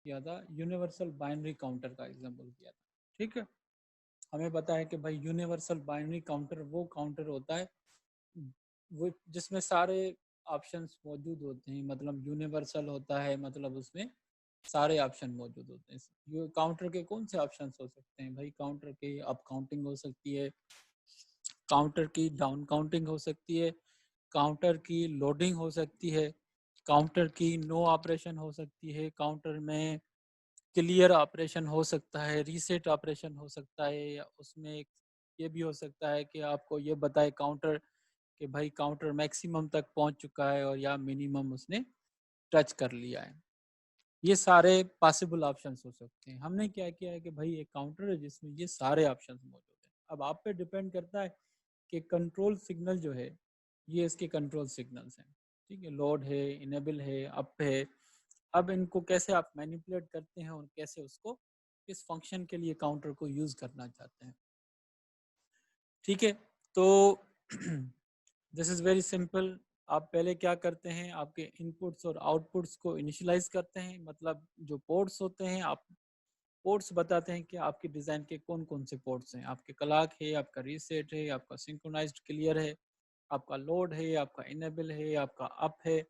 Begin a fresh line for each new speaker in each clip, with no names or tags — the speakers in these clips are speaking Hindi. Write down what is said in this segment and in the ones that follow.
किया था, यूनिवर्सल बाइनरी काउंटर का एग्जांपल किया था। ठीक है, हमें पता है कि भाई यूनिवर्सल बाइनरी काउंटर वो काउंटर होता है वो जिसमें सारे ऑप्शंस मौजूद होते हैं, मतलब यूनिवर्सल होता है, मतलब उसमें सारे ऑप्शन मौजूद होते हैं। ये काउंटर के कौन से ऑप्शंस हो सकते हैं भाई? काउंटर की अप काउंटिंग हो सकती है, काउंटर की डाउन काउंटिंग हो सकती है, काउंटर की लोडिंग हो सकती है, काउंटर की नो ऑपरेशन हो सकती है, काउंटर में क्लियर ऑपरेशन हो सकता है, रीसेट ऑपरेशन हो सकता है, या उसमें ये भी हो सकता है कि आपको ये बताए काउंटर कि भाई काउंटर मैक्सिमम तक पहुंच चुका है और या मिनिमम उसने टच कर लिया है। ये सारे पॉसिबल ऑप्शंस हो सकते हैं। हमने क्या किया है कि भाई एक काउंटर है जिसमें ये सारे ऑप्शंस मौजूद हैं। अब आप पे डिपेंड करता है कि कंट्रोल सिग्नल जो है, ये इसके कंट्रोल सिग्नल्स हैं। ठीक है, लोड है, इनेबल है, अप है। अब इनको कैसे आप मैनिपुलेट करते हैं और कैसे उसको किस फंक्शन के लिए काउंटर को यूज करना चाहते हैं। ठीक है, तो दिस इज वेरी सिंपल। आप पहले क्या करते हैं, आपके इनपुट्स और आउटपुट्स को इनिशियलाइज करते हैं, मतलब जो पोर्ट्स होते हैं, आप पोर्ट्स बताते हैं कि आपके डिज़ाइन के कौन कौन से पोर्ट्स हैं। आपके क्लॉक है, आपका रीसेट है, आपका सिंक्रोनाइज्ड क्लियर है, आपका लोड है, आपका इनेबल है, आपका अप है,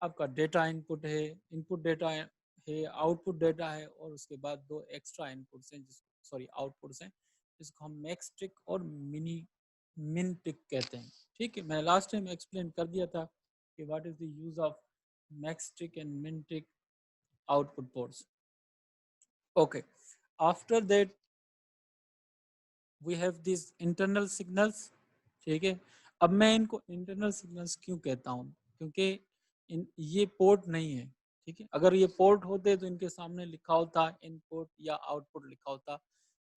आपका डेटा इनपुट है, इनपुट डेटा है, आउटपुट डेटा है, और उसके बाद दो एक्स्ट्रा इनपुट्स हैं जिसको सॉरी आउटपुट्स हैं जिसको हम मैक्स टिक और मिन टिक कहते हैं। ठीक है, मैंने लास्ट टाइम एक्सप्लेन कर दिया था कि what is the use of max tick and min tick output ports. Okay, after that we have this internal signals. ठीक है, अब मैं इनको इंटरनल सिग्नल्स क्यों कहता हूँ, क्योंकि ये पोर्ट नहीं है। ठीक है, अगर ये पोर्ट होते तो इनके सामने लिखा होता इनपुट या आउटपुट लिखा होता।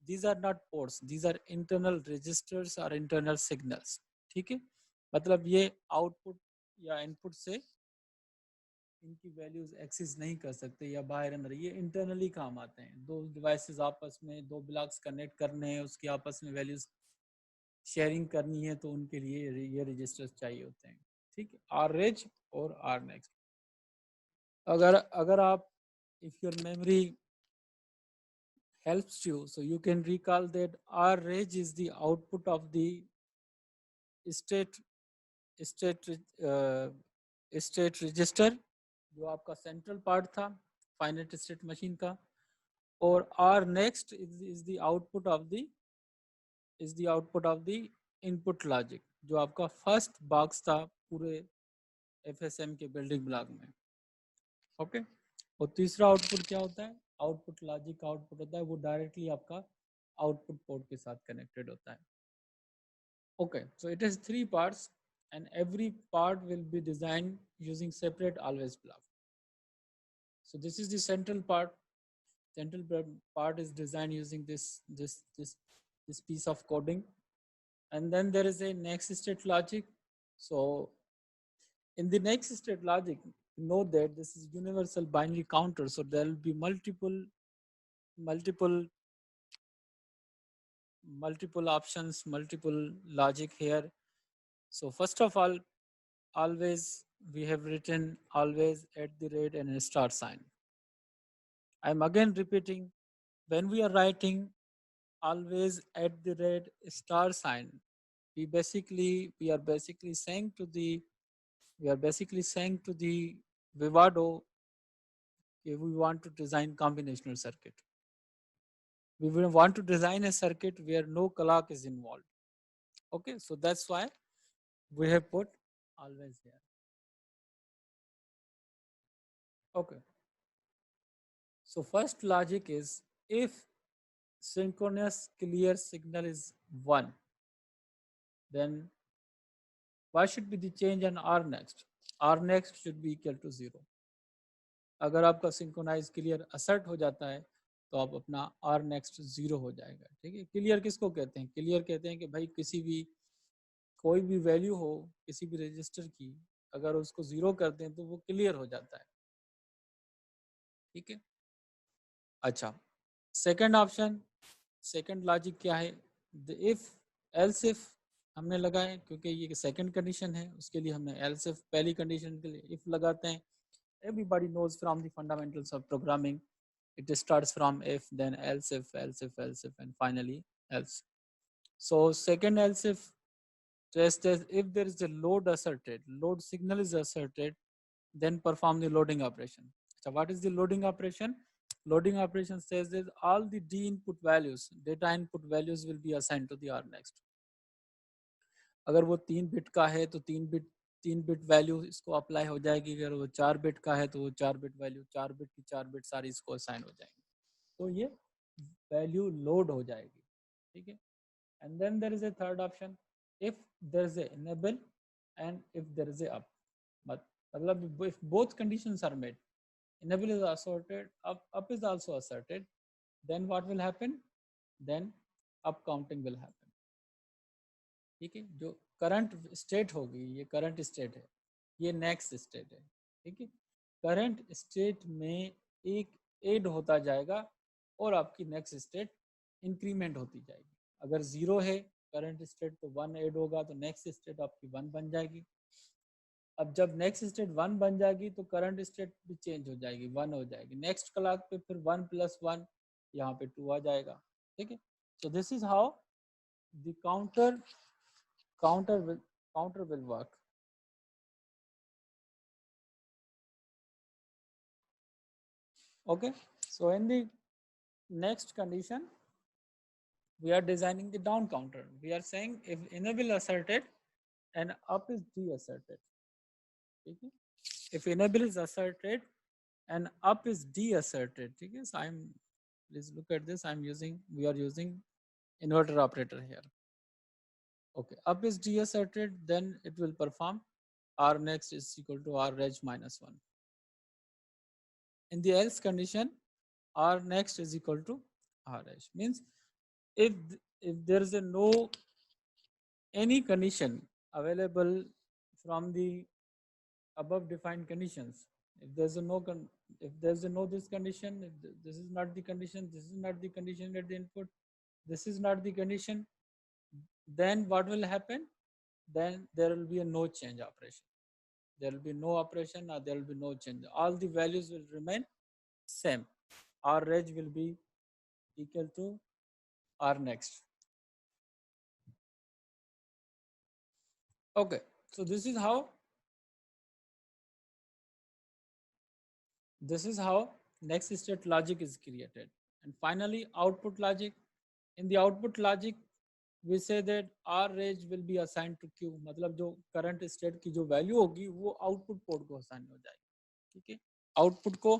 These are not ports, these are internal registers और इंटरनल सिग्नल्स। ठीक है, मतलब ये आउटपुट या इनपुट से इनकी वैल्यूज एक्सेस नहीं कर सकते या बाहर अंदर, ये इंटरनली काम आते हैं। दो डिवाइसेस आपस में, दो ब्लॉक्स कनेक्ट करने हैं, उसकी आपस में वैल्यूज शेयरिंग करनी है, तो उनके लिए ये रजिस्टर्स चाहिए होते हैं। ठीक है, आर रेज और आर नेक्स्ट। अगर अगर आप if your memory helps you, so you can recall that R reg is the output of the state state uh, state register, जो आपका सेंट्रल पार्ट था फाइनाइट स्टेट मशीन का, और R next is the output of the input logic, जो आपका फर्स्ट बॉक्स था पूरे एफएसएम के बिल्डिंग ब्लॉक में। ओके, और तीसरा आउटपुट क्या होता है? आउटपुट लॉजिक आउटपुट होता है, वो डायरेक्टली आपका आउटपुट पोर्ट के साथ कनेक्टेड होता है। Okay, so it is three parts and every part will be designed using separate always block. So this is the central part. Central part is designed using this piece of coding, and then there is a next state logic. So in the next state logic, know that this is universal binary counter, so there will be multiple multiple options, multiple logic here. So first of all, always we have written always at the rate and a star sign. I'm again repeating, when we are writing always at the rate star sign, we are basically saying to the Vivado, we want to design combinational circuit. We will want to design a circuit where no clock is involved. Okay, so that's why we have put always here. Okay, so first logic is, if synchronous clear signal is 1, then why should be the change on R next? R next should be equal to 0. अगर आपका सिंक्रोनाइज क्लियर असर्ट हो जाता है तो आप अपना आर नेक्स्ट 0 हो जाएगा। ठीक है, क्लियर किसको कहते हैं? क्लियर कहते हैं कि भाई किसी भी कोई भी वैल्यू हो किसी भी रजिस्टर की, अगर उसको 0 करते हैं तो वो क्लियर हो जाता है। ठीक है, अच्छा, सेकंड ऑप्शन, सेकंड लॉजिक क्या है? इफ एल्स इफ हमने लगाए, क्योंकि ये सेकंड कंडीशन है, उसके लिए हमने एल्स इफ, पहली कंडीशन के लिए इफ लगाते हैं। Everybody knows from the fundamentals of programming It starts from if, then else if, and finally else. So second else if test is if there is a load asserted, load signal is asserted, then perform the loading operation. So what is the loading operation? Loading operation says that all the D input values, data input values will be assigned to the R next. अगर वो 3 बिट का है तो 3 बिट वैल्यू इसको अप्लाई हो जाएगी, अगर वो 4 बिट का है तो वो 4 बिट वैल्यू, 4 बिट की 4 बिट सारी इसको असाइन हो जाएंगे, तो ये वैल्यू लोड हो जाएगी, ठीक है. And then there is a third option, if there is a enable and if there is a up, मतलब if both conditions are met, enable is asserted, up is also asserted, then what will happen? Then up counting will happen. ठीक है, जो करंट स्टेट होगी, ये करंट स्टेट है, ये नेक्स्ट स्टेट है, ठीक है. करंट स्टेट में एक ऐड होता जाएगा और आपकी नेक्स्ट स्टेट इंक्रीमेंट होती जाएगी. अगर 0 है करंट स्टेट तो 1 ऐड होगा, तो नेक्स्ट स्टेट आपकी 1 बन जाएगी. अब जब नेक्स्ट स्टेट 1 बन जाएगी तो करंट स्टेट भी चेंज हो जाएगी, 1 हो जाएगी. नेक्स्ट क्लॉक पे फिर 1 + 1 यहाँ पे 2 आ जाएगा, ठीक है. सो this is how the counter will work. Okay, so in the next condition we are designing the down counter. We are saying if enable asserted and up is deasserted, okay? If enable is asserted and up is deasserted, okay? So please look at this, we are using inverter operator here. Okay, up is deasserted, then it will perform R next is equal to R reg -1. In the else condition, R next is equal to R reg. Means if there is any condition available from the above defined conditions, if there's this condition, if this is not the condition, this is not the condition at the input, this is not the condition, then what will happen? Then there will be a no change operation. There will be no operation or there will be no change. All the values will remain same. R reg will be equal to R next. Okay, so this is how next state logic is created. And finally output logic. In the output logic we say that R reg will be assigned to Q, मतलब जो current state की जो value होगी वो output port को assign हो जाएगी, ठीक है. output को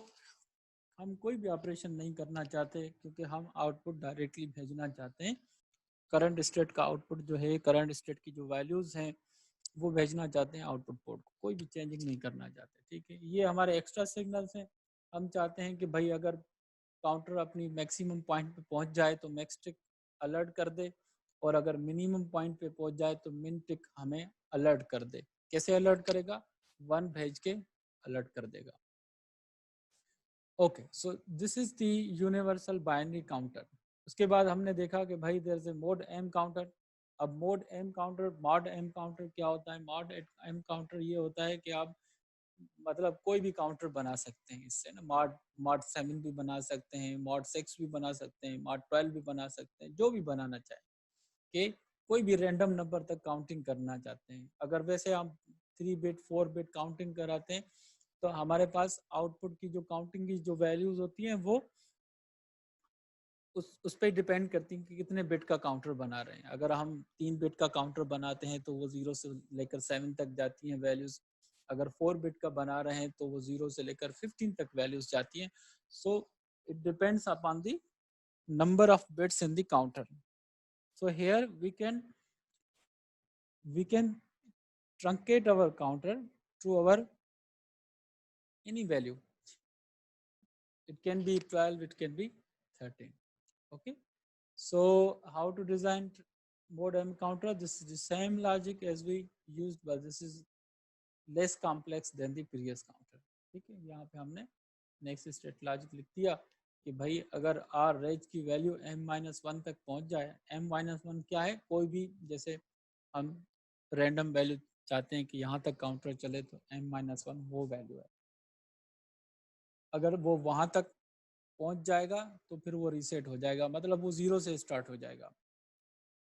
हम कोई भी ऑपरेशन नहीं करना चाहते क्योंकि हम आउटपुट डायरेक्टली भेजना चाहते हैं. करंट स्टेट का आउटपुट जो है, करंट स्टेट की जो वैल्यूज हैं वो भेजना चाहते हैं आउटपुट पोर्ट को, कोई भी चेंजिंग नहीं करना चाहते, ठीक है. ये हमारे एक्स्ट्रा सिग्नल्स हैं. हम चाहते हैं कि भाई अगर काउंटर अपनी मैक्सिमम पॉइंट पे पहुंच जाए तो मैक्स टिक अलर्ट कर दे, और अगर मिनिमम पॉइंट पे पहुंच जाए तो मिन टिक हमें अलर्ट कर दे. कैसे अलर्ट करेगा? 1 भेज के अलर्ट कर देगा. Okay, so this is the universal binary counter. उसके बाद हमने देखा कि भाई there is a mode M counter. अब मोड एम काउंटर क्या होता है? मॉड एम काउंटर ये होता है कि आप मतलब कोई भी काउंटर बना सकते हैं इससे ना. मॉड 7 भी बना सकते हैं, मॉड 6 भी बना सकते हैं, मॉड 12 भी बना सकते हैं, जो भी बनाना चाहे, कि कोई भी रैंडम नंबर तक काउंटिंग करना चाहते हैं. अगर वैसे हम 3 बिट 4 बिट काउंटिंग कराते हैं तो हमारे पास आउटपुट की जो काउंटिंग की जो वैल्यूज होती हैं वो उस पर डिपेंड करती हैं कि कितने बिट का काउंटर बना रहे हैं. अगर हम 3 बिट का काउंटर बनाते हैं तो वो 0 से लेकर 7 तक जाती हैं वैल्यूज. अगर 4 बिट का बना रहे हैं तो वो 0 से लेकर 15 तक वैल्यूज जाती हैं. So it depends upon the number of bits in the counter. So here we can truncate our counter to our any value. It can be 12, it can be 13. Okay, so how to design mode M counter? This is the same logic as we used, but this is less complex than the previous counter. ठीक है, यहाँ पे हमने नेक्स्ट स्टेट लॉजिक लिख दिया कि भाई अगर R रेज की वैल्यू m-1 तक पहुंच जाए. m-1 क्या है? कोई भी, जैसे हम रैंडम वैल्यू चाहते हैं कि यहाँ तक काउंटर चले तो m-1 वो वैल्यू है. अगर वो वहां तक पहुंच जाएगा तो फिर वो रीसेट हो जाएगा, मतलब वो 0 से स्टार्ट हो जाएगा।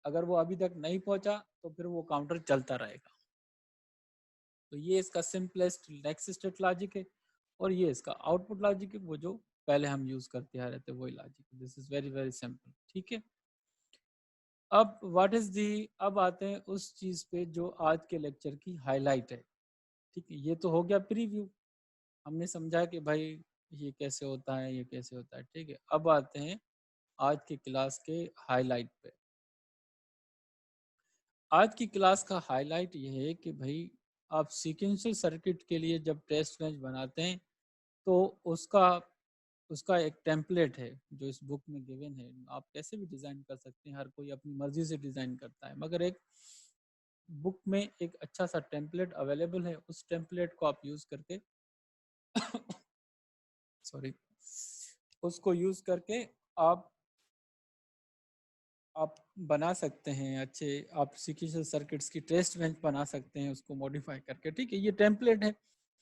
अगर वो अभी तक नहीं पहुंचा तो फिर वो काउंटर चलता रहेगा। तो ये इसका सिंपलेस्ट नेक्स्ट स्टेट लॉजिक है, और ये इसका आउटपुट लॉजिक है, वो जो पहले हम यूज करते आ रहे थे वही logic. This is very very simple, ठीक है। अब व्हाट इज दी, अब आते हैं उस चीज पे जो आज के लेक्चर की हाईलाइट है, ठीक है। ये तो हो गया प्रीव्यू, हमने समझा कि भाई ये कैसे होता है, ये कैसे होता है, ठीक है। अब आते हैं आज की क्लास के हाईलाइट पे। आज की क्लास का हाईलाइट ये है कि भाई आप सीक्वेंशियल सर्किट के लिए जब टेस्ट बेंच बनाते हैं तो उसका उसका एक टेम्पलेट है जो इस बुक में गिवन है। आप कैसे भी डिज़ाइन कर सकते हैं, हर कोई अपनी मर्जी से डिज़ाइन करता है, मगर एक बुक में एक अच्छा सा टेम्पलेट अवेलेबल है, उस टेम्पलेट को आप यूज़ करके सॉरी, उसको यूज़ करके आप आप बना सकते हैं अच्छे, आप सीक्वेंशियल सर्किट्स की टेस्ट बेंच बना सकते हैं उसको मॉडिफाई करके, ठीक है। ये टेम्पलेट है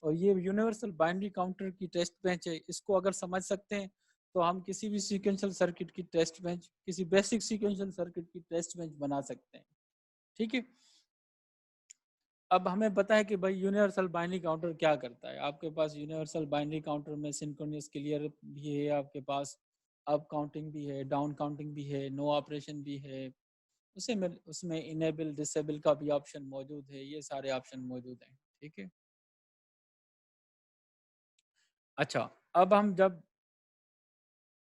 और ये यूनिवर्सल बाइनरी काउंटर की टेस्ट बेंच है। इसको अगर समझ सकते हैं तो हम किसी भी सीक्वेंशियल सर्किट की टेस्ट बेंच, किसी बेसिक सीक्वेंशियल सर्किट की टेस्ट बेंच बना सकते हैं, ठीक है। अब हमें पता है कि भाई यूनिवर्सल बाइनरी काउंटर क्या करता है। आपके पास यूनिवर्सल बाइनरी काउंटर में सिंक्रोनियस क्लियर भी है, आपके पास अप काउंटिंग भी है, डाउन काउंटिंग भी है, नो ऑपरेशन भी है, उसे में उसमें इनेबल डिसेबल का भी ऑप्शन मौजूद है, ये सारे ऑप्शन मौजूद हैं, ठीक है। अच्छा, अब हम जब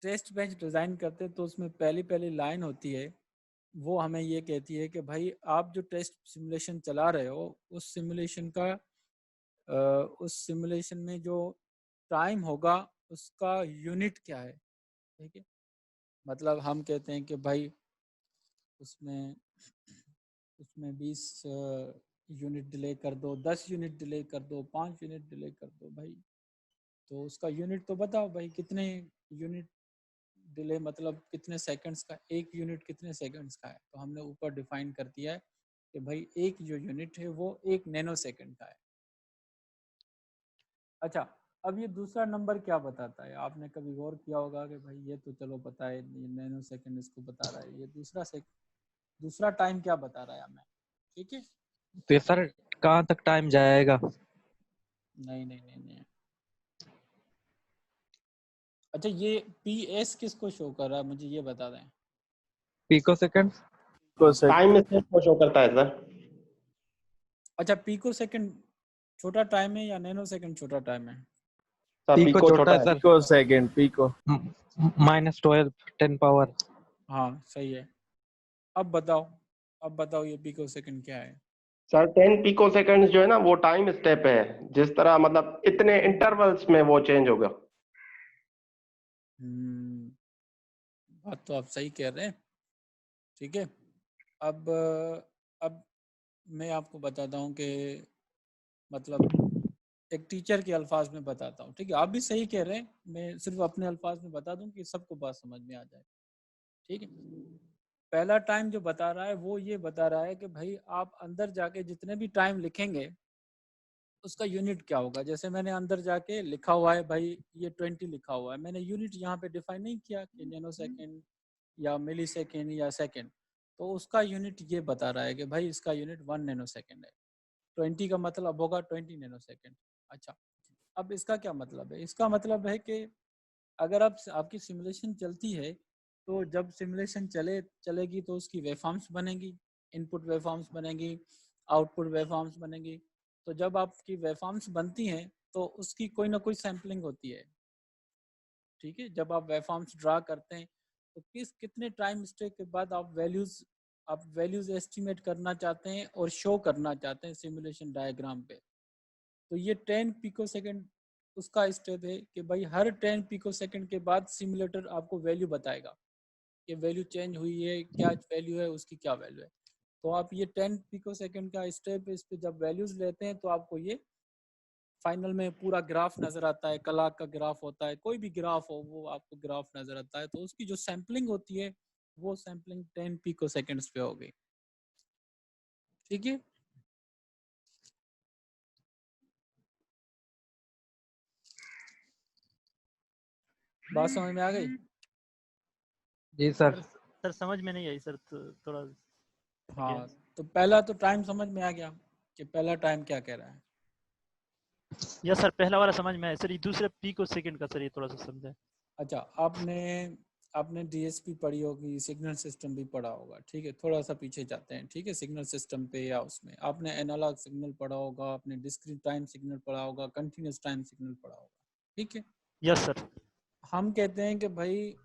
टेस्ट बेंच डिज़ाइन करते हैं तो उसमें पहली पहली लाइन होती है, वो हमें ये कहती है कि भाई आप जो टेस्ट सिमुलेशन चला रहे हो उस सिमुलेशन का उस सिमुलेशन में जो टाइम होगा उसका यूनिट क्या है, ठीक है। मतलब हम कहते हैं कि भाई उसमें उसमें 20 यूनिट डिले कर दो, 10 यूनिट डिले कर दो, 5 यूनिट डिले कर दो भाई। तो उसका यूनिट तो बताओ भाई, कितने यूनिट डिले, मतलब कितने सेकंड्स का, एक यूनिट कितने सेकंड्स का है। तो हमने ऊपर डिफाइन कर दिया है कि भाई एक जो यूनिट है वो 1 नैनो सेकंड का है। अच्छा, अब ये दूसरा नंबर क्या बताता है, आपने कभी गौर किया होगा कि भाई ये तो चलो पता है, ये नैनो सेकंड इसको बता रहा है, ये दूसरा टाइम क्या बता रहा है हमें, ठीक है।
तो सर कहाँ तक टाइम जाएगा?
नहीं नहीं नहीं नहीं। अच्छा, ये पी एस किसको शो कर रहा है, मुझे ये बता दें।
Picosecond.
टाइम स्टेप को शो करता है सर।
अच्छा, पीको सेकंड छोटा टाइम है या नैनो सेकंड छोटा टाइम है?
सर
पिको
पीको
छोटा
छोटा
है
है।
Sir.
Picosecond, pico
-12 10 power.
हाँ सही है। अब बताओ, अब बताओ ये पीको सेकंड क्या है।
सर 10 पिको सेकंड्स जो है ना वो टाइम स्टेप है, जिस तरह मतलब इतने इंटरवल्स में वो चेंज होगा।
बात तो आप सही कह रहे हैं, ठीक है। अब अब मैं आपको बताता हूँ कि मतलब एक टीचर के अल्फाज में बताता हूँ, ठीक है। आप भी सही कह रहे हैं, मैं सिर्फ अपने अल्फाज में बता दूं कि सबको बात समझ में आ जाए, ठीक है। पहला टाइम जो बता रहा है वो ये बता रहा है कि भाई आप अंदर जाके जितने भी टाइम लिखेंगे उसका यूनिट क्या होगा। जैसे मैंने अंदर जाके लिखा हुआ है भाई, ये 20 लिखा हुआ है, मैंने यूनिट यहाँ पे डिफाइन नहीं किया कि नैनो सेकेंड या मिली सेकेंड या सेकेंड, तो उसका यूनिट ये बता रहा है कि भाई इसका यूनिट 1 नैनो सेकेंड है। 20 का मतलब होगा 20 नैनो सेकेंड। अच्छा, अब इसका क्या मतलब है, इसका मतलब है कि अगर आप आपकी सिमुलेशन चलती है तो जब सिमुलेशन चलेगी तो उसकी वेवफॉर्म्स बनेगी, इनपुट वेवफॉर्म्स बनेगी, आउटपुट वेवफॉर्म्स बनेगी। तो जब आपकी वेवफॉर्म्स बनती हैं तो उसकी कोई ना कोई सैम्पलिंग होती है, ठीक है। जब आप वेवफॉर्म्स ड्रा करते हैं तो कितने टाइम स्टेप के बाद आप वैल्यूज एस्टिमेट करना चाहते हैं और शो करना चाहते हैं सिमुलेशन डायग्राम पे। तो ये 10 पिको सेकेंड उसका स्टेप है कि भाई हर 10 पिको सेकेंड के बाद सिमुलेटर आपको वैल्यू बताएगा कि वैल्यू चेंज हुई है, क्या वैल्यू है, उसकी क्या वैल्यू है। तो आप ये 10 पिको सेकेंड का स्टेप, इस पे जब वैल्यूज लेते हैं तो आपको ये फाइनल में पूरा ग्राफ नजर आता है। कलाक का ग्राफ होता है, कोई भी ग्राफ हो वो आपको ग्राफ नजर आता है। तो उसकी जो सैम्पलिंग होती है वो सैम्पलिंग 10 पिको सेकेंड्स पे होगी, ठीक है। बात समझ में आ गई?
जी सर।
सर समझ में नहीं आई सर, तो थोड़ा
हाँ, तो पहला तो टाइम समझ में आ गया कि पहला टाइम क्या कह रहा है।
यस सर, पहला वाला समझ में आया सर, ये दूसरे पिको सेकंड का सर ये थोड़ा सा समझा।
अच्छा, आपने डीएसपी पढ़ी होगी, सिग्नल सिस्टम भी पढ़ा होगा, ठीक है। थोड़ा सा पीछे जाते हैं, ठीक है, सिग्नल सिस्टम पे या उसमें आपने एनालॉग सिग्नल पढ़ा होगा, आपने डिस्क्रीट टाइम सिग्नल पढ़ा होगा, कंटिन्यूस टाइम सिग्नल पढ़ा होगा, ठीक है।
Yes sir.
हम कहते हैं कि भाई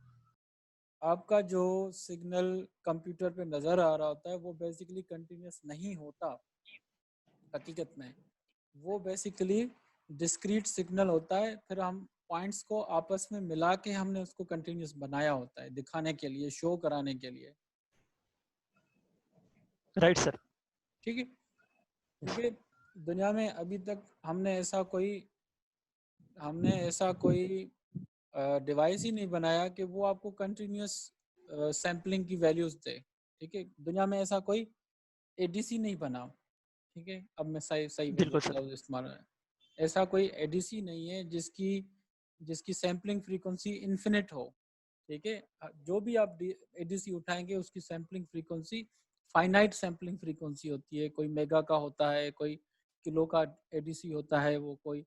आपका जो सिग्नल कंप्यूटर पे नज़र आ रहा होता है वो बेसिकली कंटिन्यूस नहीं होता। हकीकत में वो बेसिकली डिस्क्रीट सिग्नल होता है, फिर हम पॉइंट्स को आपस में मिला के हमने उसको कंटिन्यूस बनाया होता है दिखाने के लिए, शो कराने के लिए,
राइट सर।
ठीक है। क्योंकि दुनिया में अभी तक हमने ऐसा कोई डिवाइस ही नहीं बनाया कि वो आपको कंटिन्यूस सैम्पलिंग की वैल्यूज दे, ठीक है। दुनिया में ऐसा कोई एडीसी नहीं बना, ठीक है। अब मैं सही
बिल्कुल सर।
लफ्ज़ इस्तेमाल है। ऐसा कोई एडीसी नहीं है जिसकी सैम्पलिंग फ्रीक्वेंसी इन्फिनिट हो, ठीक है। जो भी आप एडीसी उठाएंगे उसकी sampling frequency finite sampling frequency होती है। कोई मेगा का होता है, कोई किलो का एडीसी होता है, वो कोई,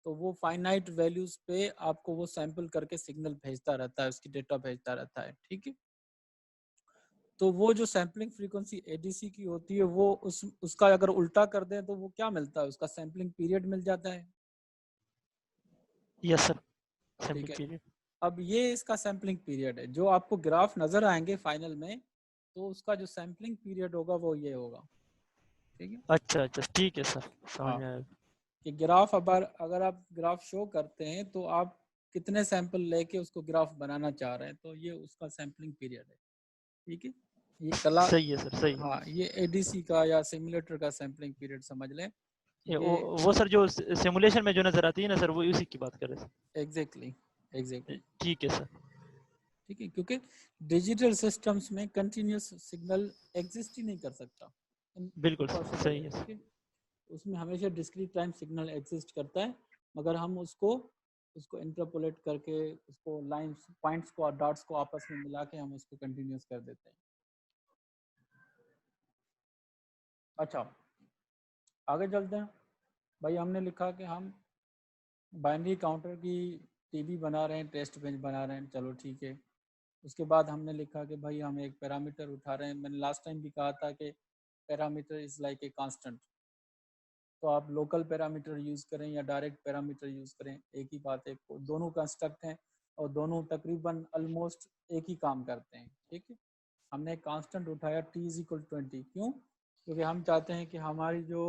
तो वो फाइनाइट वैल्यूज पे आपको वो सैंपल करके सिग्नल भेजता रहता है, उसकी डेटा भेजता रहता है, ठीक है। तो वो जो सैम्पलिंग फ्रीक्वेंसी एडीसी की होती है वो उसका अगर उल्टा कर दें तो वो क्या मिलता है, उसका सैम्पलिंग पीरियड मिल जाता है,
यस सर,
ठीक
सैम्पलिंग
है।
पीरियड।
अब ये इसका सैम्पलिंग पीरियड है, जो आपको ग्राफ नजर आएंगे फाइनल में, तो उसका जो सैम्पलिंग पीरियड होगा वो ये होगा, ठीक है।
अच्छा अच्छा, ठीक है सर, समझ
हाँ,
में आया।
कि ग्राफ अगर आप ग्राफ शो करते हैं तो आप कितने सैंपल लेके उसको ग्राफ बनाना चाह रहे हैं, तो ये उसका सैम्पलिंग पीरियड है, ठीक है। ये कला,
सही है सर, सही है।
हाँ, ये एडीसी का या सिमुलेटर का सैम्पलिंग पीरियड समझ लें।
ये
ये
वो सर जो सिमुलेशन में जो नजर आती है ना सर, वो उसी की बात कर रहे थे।
एग्जैक्टली,
ठीक है सर।
ठीक है। क्योंकि डिजिटल सिस्टम्स में कंटिन्यूस सिग्नल एग्जिस्ट ही नहीं कर सकता,
बिल्कुल
इम्पॉसिबल
सही
है,
है
ठीक
सर।
है। उसमें हमेशा डिस्क्रीट टाइम सिग्नल एग्जिस्ट करता है, मगर हम उसको इंटरपोलेट करके उसको लाइंस पॉइंट्स को और डॉट्स को आपस में मिला के हम उसको कंटिन्यूस कर देते हैं। अच्छा, आगे चलते हैं। भाई हमने लिखा कि हम बाइनरी काउंटर की टीबी बना रहे हैं, टेस्ट बेंच बना रहे हैं, चलो ठीक है। उसके बाद हमने लिखा कि भाई हम एक पैरामीटर उठा रहे हैं। मैंने लास्ट टाइम भी कहा था कि parameter is like a constant, तो आप लोकल पैरामीटर यूज़ करें या डायरेक्ट पैरामीटर यूज़ करें, एक ही बात है। दोनों कंस्ट्रक्ट हैं और दोनों तकरीबन ऑलमोस्ट एक ही काम करते हैं, ठीक है। हमने एक कांस्टेंट उठाया t इज इक्वल 20, क्यों? क्योंकि हम चाहते हैं कि हमारी जो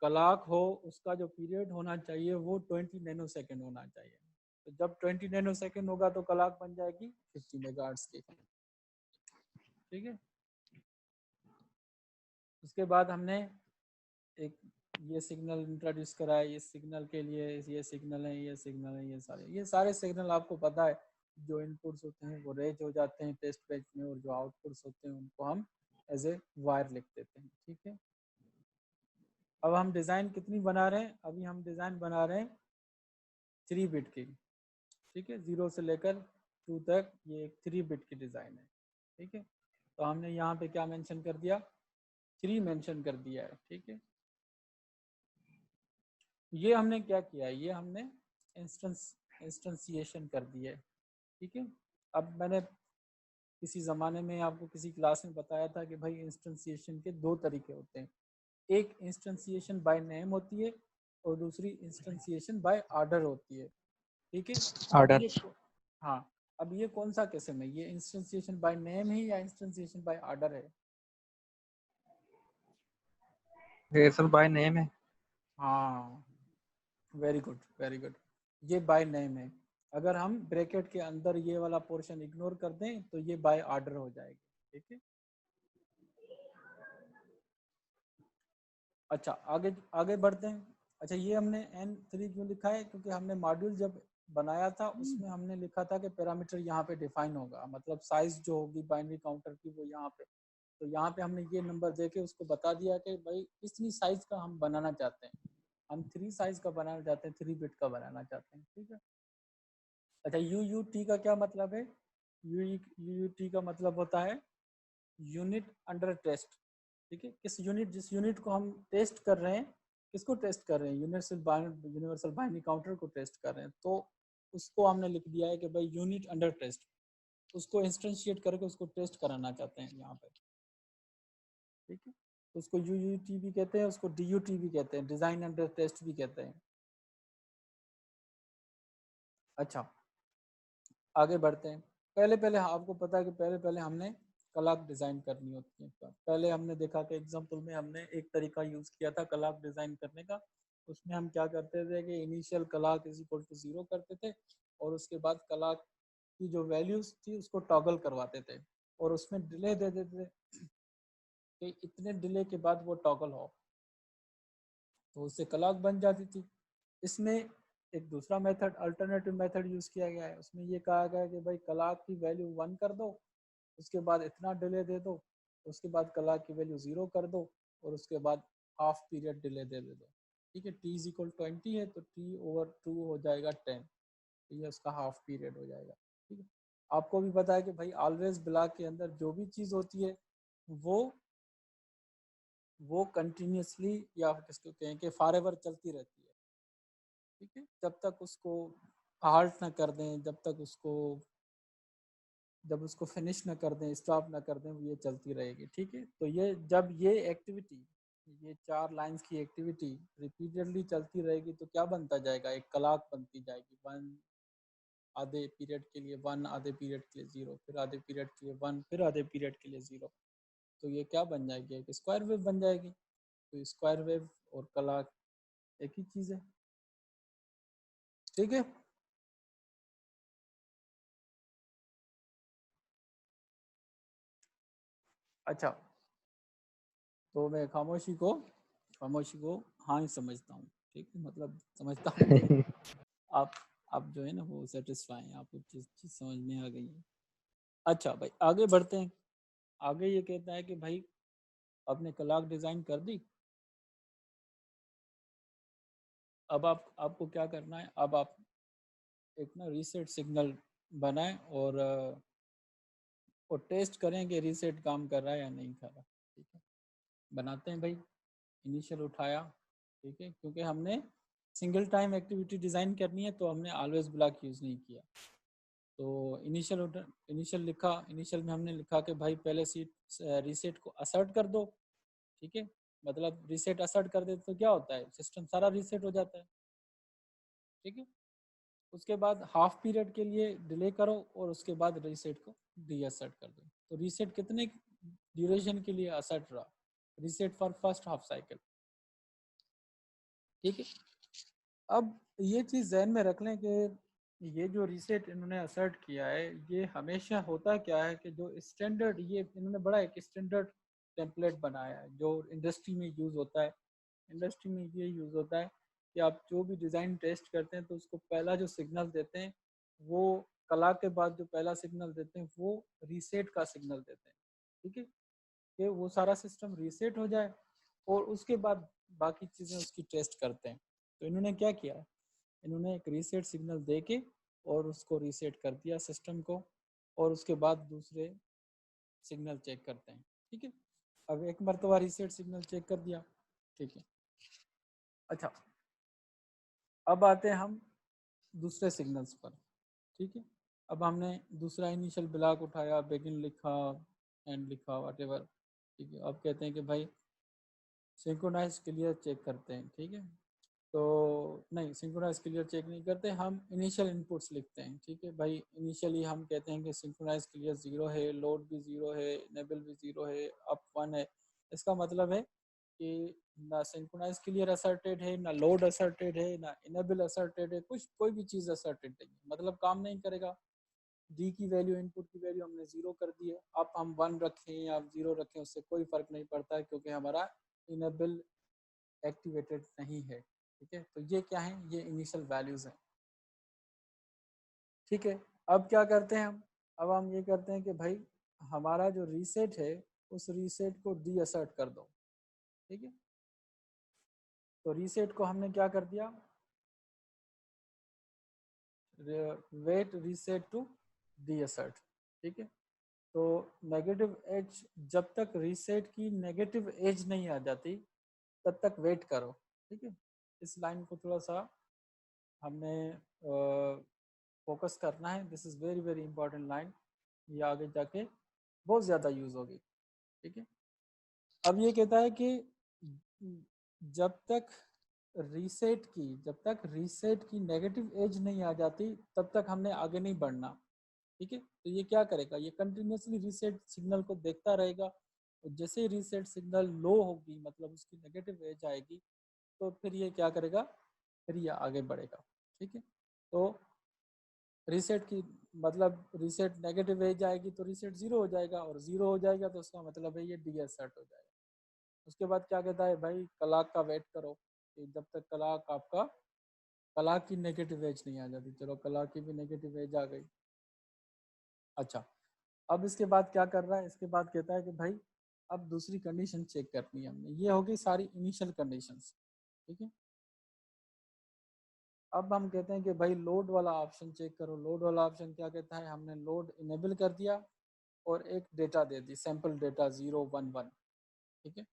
क्लॉक हो उसका जो पीरियड होना चाहिए वो 20 नैनो सेकेंड होना चाहिए। तो जब 20 नैनो सेकेंड होगा तो क्लॉक बन जाएगी 50 मेगाहर्ट्ज की, ठीक है। उसके बाद हमने एक ये सिग्नल इंट्रोड्यूस करा है। ये सिग्नल के लिए ये सिग्नल है, ये सिग्नल है, ये सारे सिग्नल आपको पता है, जो इनपुट्स होते हैं वो रेज हो जाते हैं टेस्ट बेंच में, और जो आउटपुट्स होते हैं उनको हम एज ए वायर लिख देते हैं, ठीक है। अब हम डिज़ाइन कितनी बना रहे हैं? अभी हम डिज़ाइन बना रहे हैं 3 बिट की, ठीक है। 0 से लेकर 2 तक ये एक 3 बिट की डिज़ाइन है, ठीक है। तो हमने यहाँ पे क्या मेंशन कर दिया? 3 मेंशन कर दिया है, ठीक है। ये हमने क्या किया है? ये हमने इंस्टेंसिएशन कर दिया है, ठीक है। अब मैंने किसी ज़माने में आपको किसी क्लास में बताया था कि भाई इंस्टेंसिएशन के 2 तरीके होते हैं। एक इंस्टेंसिएशन बाय नेम होती है और दूसरी इंस्टेंसिएशन बाय ऑर्डर होती है, ठीक है। अब
ऑर्डर।
ये हाँ, अब ये कौन सा किस्म है? ये इंस्टेंसिएशन बाय नेम है या इंस्टेंसिएशन बाय ऑर्डर है?
ये सर बाय नेम है।
हाँ, वेरी गुड, वेरी गुड। ये बाय नेम है। अगर हम ब्रैकेट के अंदर ये वाला पोर्शन इग्नोर कर दें तो ये बाय ऑर्डर हो जाएगी, ठीक है। अच्छा, आगे आगे बढ़ते हैं। अच्छा, ये हमने n3 क्यों लिखा है? क्योंकि हमने मॉड्यूल जब बनाया था उसमें हमने लिखा था कि पैरामीटर यहाँ पे डिफाइन होगा, मतलब साइज जो होगी बाइनरी काउंटर की वो यहाँ पे। तो यहाँ पे हमने ये नंबर दे के उसको बता दिया कि भाई इतनी साइज का हम बनाना चाहते हैं, हम 3 साइज का बनाना चाहते हैं, 3 बिट का बनाना चाहते हैं, ठीक है। अच्छा, यूयूटी का क्या मतलब है? यूयूटी का मतलब होता है यूनिट अंडर टेस्ट। ठीक है, किस यूनिट, जिस यूनिट को हम टेस्ट कर रहे हैं, किसको टेस्ट कर रहे हैं? यूनिवर्सल बाइनरी काउंटर को टेस्ट कर रहे हैं, तो उसको हमने लिख दिया है कि भाई यूनिट अंडर टेस्ट। उसको इंस्टेंशिएट करके उसको टेस्ट कराना चाहते हैं यहाँ पे। ठीक है, तो उसको यूयूटी भी कहते हैं, उसको डीयूटी भी कहते हैं, डिजाइन अंडर टेस्ट भी कहते हैं। अच्छा, आगे बढ़ते हैं। पहले आपको पता है कि पहले हमने क्लॉक डिज़ाइन करनी होती है। पहले हमने देखा कि एग्जांपल में हमने एक तरीका यूज़ किया था क्लॉक डिज़ाइन करने का। उसमें हम क्या करते थे कि initial clock is equal to 0 करते थे, और उसके बाद क्लॉक की जो वैल्यूज थी उसको टॉगल करवाते थे, और उसमें डिले दे देते थे कि इतने डिले के बाद वो टॉगल हो, तो उससे क्लॉक बन जाती थी। इसमें एक दूसरा मेथड, अल्टरनेटिव मेथड यूज़ किया गया है। उसमें ये कहा गया है कि भाई क्लॉक की वैल्यू 1 कर दो, उसके बाद इतना डिले दे दो, उसके बाद क्लॉक की वैल्यू 0 कर दो, और उसके बाद हाफ पीरियड डिले दे दो। ठीक है, t इज इक्वल 20 है तो t/2 हो जाएगा 10, तो ये उसका हाफ पीरियड हो जाएगा। ठीक है, आपको भी पता है कि भाई ऑलवेज ब्लॉक के अंदर जो भी चीज़ होती है वो कंटिन्यूसली, या किसको कहें कि फॉरएवर चलती रहती है। ठीक है, जब तक उसको हाल्ट ना कर दें, जब उसको फिनिश ना कर दें, स्टॉप ना कर दें, वो ये चलती रहेगी। ठीक है, तो ये जब ये एक्टिविटी, ये 4 लाइंस की एक्टिविटी रिपीटेडली चलती रहेगी तो क्या बनता जाएगा? एक क्लॉक बनती जाएगी। 1 आधे पीरियड के लिए 1, आधे पीरियड के लिए 0, फिर आधे पीरियड के लिए 1, फिर आधे पीरियड के लिए 0। तो ये क्या बन जाएगी? एक स्क्वायर वेव बन जाएगी। तो स्क्वायर वेव और क्लॉक एक ही चीज़ है। ठीक है, अच्छा, तो मैं खामोशी को हाँ ही समझता हूँ। ठीक है, मतलब समझता हूँ कि आप जो है ना वो सेटिस्फाई हैं, आपको चीज़ समझ में आ गई है। अच्छा भाई, आगे बढ़ते हैं। आगे ये कहता है कि भाई आपने क्लॉक डिज़ाइन कर दी, अब आपको क्या करना है? अब आप एक ना रीसेट सिग्नल बनाएं, और टेस्ट करें कि रीसेट काम कर रहा है या नहीं कर रहा। ठीक है, बनाते हैं भाई। इनिशियल उठाया, ठीक है, क्योंकि हमने सिंगल टाइम एक्टिविटी डिज़ाइन करनी है तो हमने ऑलवेज ब्लॉक यूज़ नहीं किया। तो इनिशियल लिखा, इनिशियल में हमने लिखा कि भाई पहले रीसेट को असर्ट कर दो। ठीक है, मतलब रीसेट असर्ट कर दे तो क्या होता है? सिस्टम सारा रीसेट हो जाता है। ठीक है, उसके बाद हाफ पीरियड के लिए डिले करो, और उसके बाद रीसेट को डी असर्ट कर दो। तो रीसेट कितने ड्यूरेशन के लिए असर्ट रहा? Reset for first half cycle. ठीक है, अब ये चीज़ जहन में रख लें कि ये जो रीसेट इन्होंने असर्ट किया है, ये हमेशा होता क्या है कि जो स्टैंडर्ड, ये इन्होंने बड़ा एक स्टैंडर्ड टेम्पलेट बनाया है जो इंडस्ट्री में यूज़ होता है। इंडस्ट्री में ये यूज़ होता है कि आप जो भी डिज़ाइन टेस्ट करते हैं तो उसको पहला जो सिग्नल देते हैं वो कला के बाद जो पहला सिग्नल देते हैं वो रीसेट का सिग्नल देते हैं। ठीक है, कि वो सारा सिस्टम रीसेट हो जाए, और उसके बाद बाकी चीज़ें उसकी टेस्ट करते हैं। तो इन्होंने क्या किया? इन्होंने एक रीसेट सिग्नल दे के और उसको रीसेट कर दिया सिस्टम को, और उसके बाद दूसरे सिग्नल चेक करते हैं। ठीक है, अब एक मरतबा रीसेट सिग्नल चेक कर दिया। ठीक है, अच्छा, अब आते हैं हम दूसरे सिग्नल्स पर। ठीक है, अब हमने दूसरा इनिशियल ब्लॉक उठाया, बिगिन लिखा, एंड लिखा, व्हाटएवर। ठीक है, अब कहते हैं कि भाई सिंक्रोनाइज क्लियर चेक करते हैं। ठीक है, तो नहीं, सिंक्रोनाइज क्लियर चेक नहीं करते, हम इनिशियल इनपुट्स लिखते हैं। ठीक है भाई, इनिशियली हम कहते हैं कि सिंक्रोनाइज क्लियर 0 है, लोड भी 0 है, इनेबल भी 0 है, अप 1 है। इसका मतलब है कि ना सिंक्रोनाइज क्लियर असर्टेड है, ना लोड असर्टेड है, ना इनेबल असर्टेड है, कुछ कोई भी चीज़ असर्टेड नहीं, मतलब काम नहीं करेगा। डी की वैल्यू, इनपुट की वैल्यू हमने 0 कर दी है। अब हम 1 रखें या 0 रखें उससे कोई फ़र्क नहीं पड़ता है, क्योंकि हमारा इनेबल एक्टिवेटेड नहीं है। ठीक है, तो ये क्या है? ये इनिशियल वैल्यूज़ हैं। ठीक है, अब क्या करते हैं हम? अब हम ये करते हैं कि भाई हमारा जो रीसेट है उस रीसेट को डी असर्ट कर दो। ठीक है, तो रीसेट को हमने क्या कर दिया? वेट रीसेट टू रीअसर्ट, ठीक है। तो नेगेटिव एज, जब तक रीसेट की नेगेटिव एज नहीं आ जाती तब तक वेट करो, ठीक है। इस लाइन को थोड़ा सा हमने फोकस करना है। This is very very important line, ये आगे जाके बहुत ज़्यादा यूज़ होगी, ठीक है। अब ये कहता है कि जब तक रीसेट की नेगेटिव एज नहीं आ जाती तब तक हमने आगे नहीं बढ़ना, ठीक है। तो ये क्या करेगा, ये कंटिन्यूसली रीसेट सिग्नल को देखता रहेगा, और जैसे ही रीसेट सिग्नल लो होगी, मतलब उसकी नेगेटिव एज आएगी, तो फिर ये क्या करेगा, फिर ये आगे बढ़ेगा, ठीक है। तो रीसेट की मतलब रीसेट नेगेटिव एज आएगी तो रीसेट जीरो हो जाएगा, और जीरो हो जाएगा तो उसका मतलब है ये डीएसर्ट हो जाएगा। उसके बाद क्या कहता है भाई, क्लॉक का वेट करो कि जब तक क्लॉक की नेगेटिव एज नहीं आ जाती। चलो क्लॉक की भी नेगेटिव एज आ गई। अच्छा, अब इसके बाद क्या कर रहा है, इसके बाद कहता है कि भाई अब दूसरी कंडीशन चेक करनी है हमने। ये होगी सारी इनिशियल कंडीशंस, ठीक है। अब हम कहते हैं कि भाई लोड वाला ऑप्शन चेक करो। लोड वाला ऑप्शन क्या कहता है, हमने लोड इनेबल कर दिया और एक डेटा दे दी, सैंपल डेटा 011, ठीक है,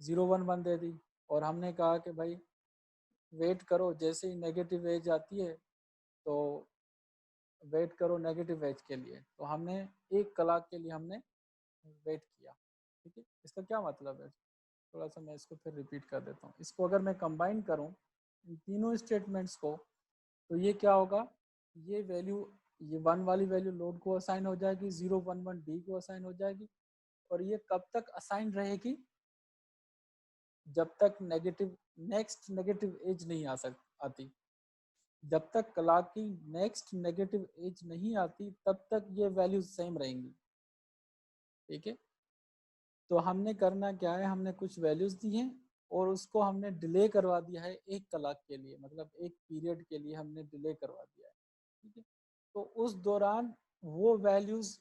011 दे दी, और हमने कहा कि भाई वेट करो, जैसे ही नेगेटिव एज आती है तो वेट करो नेगेटिव एज के लिए। तो हमने 1 क्लॉक के लिए हमने वेट किया, ठीक है। इसका क्या मतलब है, थोड़ा सा मैं इसको फिर रिपीट कर देता हूँ। इसको अगर मैं कंबाइन करूँ इन तीनों स्टेटमेंट्स को, तो ये क्या होगा, ये वैल्यू, ये 1 वाली वैल्यू लोड को असाइन हो जाएगी, 011 डी को असाइन हो जाएगी, और ये कब तक असाइन रहेगी, जब तक नेक्स्ट नेगेटिव एज नहीं आती। जब तक क्लॉक की नेक्स्ट नेगेटिव एज नहीं आती तब तक ये वैल्यू सेम रहेंगी, ठीक है। तो हमने करना क्या है, हमने कुछ वैल्यूज दी हैं और उसको हमने डिले करवा दिया है 1 क्लॉक के लिए, मतलब एक पीरियड के लिए हमने डिले करवा दिया है, ठीक है। तो उस दौरान वो वैल्यूज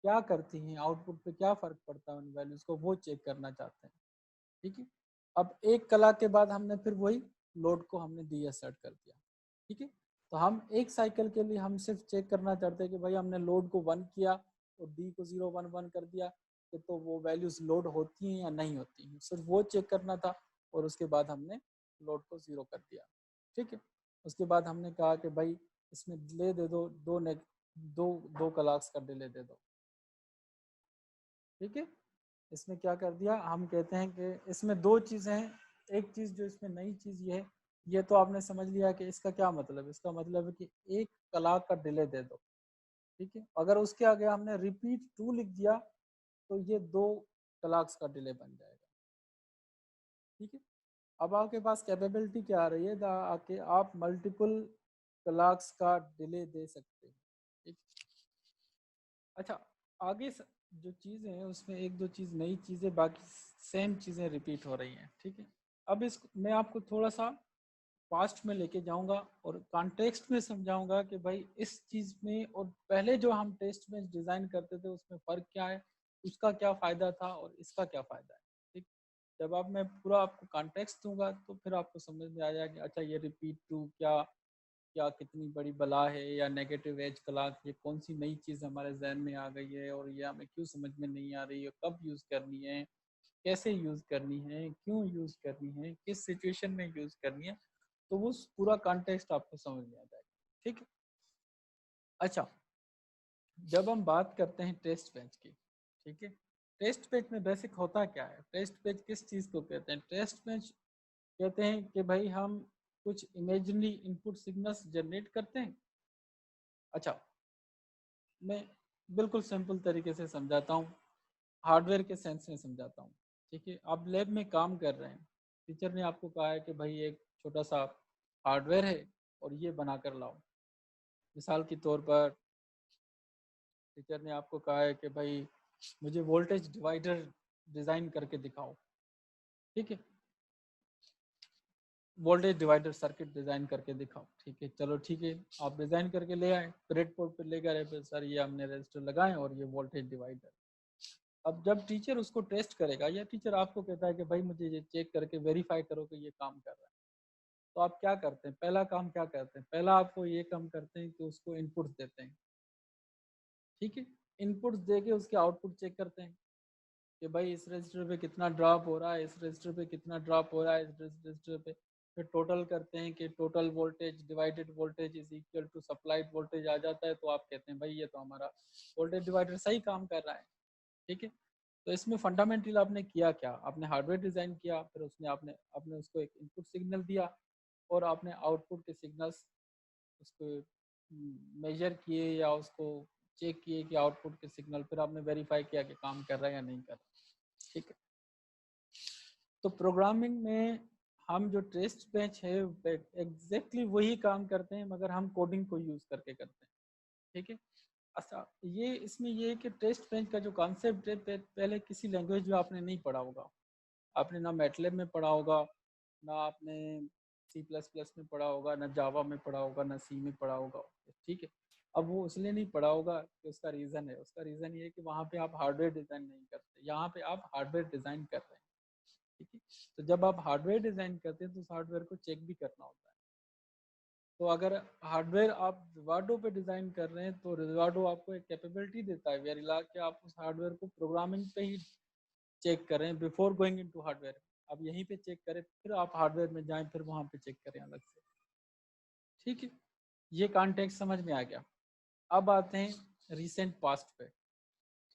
क्या करती हैं, आउटपुट पे क्या फर्क पड़ता है उन वैल्यूज को, वो चेक करना चाहते हैं, ठीक है। अब 1 क्लॉक के बाद हमने फिर वही लोड को हमने डीअसर्ट कर दिया, ठीक है। तो हम एक साइकिल के लिए हम सिर्फ चेक करना चाहते हैं कि भाई हमने लोड को 1 किया और डी को 011 कर दिया, कि तो वो वैल्यूज लोड होती हैं या नहीं होती हैं, सिर्फ वो चेक करना था। और उसके बाद हमने लोड को 0 कर दिया, ठीक है। उसके बाद हमने कहा कि भाई इसमें डिले दे दो, दो क्लॉक्स का डिले दे दो, ठीक है। इसमें क्या कर दिया, हम कहते हैं कि इसमें दो चीज़ें हैं। एक चीज़ जो इसमें नई चीज़ ये है, ये तो आपने समझ लिया कि इसका क्या मतलब है। इसका मतलब है कि 1 क्लॉक का डिले दे दो, ठीक है। अगर उसके आगे हमने रिपीट 2 लिख दिया तो ये 2 क्लॉक्स का डिले बन जाएगा, ठीक है। अब आपके पास कैपेबिलिटी क्या आ रही है, आके आप मल्टीपल क्लॉक्स का डिले दे सकते हैं, ठीक। अच्छा, आगे जो चीज़ें हैं उसमें एक दो चीज़ नई चीज़ें, बाकी सेम चीज़ें रिपीट हो रही हैं, ठीक है। अब इस मैं आपको थोड़ा सा पास्ट में लेके जाऊंगा और कॉन्टेक्स्ट में समझाऊंगा कि भाई इस चीज़ में और पहले जो हम टेस्ट में डिज़ाइन करते थे उसमें फ़र्क क्या है, उसका क्या फ़ायदा था और इसका क्या फ़ायदा है, ठीक। जब आप मैं पूरा आपको कॉन्टेक्स्ट दूंगा तो फिर आपको समझ में आ जाएगा कि अच्छा ये रिपीट टू क्या क्या कितनी बड़ी बला है, या नेगेटिव एज क्लॉक ये कौन सी नई चीज़ हमारे जहन में आ गई है, और ये हमें क्यों समझ में नहीं आ रही है, कब यूज़ करनी है, कैसे यूज़ करनी है, क्यों यूज़ करनी है, किस सिचुएशन में यूज़ करनी है। तो वो पूरा कॉन्टेक्स्ट आपको समझ में आ जाएगा, ठीक है। अच्छा, जब हम बात करते हैं टेस्ट बेंच की, ठीक है, टेस्ट बेंच में बेसिक होता क्या है, टेस्ट बेंच किस चीज़ को कहते हैं, टेस्ट बेंच कहते हैं कि भाई हम कुछ इमेजिनरी इनपुट सिग्नल्स जनरेट करते हैं। अच्छा, मैं बिल्कुल सिंपल तरीके से समझाता हूँ, हार्डवेयर के सेंस में समझाता हूँ, ठीक है। आप लैब में काम कर रहे हैं, टीचर ने आपको कहा है कि भाई एक छोटा सा हार्डवेयर है और ये बना कर लाओ। मिसाल के तौर पर टीचर ने आपको कहा है कि भाई मुझे वोल्टेज डिवाइडर डिज़ाइन करके दिखाओ, ठीक है, वोल्टेज डिवाइडर सर्किट डिज़ाइन करके दिखाओ, ठीक है। चलो ठीक है, आप डिज़ाइन करके ले आए, ब्रेड बोर्ड पर ले गए, फिर सर ये हमने रजिस्टर लगाए और ये वोल्टेज डिवाइडर। अब जब टीचर उसको टेस्ट करेगा, या टीचर आपको कहता है कि भाई मुझे ये चेक करके वेरीफाई करो कि ये काम कर रहा है, तो आप क्या करते हैं, पहला काम क्या करते हैं, पहला आपको ये काम करते हैं कि उसको इनपुट देते हैं। ठीक है, इनपुट्स दे के उसके आउटपुट चेक करते हैं कि भाई इस रजिस्टर पे कितना ड्रॉप हो रहा है, इस रजिस्टर पे कितना ड्रॉप हो रहा है, इस रजिस्टर पे। फिर टोटल करते हैं कि total voltage divided voltage is equal to supplied voltage आ जाता है, तो आप कहते हैं भाई ये तो हमारा वोल्टेज डिवाइडर सही काम कर रहा है। ठीक है, तो इसमें फंडामेंटल आपने किया क्या, आपने हार्डवेयर डिज़ाइन किया, फिर उसने आपने आपने उसको एक इनपुट सिग्नल दिया और आपने आउटपुट के सिग्नल्स उसको मेजर किए या उसको चेक किए कि आउटपुट के सिग्नल, फिर आपने वेरीफाई किया कि काम कर रहा है या नहीं कर रहा। ठीक है, तो प्रोग्रामिंग में हम जो टेस्ट बेंच है एग्जैक्टली वही काम करते हैं, मगर हम कोडिंग को यूज़ करके करते हैं। ठीक है, अच्छा ये इसमें ये है कि टेस्ट बेंच का जो कॉन्सेप्ट है पहले किसी लैंग्वेज में आपने नहीं पढ़ा होगा, आपने ना मैटलैब में पढ़ा होगा, ना आपने C++ में पढ़ा होगा, ना जावा में पढ़ा होगा, ना सी में पढ़ा होगा। ठीक है, अब वो इसलिए नहीं पढ़ा होगा कि उसका रीज़न है, उसका रीज़न ये है कि वहाँ पे आप हार्डवेयर डिज़ाइन नहीं करते, यहाँ पे आप हार्डवेयर डिज़ाइन कर रहे हैं। ठीक है, तो जब आप हार्डवेयर डिज़ाइन करते हैं तो उस हार्डवेयर को चेक भी करना होता है। तो अगर हार्डवेयर आप रिवार्डो पे डिज़ाइन कर रहे हैं तो रिवार्डो आपको एक कैपेबिलिटी देता है वेरिला कि आप उस हार्डवेयर को प्रोग्रामिंग पे ही चेक करें बिफोर गोइंग इनटू हार्डवेयर। आप यहीं पे चेक करें, फिर आप हार्डवेयर में जाएं, फिर वहाँ पे चेक करें अलग से। ठीक है, ये कॉन्टेक्स्ट समझ में आ गया। अब आते हैं रिसेंट पास्ट पे।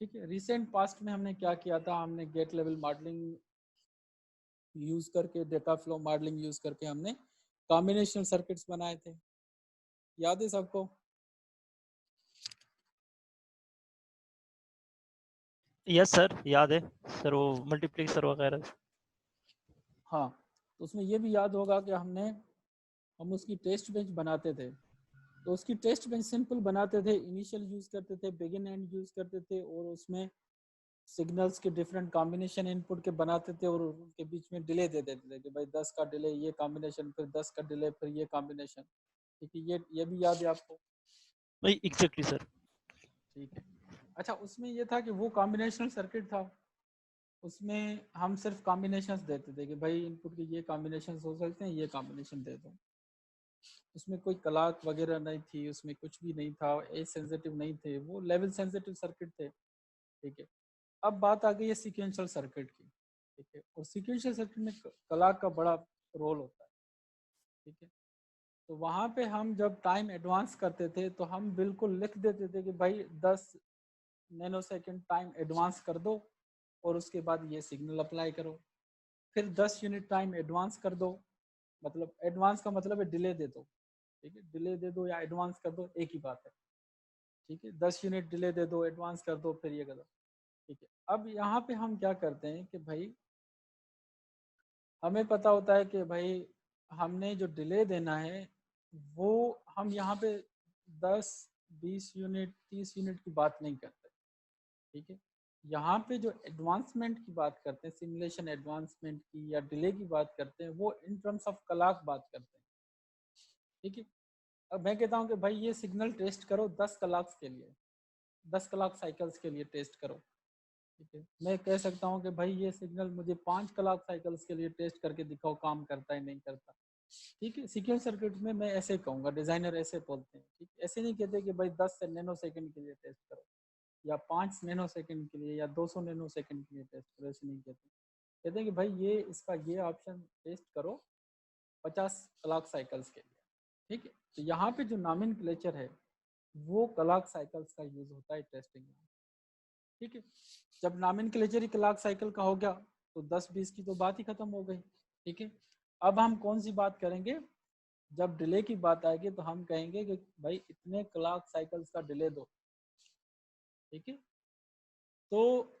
ठीक है, रिसेंट पास्ट में हमने क्या किया था, हमने गेट लेवल मॉडलिंग यूज़ करके, डेटा फ्लो मॉडलिंग यूज़ करके हमने कॉम्बिनेशनल सर्किट्स बनाए थे, याद है सबको?
यस सर, याद है सर, वो मल्टीप्लेक्सर वगैरह।
हाँ, तो उसमें ये भी याद होगा कि हम उसकी टेस्ट बेंच बनाते थे। तो उसकी टेस्ट बेंच सिंपल बनाते थे, इनिशियल यूज़ करते थे, बिगिन एंड यूज़ करते थे, और उसमें सिग्नल्स के डिफरेंट कॉम्बिनेशन इनपुट के बनाते थे और उनके बीच में डिले दे देते थे कि भाई 10 का डिले ये कॉम्बिनेशन, फिर 10 का डिले फिर ये कॉम्बिनेशन। ठीक है, ये भी याद है आपको?
Exactly sir.
ठीक है, अच्छा उसमें ये था कि वो कॉम्बिनेशनल सर्किट था, उसमें हम सिर्फ कॉम्बिनेशंस देते थे कि भाई इनपुट के ये कॉम्बिनेशंस हो सकते हैं, ये कॉम्बिनेशन दे दो। उसमें कोई क्लॉक वगैरह नहीं थी, उसमें कुछ भी नहीं था, एज सेंसिटिव नहीं थे, वो लेवल सेंसिटिव सर्किट थे। ठीक है, अब बात आ गई है सीक्वेंशियल सर्किट की। ठीक है, और सीक्वेंशियल सर्किट में क्लॉक का बड़ा रोल होता है। ठीक है, तो वहाँ पे हम जब टाइम एडवांस करते थे तो हम बिल्कुल लिख देते थे कि भाई 10 नैनो सेकेंड टाइम एडवांस कर दो और उसके बाद ये सिग्नल अप्लाई करो। फिर 10 यूनिट टाइम एडवांस कर दो, मतलब एडवांस का मतलब है डिले दे दो। ठीक है, डिले दे दो या एडवांस कर दो, एक ही बात है। ठीक है, 10 यूनिट डिले दे दो, एडवांस कर दो, फिर ये कर दो। ठीक है, अब यहाँ पे हम क्या करते हैं कि भाई हमें पता होता है कि भाई हमने जो डिले देना है वो हम यहाँ पे 10, 20 यूनिट, 30 यूनिट की बात नहीं करते। ठीक है, यहाँ पे जो एडवांसमेंट की बात करते हैं, सिमुलेशन एडवांसमेंट की या डिले की बात करते हैं, वो इन टर्म्स ऑफ क्लॉक बात करते हैं। ठीक है, अब मैं कहता हूँ कि भाई ये सिग्नल टेस्ट करो 10 क्लॉक्स के लिए, 10 क्लॉक साइकिल्स के लिए टेस्ट करो। ठीक है, मैं कह सकता हूँ कि भाई ये सिग्नल मुझे 5 क्लॉक साइकिल्स के लिए टेस्ट करके दिखाओ काम करता है नहीं करता। ठीक है, सीक्वेंस सर्किट में मैं ऐसे कहूँगा, डिजाइनर ऐसे बोलते हैं। ठीक, ऐसे नहीं कहते कि भाई 10 नैनो सेकंड के लिए टेस्ट करो या 5 नैनो सेकंड के लिए या 200 नैनो सेकंड के लिए टेस्ट करो, ऐसे नहीं कहते। कहते हैं कि भाई ये इसका ये ऑप्शन टेस्ट करो 50 क्लॉक साइकिल्स के लिए। ठीक है, तो यहाँ पे जो नॉमेनक्लेचर है वो क्लॉक साइकिल्स का यूज होता है टेस्टिंग में। ठीक है, जब नॉमेनक्लेचर ही क्लॉक साइकिल का हो गया तो 10-20 की तो बात ही खत्म हो गई। ठीक है, अब हम कौन सी बात करेंगे, जब डिले की बात आएगी तो हम कहेंगे कि भाई इतने क्लॉक साइकिल्स का डिले दो। ठीक है, तो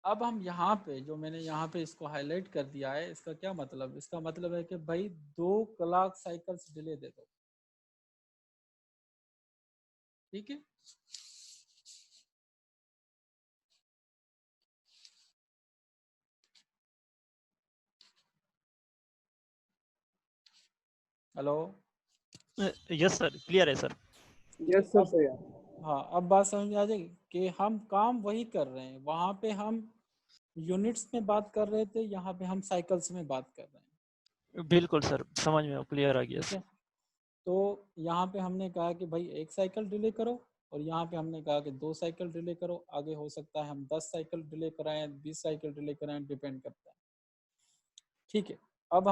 अब हम यहाँ पे जो मैंने यहाँ पे इसको हाईलाइट कर दिया है, इसका क्या मतलब, इसका मतलब है कि भाई 2 क्लॉक साइकिल्स डिले दे दो। ठीक है, हेलो?
यस सर, क्लियर है सर।
यस सर, सही है। हाँ, अब बात समझ में आ जाएगी कि हम काम वही कर रहे हैं, वहाँ पे हम यूनिट्स में बात कर रहे थे, यहाँ पे हम साइकिल्स में बात कर रहे हैं।
बिल्कुल सर, समझ में क्लियर आ गया
ठीक
सर।
है। तो यहाँ पे हमने कहा कि भाई 1 साइकिल डिले करो, और यहाँ पे हमने कहा कि 2 साइकिल डिले करो। आगे हो सकता है हम 10 साइकिल डिले कराएं, 20 साइकिल डिले कराएं, डिपेंड करता है। ठीक है। अब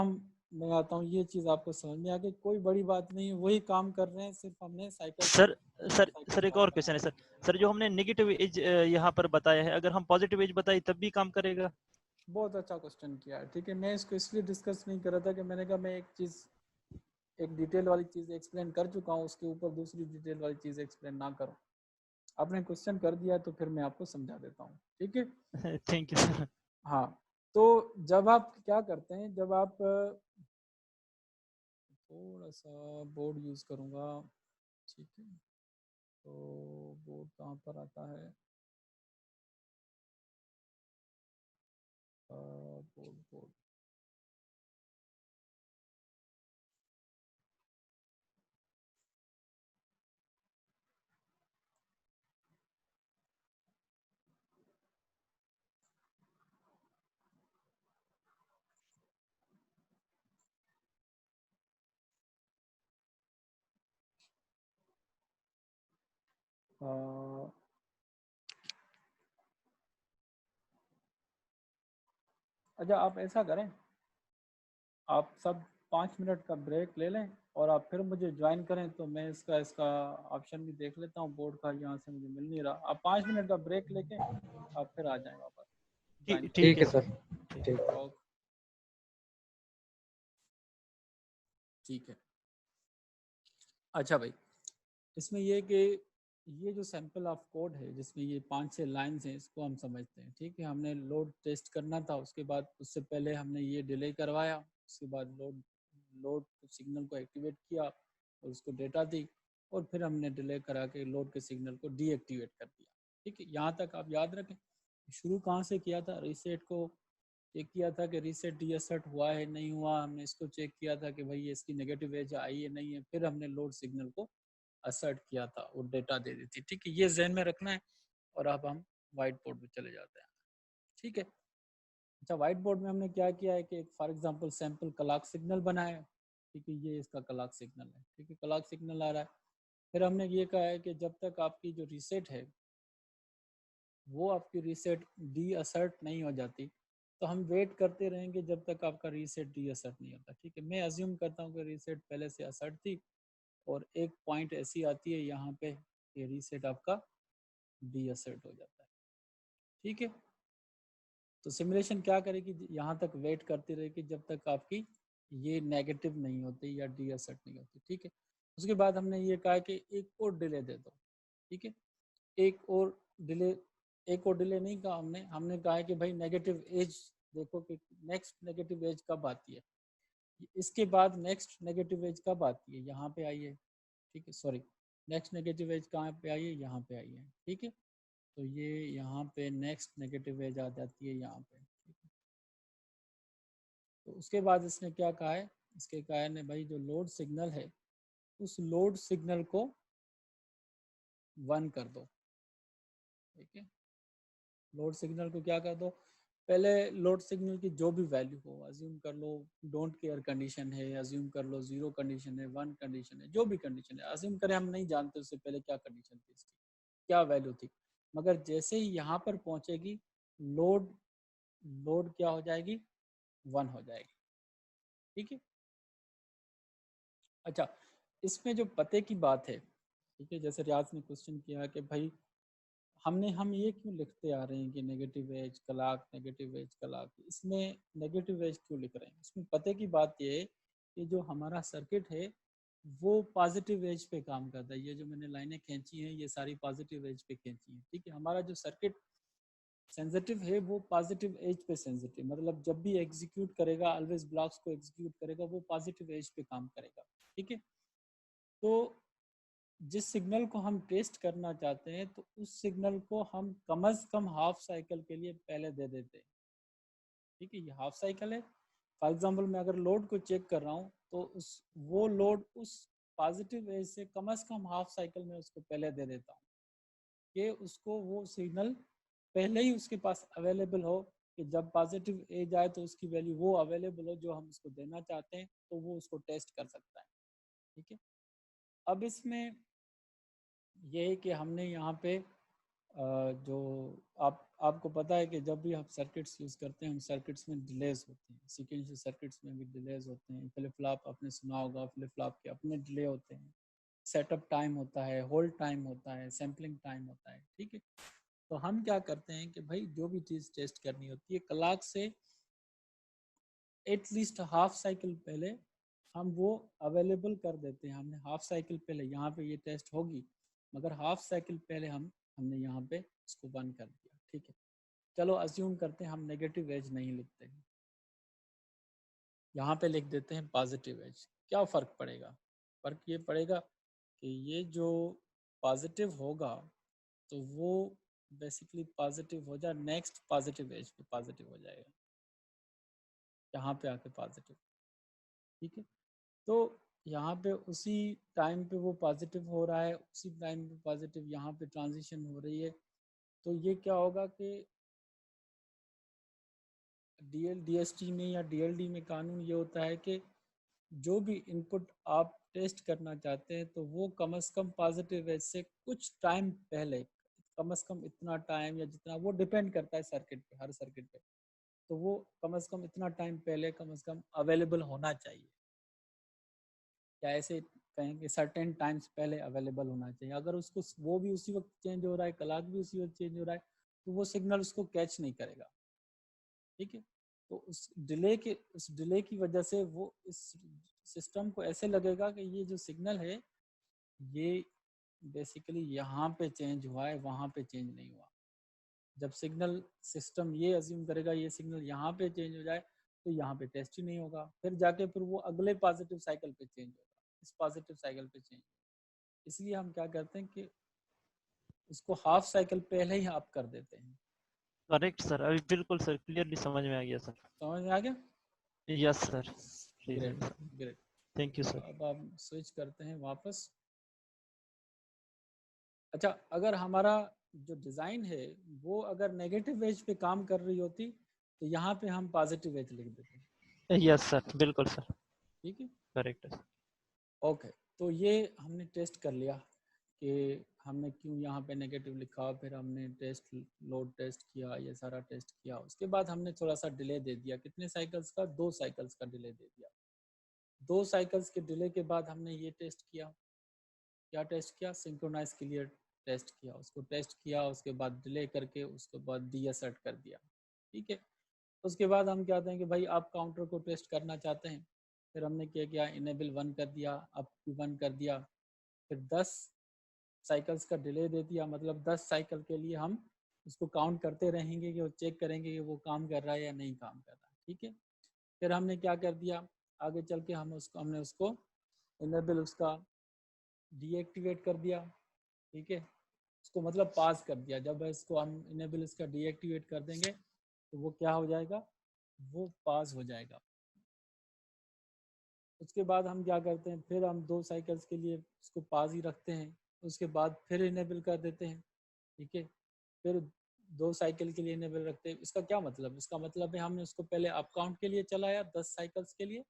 मैं आता हूँ, ये चीज़ आपको समझ में आ गई, कोई बड़ी बात नहीं है, वही काम कर रहे हैं, सिर्फ हमने cycle
sir sir
cycle
sir एक
कम
और
कराया।
क्वेश्चन है सर। सर जो हमने नेगेटिव एज यहाँ पर बताया है, अगर हम पॉजिटिव एज बताई तब भी काम करेगा?
बहुत अच्छा क्वेश्चन किया है। ठीक है, मैं इसको इसलिए डिस्कस नहीं कर रहा था कि मैंने कहा मैं एक डिटेल वाली चीज़ एक्सप्लेन कर चुका हूँ, उसके ऊपर दूसरी डिटेल वाली चीज़ एक्सप्लेन ना करूँ। आपने क्वेश्चन कर दिया तो फिर मैं आपको समझा देता हूँ। ठीक है।
Thank you sir.
हाँ, तो जब आप क्या करते हैं, जब आप थोड़ा सा बोर्ड यूज़ करूँगा। ठीक है, तो बोर्ड कहाँ पर आता है? बोर्ड बोर्ड अच्छा, आप ऐसा करें, आप सब 5 मिनट का ब्रेक ले लें और आप फिर मुझे ज्वाइन करें, तो मैं इसका ऑप्शन भी देख लेता हूँ बोर्ड का, यहाँ से मुझे मिल नहीं रहा। आप 5 मिनट का ब्रेक लेके आप फिर आ जाएं वापस ज्वाइन
ठीक
ठीक
है
है
सर।
सर।
ठीक।
ठीक।
ओके, ठीक है। अच्छा भाई, इसमें ये कि ये जो सैंपल ऑफ कोड है, जिसमें ये 5-6 लाइन्स हैं, इसको हम समझते हैं। ठीक है, हमने लोड टेस्ट करना था, उसके बाद उससे पहले हमने ये डिले करवाया, उसके बाद लोड लोड सिग्नल को एक्टिवेट किया और उसको डेटा दी, और फिर हमने डिले करा के लोड के सिग्नल को डीएक्टिवेट कर दिया। ठीक है, यहाँ तक आप याद रखें। शुरू कहाँ से किया था? रीसेट को चेक किया था कि रीसेट डीएसर्ट हुआ है नहीं हुआ, हमने इसको चेक किया था कि भाई इसकी नेगेटिव एज आई है नहीं है, फिर हमने लोड सिग्नल को असर्ट किया था और डेटा दे दी थी। ठीक है, ये जहन में रखना है। और अब हम व्हाइट बोर्ड पे चले जाते हैं। ठीक है। अच्छा, व्हाइट बोर्ड में हमने क्या किया है कि for example sample clock signal बनाया। ठीक है, ये इसका क्लॉक सिग्नल है। ठीक है, क्लॉक सिग्नल आ रहा है। फिर हमने ये कहा है कि जब तक आपकी जो रीसेट है वो आपकी रीसेट डी असर्ट नहीं हो जाती, तो हम वेट करते रहेंगे जब तक आपका रीसेट डी असर्ट नहीं होता। ठीक है, मैं अज्यूम करता हूँ कि रीसेट पहले से असर्ट थी, और एक पॉइंट ऐसी आती है यहाँ पे कि रीसेट आपका डी असर्ट हो जाता है। ठीक है, तो सिमुलेशन क्या करेगी, यहाँ तक वेट करती रहेगी जब तक आपकी ये नेगेटिव नहीं होती या डी असर्ट नहीं होती। ठीक है, उसके बाद हमने ये कहा कि एक और डिले दे दो। ठीक है, एक और डिले एक और डिले नहीं कहा हमने हमने कहा है कि भाई नेगेटिव एज देखो कि नेक्स्ट नेगेटिव एज कब आती है, इसके बाद नेक्स्ट नेगेटिव एज कब आती है, यहाँ पे आई है। ठीक है, सॉरी, नेक्स्ट नेगेटिव एज कहाँ पे आई है, यहाँ पे आई है। ठीक है, तो ये यहाँ पे नेक्स्ट नेगेटिव एज आ जाती है यहाँ पे। ठीक है, तो उसके बाद इसने क्या कहा है, इसके कहा ने भाई जो लोड सिग्नल है उस लोड सिग्नल को 1 कर दो। ठीक है, लोड सिग्नल को क्या कर दो, पहले लोड सिग्नल की जो भी वैल्यू हो, अज्यूम कर लो डोंट केयर कंडीशन है, अज्यूम कर लो 0 कंडीशन है, 1 कंडीशन है, जो भी कंडीशन है अज्यूम करें, हम नहीं जानते उससे पहले क्या कंडीशन थी इसकी, क्या वैल्यू थी। मगर जैसे ही यहाँ पर पहुँचेगी, लोड लोड क्या हो जाएगी, 1 हो जाएगी। ठीक है। अच्छा, इसमें जो पते की बात है, ठीक है, जैसे रियाज ने क्वेश्चन किया कि भाई हम ये क्यों लिखते आ रहे हैं कि negative edge clock, negative edge clock, इसमें नेगेटिव एज क्यों लिख रहे हैं? इसमें पते की बात ये है कि जो हमारा सर्किट है वो पॉजिटिव एज पे काम करता है। ये जो मैंने लाइनें खींची हैं ये सारी पॉजिटिव एज पे खींची हैं। ठीक है, हमारा जो सर्किट सेंसिटिव है वो पॉजिटिव एज पे सेंसिटिव, मतलब जब भी एग्जीक्यूट करेगा, ऑलवेज ब्लॉक्स को एग्जीक्यूट करेगा, वो पॉजिटिव एज पे काम करेगा। ठीक है, तो जिस सिग्नल को हम टेस्ट करना चाहते हैं तो उस सिग्नल को हम कम से कम हाफ साइकिल के लिए पहले दे देते हैं। ठीक है, ये हाफ साइकिल है। फॉर एग्जांपल मैं अगर लोड को चेक कर रहा हूँ तो वो लोड उस पॉजिटिव एज से कम हाफ साइकिल में उसको पहले दे देता हूँ कि उसको वो सिग्नल पहले ही उसके पास अवेलेबल हो, कि जब पॉजिटिव एज आए तो उसकी वैल्यू वो अवेलेबल हो जो हम उसको देना चाहते हैं, तो वो उसको टेस्ट कर सकता है। ठीक है, अब इसमें ये है कि हमने यहाँ पे जो आपको पता है कि जब भी हम सर्किट्स यूज़ करते हैं, उन सर्किट्स में डिलेज होते हैं, सीक्वेंशियल सर्किट्स में भी डिलेज होते हैं। फ्लिप फ्लॉप आपने सुना होगा, फ्लिप फ्लॉप के अपने डिले होते हैं, सेटअप टाइम होता है, होल्ड टाइम होता है, सैम्पलिंग टाइम होता है। ठीक है, तो हम क्या करते हैं कि भाई जो भी चीज़ टेस्ट करनी होती है, क्लॉक से एटलीस्ट हाफ साइकिल पहले हम वो अवेलेबल कर देते हैं। हमने हाफ साइकिल पहले यहाँ पे ये टेस्ट होगी, मगर हाफ साइकिल पहले हमने यहाँ पे इसको बंद कर दिया। ठीक है, चलो अज्यूम करते हैं हम नेगेटिव एज नहीं लिखते हैं, यहाँ पे लिख देते हैं पॉजिटिव एज। क्या फ़र्क पड़ेगा? फ़र्क ये पड़ेगा कि ये जो पॉजिटिव होगा तो वो बेसिकली पॉजिटिव हो जाए, नेक्स्ट पॉजिटिव एज पे पॉजिटिव हो जाएगा, यहाँ पे आके पॉजिटिव। ठीक है, तो यहाँ पे उसी टाइम पे वो पॉजिटिव हो रहा है, उसी टाइम पे पॉजिटिव यहाँ पे ट्रांजिशन हो रही है। तो ये क्या होगा कि डीएसटी में या डीएलडी में कानून ये होता है कि जो भी इनपुट आप टेस्ट करना चाहते हैं तो वो कम से कम पॉजिटिव एज से कुछ टाइम पहले, कम से कम इतना टाइम या जितना, वो डिपेंड करता है सर्किट पे, हर सर्किट पे, तो वो कम से कम इतना टाइम पहले कम से कम अवेलेबल होना चाहिए, या ऐसे कहेंगे सर्टेन टाइम्स पहले अवेलेबल होना चाहिए। अगर उसको वो भी उसी वक्त चेंज हो रहा है, क्लॉक भी उसी वक्त चेंज हो रहा है, तो वो सिग्नल उसको कैच नहीं करेगा। ठीक है, तो उस डिले की वजह से वो इस सिस्टम को ऐसे लगेगा कि ये जो सिग्नल है ये बेसिकली यहाँ पे चेंज हुआ है, वहाँ पे चेंज नहीं हुआ। जब सिग्नल सिस्टम ये अज्यूम करेगा ये सिग्नल यहाँ पे चेंज हो जाए, तो यहाँ पे टेस्ट ही नहीं होगा, फिर जाके फिर वो अगले पॉजिटिव साइकिल पे चेंज होगा, इस पॉजिटिव साइकिल पे चेंज। इसलिए हम क्या करते हैं कि उसको हाफ साइकिल पहले ही आप कर देते हैं।
करेक्ट सर, अभी बिल्कुल सर क्लियरली समझ में आ गया सर।
समझ में आ गया?
Yes sir,
great great.
Thank you sir.
अब हम स्विच करते हैं वापस। अच्छा, अगर हमारा जो डिज़ाइन है वो अगर नेगेटिव एज पे काम कर रही होती तो यहाँ पे हम पॉजिटिव एज लिख देते।
यस सर, बिल्कुल सर,
ठीक है,
करेक्ट है।
ओके। तो ये हमने टेस्ट कर लिया कि हमने क्यों यहाँ पे नेगेटिव लिखा, फिर हमने टेस्ट लोड टेस्ट किया, ये सारा टेस्ट किया। उसके बाद हमने थोड़ा सा डिले दे दिया, कितने साइकिल्स का? 2 साइकिल्स का डिले दे दिया। 2 साइकिल्स के डिले के बाद हमने ये टेस्ट किया। क्या टेस्ट किया? सिंक्रोनाइज क्लियर टेस्ट किया। उसको टेस्ट किया, उसके बाद डिले करके उसके बाद डीएसर्ट कर दिया। ठीक है, उसके बाद हम कहते हैं कि भाई आप काउंटर को टेस्ट करना चाहते हैं, फिर हमने क्या किया? इनेबल 1 कर दिया, अप टू 1 कर दिया, फिर 10 साइकिल्स का डिले दे दिया। मतलब 10 साइकिल के लिए हम उसको काउंट करते रहेंगे कि वो चेक करेंगे कि वो काम कर रहा है या नहीं काम कर रहा है। ठीक है, फिर हमने क्या कर दिया? आगे चल के हमने उसको इनेबल उसका डीएक्टिवेट कर दिया। ठीक है, इसको मतलब पास कर दिया। जब इसको हम इनेबल इसका डीएक्टिवेट कर देंगे तो वो क्या हो जाएगा? वो पास हो जाएगा। उसके बाद हम क्या करते हैं? फिर हम 2 साइकिल्स के लिए इसको पास ही रखते हैं, उसके बाद फिर इनेबल कर देते हैं। ठीक है, फिर 2 साइकिल के लिए इनेबल रखते हैं। इसका क्या मतलब? इसका मतलब है हमने उसको पहले अप काउंट के लिए चलाया 10 साइकिल्स के लिए,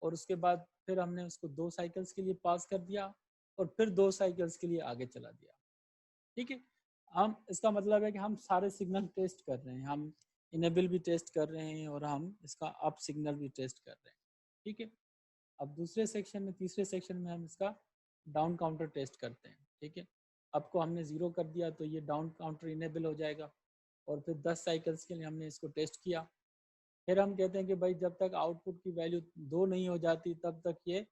और उसके बाद फिर हमने उसको 2 साइकिल्स के लिए पास कर दिया, और फिर 2 साइकिल्स के लिए आगे चला दिया। ठीक है, हम इसका मतलब है कि हम सारे सिग्नल टेस्ट कर रहे हैं, हम इनेबल भी टेस्ट कर रहे हैं और हम इसका अप सिग्नल भी टेस्ट कर रहे हैं। ठीक है, अब दूसरे सेक्शन में, तीसरे सेक्शन में हम इसका डाउन काउंटर टेस्ट करते हैं। ठीक है, आपको हमने 0 कर दिया तो ये डाउन काउंटर इनेबल हो जाएगा, और फिर 10 साइकिल्स के लिए हमने इसको टेस्ट किया। फिर हम कहते हैं कि भाई जब तक आउटपुट की वैल्यू 2 नहीं हो जाती तब तक ये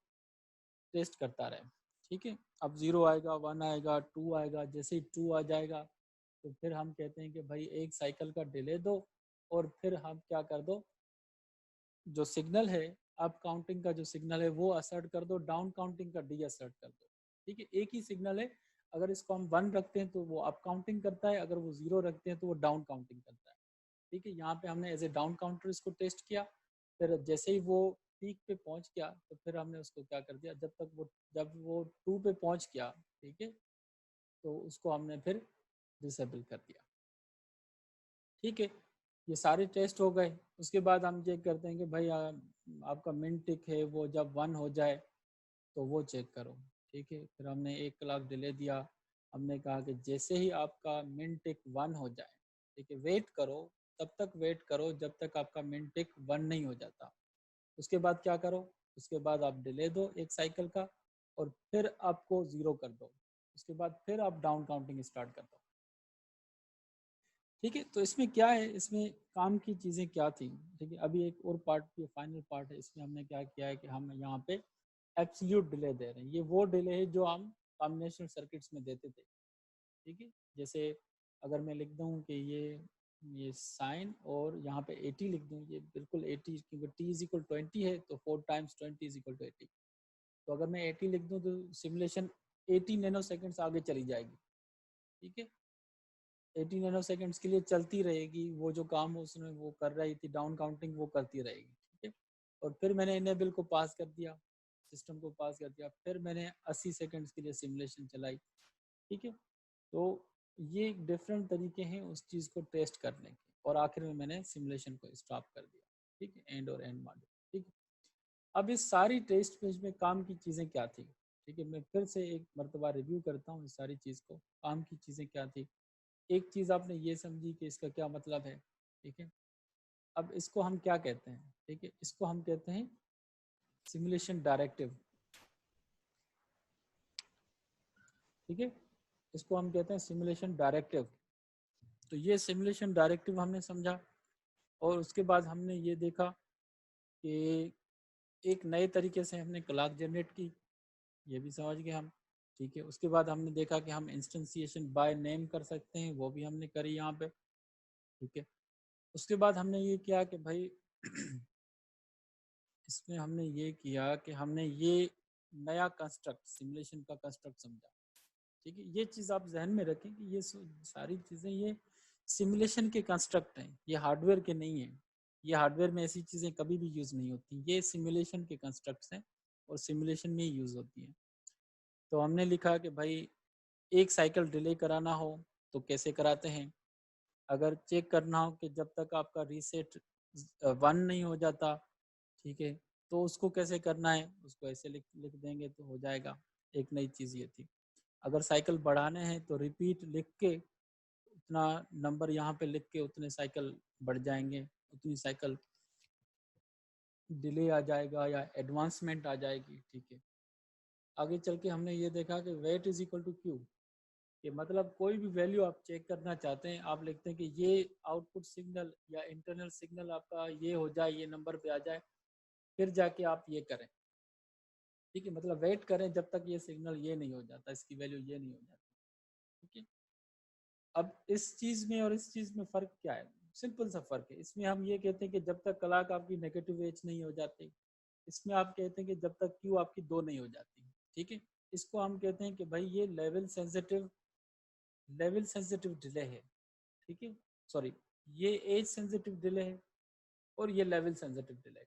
टेस्ट करता रहे। ठीक है, अब 0 आएगा, 1 आएगा, 2 आएगा। जैसे ही 2 आ जाएगा तो फिर हम कहते हैं कि भाई 1 साइकिल का डिले दो, और फिर हम क्या कर दो? जो सिग्नल है अप काउंटिंग का जो सिग्नल है वो असर्ट कर दो, डाउन काउंटिंग का डी असर्ट कर दो। ठीक है, एक ही सिग्नल है, अगर इसको हम 1 रखते हैं तो वो अप काउंटिंग करता है, अगर वो 0 रखते हैं तो वो डाउन काउंटिंग करता है। ठीक है, यहाँ पे हमने एज ए डाउन काउंटर इसको टेस्ट किया। फिर जैसे ही वो पीक पे पहुंच गया तो फिर हमने उसको क्या कर दिया? जब वो 2 पे पहुंच गया, ठीक है, तो उसको हमने फिर डिसेबल कर दिया। ठीक है, ये सारे टेस्ट हो गए। उसके बाद हम चेक करते हैं कि भाई आपका मिन टिक है वो जब 1 हो जाए तो वो चेक करो, ठीक है। फिर हमने 1 क्लॉक डिले दिया। हमने कहा कि जैसे ही आपका मिन टिक 1 हो जाए, ठीक है, वेट करो, तब तक वेट करो जब तक आपका मिन टिक 1 नहीं हो जाता। उसके बाद क्या करो, उसके बाद आप डिले दो 1 साइकिल का और फिर आपको 0 कर दो। उसके बाद फिर आप डाउन काउंटिंग स्टार्ट कर दो, ठीक है। तो इसमें क्या है, इसमें काम की चीज़ें क्या थी, ठीक है। अभी एक और पार्ट, ये फाइनल पार्ट है, इसमें हमने क्या किया है कि हम यहाँ पे एब्सोल्यूट डिले दे रहे हैं। ये वो डिले है जो हम कॉम्बिनेशनल सर्किट्स में देते थे, ठीक है। जैसे अगर मैं लिख दूँ कि ये साइन और यहाँ पे 80 लिख दूँ, ये बिल्कुल 80, क्योंकि t इज इक्वल 20 है तो 4 टाइम्स 20 इज इक्वल टू 80। तो अगर मैं 80 लिख दूँ तो सिमुलेशन 80 नैनो सेकेंड्स आगे चली जाएगी, ठीक है। 80 नैनो सेकेंड्स के लिए चलती रहेगी, वो जो काम उसने वो कर रही थी डाउन काउंटिंग वो करती रहेगी, ठीक है। और फिर मैंने इनेबल को पास कर दिया, सिस्टम को पास कर दिया, फिर मैंने 80 सेकेंड्स के लिए सिमुलेशन चलाई, ठीक है। तो ये डिफरेंट तरीके हैं उस चीज़ को टेस्ट करने के, और आखिर में मैंने सिमुलेशन को स्टॉप कर दिया, ठीक है, एंड और एंड मॉड्यूल, ठीक है। अब इस सारी टेस्ट पेज में काम की चीज़ें क्या थी, ठीक है। मैं फिर से एक मरतबा रिव्यू करता हूँ इस सारी चीज़ को, काम की चीज़ें क्या थी। एक चीज़ आपने ये समझी कि इसका क्या मतलब है, ठीक है। अब इसको हम क्या कहते हैं, ठीक है, इसको हम कहते हैं सिमुलेशन डायरेक्टिव, ठीक है। इसको हम कहते हैं सिमुलेशन डायरेक्टिव। तो ये सिमुलेशन डायरेक्टिव हमने समझा, और उसके बाद हमने ये देखा कि एक नए तरीके से हमने क्लॉक जनरेट की, ये भी समझ गए हम, ठीक है। उसके बाद हमने देखा कि हम इंस्टेंसिएशन बाय नेम कर सकते हैं, वो भी हमने करी यहाँ पे, ठीक है। उसके बाद हमने ये किया कि भाई इसमें हमने ये किया कि हमने ये नया कंस्ट्रक्ट, सिमुलेशन का कंस्ट्रक्ट समझा, ठीक है। ये चीज़ आप जहन में रखें कि ये सारी चीज़ें ये सिमुलेशन के कंस्ट्रक्ट हैं, ये हार्डवेयर के नहीं हैं। ये हार्डवेयर में ऐसी चीज़ें कभी भी यूज़ नहीं होती, ये सिमुलेशन के कंस्ट्रक्ट्स हैं और सिमुलेशन में ही यूज़ होती हैं। तो हमने लिखा कि भाई एक साइकिल डिले कराना हो तो कैसे कराते हैं, अगर चेक करना हो कि जब तक आपका रीसेट 1 नहीं हो जाता, ठीक है, तो उसको कैसे करना है, उसको ऐसे लिख लिख देंगे तो हो जाएगा। एक नई चीज़ ये थी। अगर साइकिल बढ़ाने हैं तो रिपीट लिख के उतना नंबर यहाँ पे लिख के उतने साइकिल बढ़ जाएंगे, उतनी साइकिल डिले आ जाएगा या एडवांसमेंट आ जाएगी, ठीक है। आगे चल के हमने ये देखा कि wait is equal to Q, कि मतलब कोई भी वैल्यू आप चेक करना चाहते हैं, आप लिखते हैं कि ये आउटपुट सिग्नल या इंटरनल सिग्नल आपका ये हो जाए, ये नंबर पे आ जाए, फिर जाके आप ये करें, ठीक है। मतलब वेट करें जब तक ये सिग्नल ये नहीं हो जाता, इसकी वैल्यू ये नहीं हो जाती, ठीक है। अब इस चीज़ में और इस चीज़ में फ़र्क क्या है, सिंपल सा फ़र्क है। इसमें हम ये कहते हैं कि जब तक क्लॉक आपकी नेगेटिव एज नहीं हो जाती, इसमें आप कहते हैं कि जब तक क्यू आपकी 2 नहीं हो जाती, ठीक है। इसको हम कहते हैं कि भाई ये लेवल सेंसिटिव डिले है, ठीक है। सॉरी, ये एज सेंसिटिव डिले है और ये लेवल सेंसिटिव डिले है,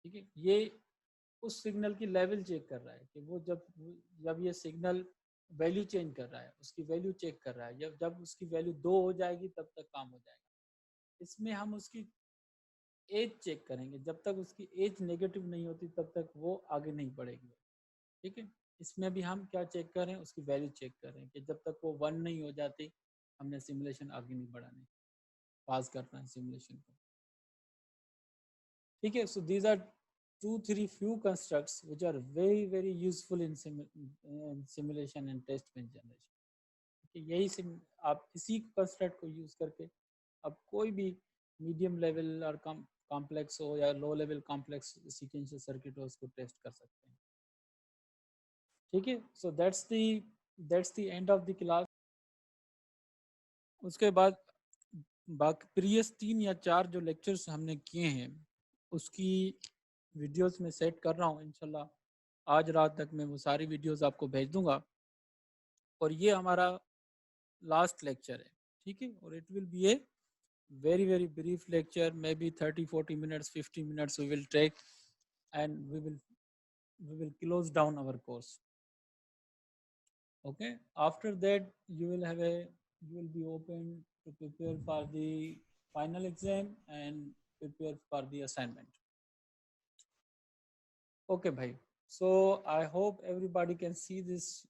ठीक है। ये उस सिग्नल की लेवल चेक कर रहा है कि वो जब ये सिग्नल वैल्यू चेंज कर रहा है, उसकी वैल्यू चेक कर रहा है, जब उसकी वैल्यू 2 हो जाएगी तब तक काम हो जाएगा। इसमें हम उसकी एज चेक करेंगे, जब तक उसकी एज नेगेटिव नहीं होती तब तक वो आगे नहीं बढ़ेगी, ठीक है। इसमें भी हम क्या चेक करें, उसकी वैल्यू चेक करें कि जब तक वो 1 नहीं हो जाती हमने सिमुलेशन आगे नहीं बढ़ानी, पास करना है सिमुलेशन को, ठीक है। So these are 2-3 few constructs which are very useful in simulation and test bench generation, ठीक है। आप इसी कंस्ट्रक्ट को यूज करके अब कोई भी मीडियम लेवल और कॉम्प्लेक्स हो या low level complex sequential circuit हो उसको टेस्ट कर सकते हैं, ठीक है। So that's the end of the class. उसके बाद बाकी प्रीवियस 3 या 4 जो लेक्चर्स हमने किए हैं उसकी वीडियोस में सेट कर रहा हूँ, इंशाल्लाह आज रात तक मैं वो सारी वीडियोस आपको भेज दूंगा, और ये हमारा लास्ट लेक्चर है, ठीक है। और it will be A very brief lecture, maybe 30-40 minutes, 50 minutes we will take, and we will close down our course, okay. After that you will be open to prepare for the final exam and prepare for the assignment. Okay, bhai. So I hope everybody can see this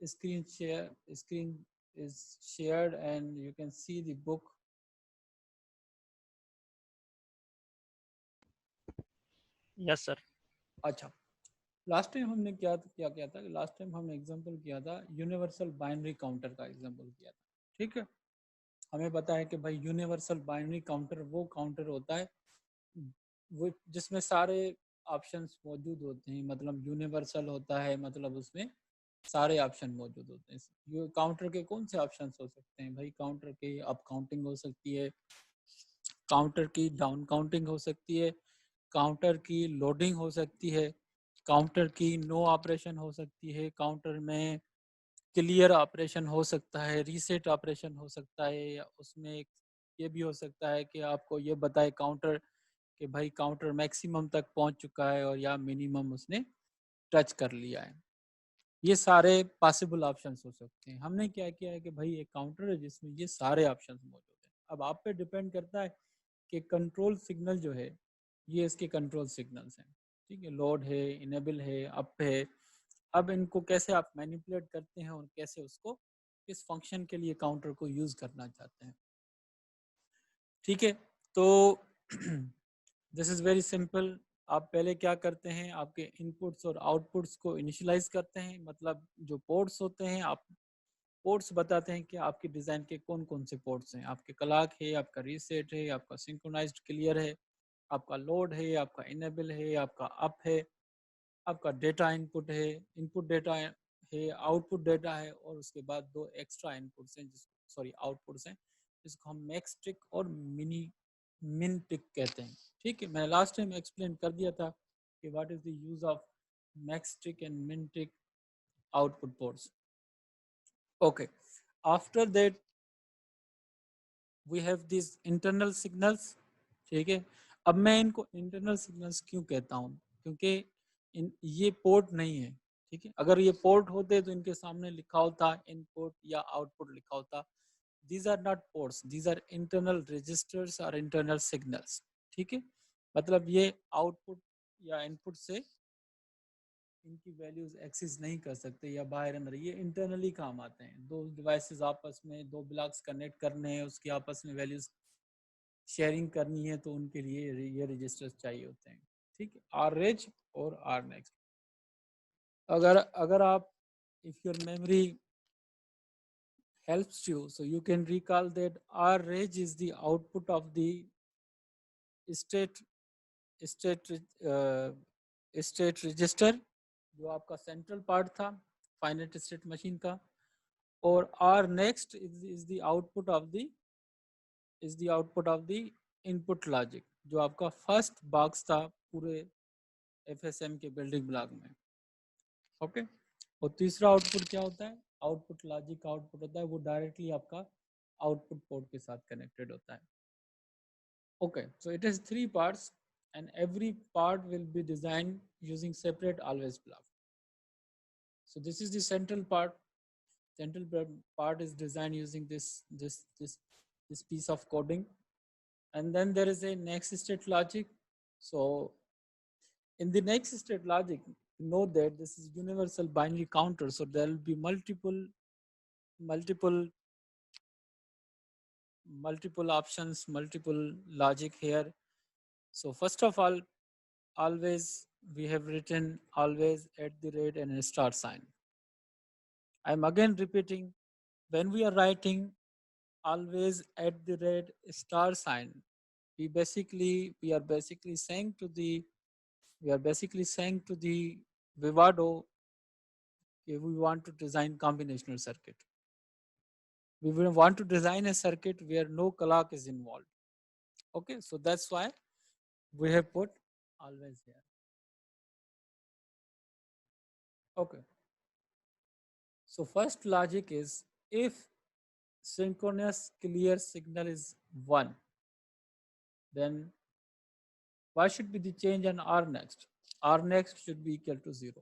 screen share. Screen is shared and you can see the book.
Yes, sir.
अच्छा, लास्ट टाइम हमने क्या किया था, लास्ट टाइम हमने एग्जांपल किया था यूनिवर्सल बाइनरी काउंटर का एग्जांपल किया था, ठीक है। हमें पता है कि भाई यूनिवर्सल बाइनरी काउंटर वो काउंटर होता है वो जिसमें सारे ऑप्शंस मौजूद होते हैं, मतलब यूनिवर्सल होता है, मतलब उसमें सारे ऑप्शन मौजूद होते हैं। ये काउंटर के कौन से ऑप्शंस हो सकते हैं भाई? काउंटर की अप काउंटिंग हो सकती है, काउंटर की डाउन काउंटिंग हो सकती है, काउंटर की लोडिंग हो सकती है, काउंटर की नो ऑपरेशन हो सकती है, काउंटर में क्लियर ऑपरेशन हो सकता है, रीसेट ऑपरेशन हो सकता है, या उसमें ये भी हो सकता है कि आपको ये बताए काउंटर कि भाई काउंटर मैक्सिमम तक पहुंच चुका है और या मिनिमम उसने टच कर लिया है। ये सारे पॉसिबल ऑप्शंस हो सकते हैं। हमने क्या किया है कि भाई एक काउंटर है जिसमें ये सारे ऑप्शंस मौजूद हैं। अब आप पे डिपेंड करता है कि कंट्रोल सिग्नल जो है ये इसके कंट्रोल सिग्नल्स हैं, ठीक है। लोड है, इनेबल है, अप है। अब इनको कैसे आप मैनिपुलेट करते हैं और कैसे उसको किस फंक्शन के लिए काउंटर को यूज करना चाहते हैं, ठीक है। तो दिस इज वेरी सिंपल। आप पहले क्या करते हैं, आपके इनपुट्स और आउटपुट्स को इनिशियलाइज करते हैं, मतलब जो पोर्ट्स होते हैं, आप पोर्ट्स बताते हैं कि आपकी डिज़ाइन के कौन कौन से पोर्ट्स हैं। आपके क्लॉक है, आपका रीसेट है, आपका सिंक्रोनाइज्ड क्लियर है, आपका लोड है, आपका इनेबल है, आपका अप है, आपका डेटा इनपुट है, इनपुट डेटा है, आउटपुट डेटा है, और उसके बाद दो एक्स्ट्रा इनपुट्स हैं जिसको सॉरी आउटपुट्स हैं जिसको हम मैक्स टिक और मिन टिक कहते हैं, ठीक है। मैंने लास्ट टाइम एक्सप्लेन कर दिया था कि what is the use of max tick and min tick output ports. Okay, after that we have this internal signals, ठीक है। अब मैं इनको इंटरनल सिग्नल्स क्यों कहता हूँ, क्योंकि ये पोर्ट नहीं है, ठीक है। अगर ये पोर्ट होते तो इनके सामने लिखा होता इनपुट या आउटपुट लिखा होता। these are not ports, these are internal registers or internal signals, ठीक है। मतलब ये आउटपुट या इनपुट से इनकी वैल्यूज एक्सेस नहीं कर सकते या बाहर अंदर, ये इंटरनली काम आते हैं। दो डिवाइसेस आपस में, दो ब्लॉक्स कनेक्ट करने हैं, उसकी आपस में वैल्यूज शेयरिंग करनी है, तो उनके लिए ये रजिस्टर्स चाहिए होते हैं, ठीक है। आर रेज और आर नेक्स्ट। अगर अगर आप if your memory helps you, so you can recall that R reg is the output of the state state state register जो आपका सेंट्रल पार्ट था फाइनाइट स्टेट मशीन का, और R next is the output of the input logic जो आपका फर्स्ट बॉक्स था पूरे FSM के बिल्डिंग ब्लॉक में, ओके। और तीसरा आउटपुट क्या होता है? आउटपुट लॉजिक आउटपुट होता है, वो डायरेक्टली आपका आउटपुट पोर्ट के साथ कनेक्टेड होता है, okay। So it has three parts and every part will be designed using separate always block. So this is the central part. Central part is designed using this piece of coding, and then there is a next state logic. So in the next state logic, note that this is universal binary counter, so there will be multiple options, multiple logic here. So first of all, always we have written always at the rate and a star sign. I'm again repeating, when we are writing always at the rate star sign, we are basically saying to the Vivado, if we want to design combinational circuit. We will want to design a circuit where no clock is involved. Okay, so that's why we have put always here. Okay. So first logic is if synchronous clear signal is 1, then what should be the change on R next? R next should be equal to 0.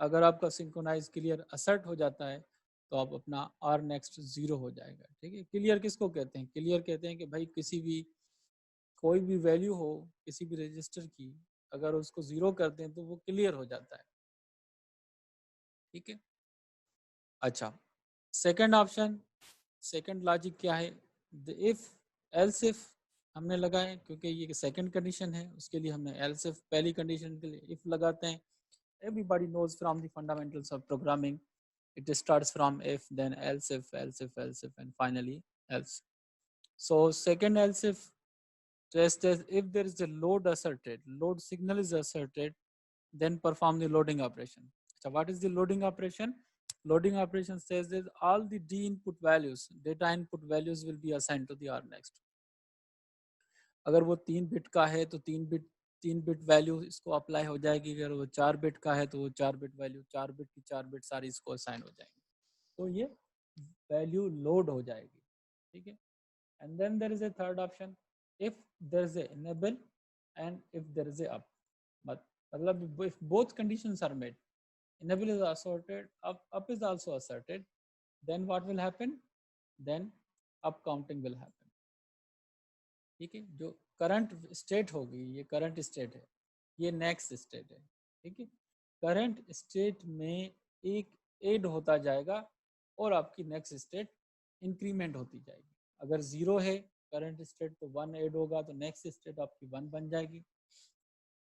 अगर आपका सिंक्रोनाइज क्लियर असर्ट हो जाता है तो आप अपना आर नेक्स्ट 0 हो जाएगा। ठीक है, क्लियर किसको कहते हैं? क्लियर कहते हैं कि भाई किसी भी कोई भी वैल्यू हो किसी भी रजिस्टर की, अगर उसको 0 करते हैं तो वो क्लियर हो जाता है। ठीक है, अच्छा सेकंड ऑप्शन, सेकंड लॉजिक क्या है? इफ एल्स इफ हमने लगाए, क्योंकि ये सेकंड कंडीशन है, उसके लिए हमने एल्स इफ पहली कंडीशन के लिए इफ लगाते हैं। Everybody knows from the fundamentals of programming, it starts from if, then else if, else if, else if, and finally else. So second else if test is if there is a load asserted, load signal is asserted, then perform the loading operation. So what is the loading operation? Loading operation says that all the D input values, data input values will be assigned to the R next. अगर वो 3 बिट का है तो 3 बिट वैल्यू इसको अप्लाई हो जाएगी। अगर वो 4 बिट का है तो वो 4 बिट वैल्यू, 4 बिट की 4 बिट सारी इसको असाइन हो जाएंगी, तो ये वैल्यू लोड हो जाएगी। ठीक है, and then there is a third option, if there is a enable and if there is a up. मतलब if both conditions are met, enable is asserted, up is also asserted, then what will happen? Then up counting will happen. ठीक है, जो करंट स्टेट होगी, ये करंट स्टेट है, ये नेक्स्ट स्टेट है। ठीक है, करंट स्टेट में एक ऐड होता जाएगा और आपकी नेक्स्ट स्टेट इंक्रीमेंट होती जाएगी। अगर 0 है करंट स्टेट तो 1 ऐड होगा, तो नेक्स्ट स्टेट आपकी 1 बन जाएगी।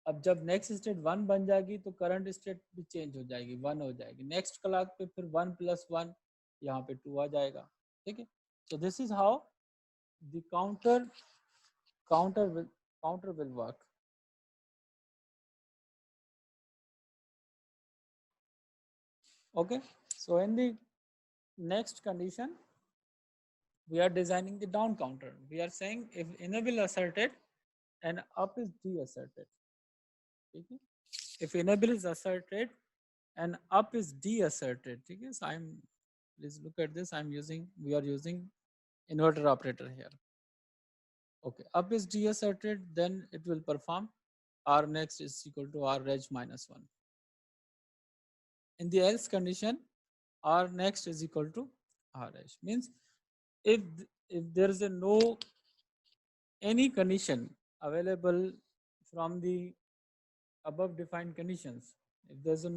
अब जब नेक्स्ट स्टेट 1 बन जाएगी तो करंट स्टेट भी चेंज हो जाएगी, 1 हो जाएगी। नेक्स्ट क्लॉक पे फिर 1 + 1 यहाँ पे 2 आ जाएगा। ठीक है, सो this is how the counter will work. Okay, so in the next condition we are designing the down counter. We are saying if enable asserted and up is deasserted. Okay? If enable is asserted and up is deasserted, okay? So please look at this, we are using inverter operator here. Okay, up is deasserted, then it will perform R next is equal to R reg -1. In the else condition, R next is equal to R reg. Means if there is any condition available from the above defined conditions, if there's a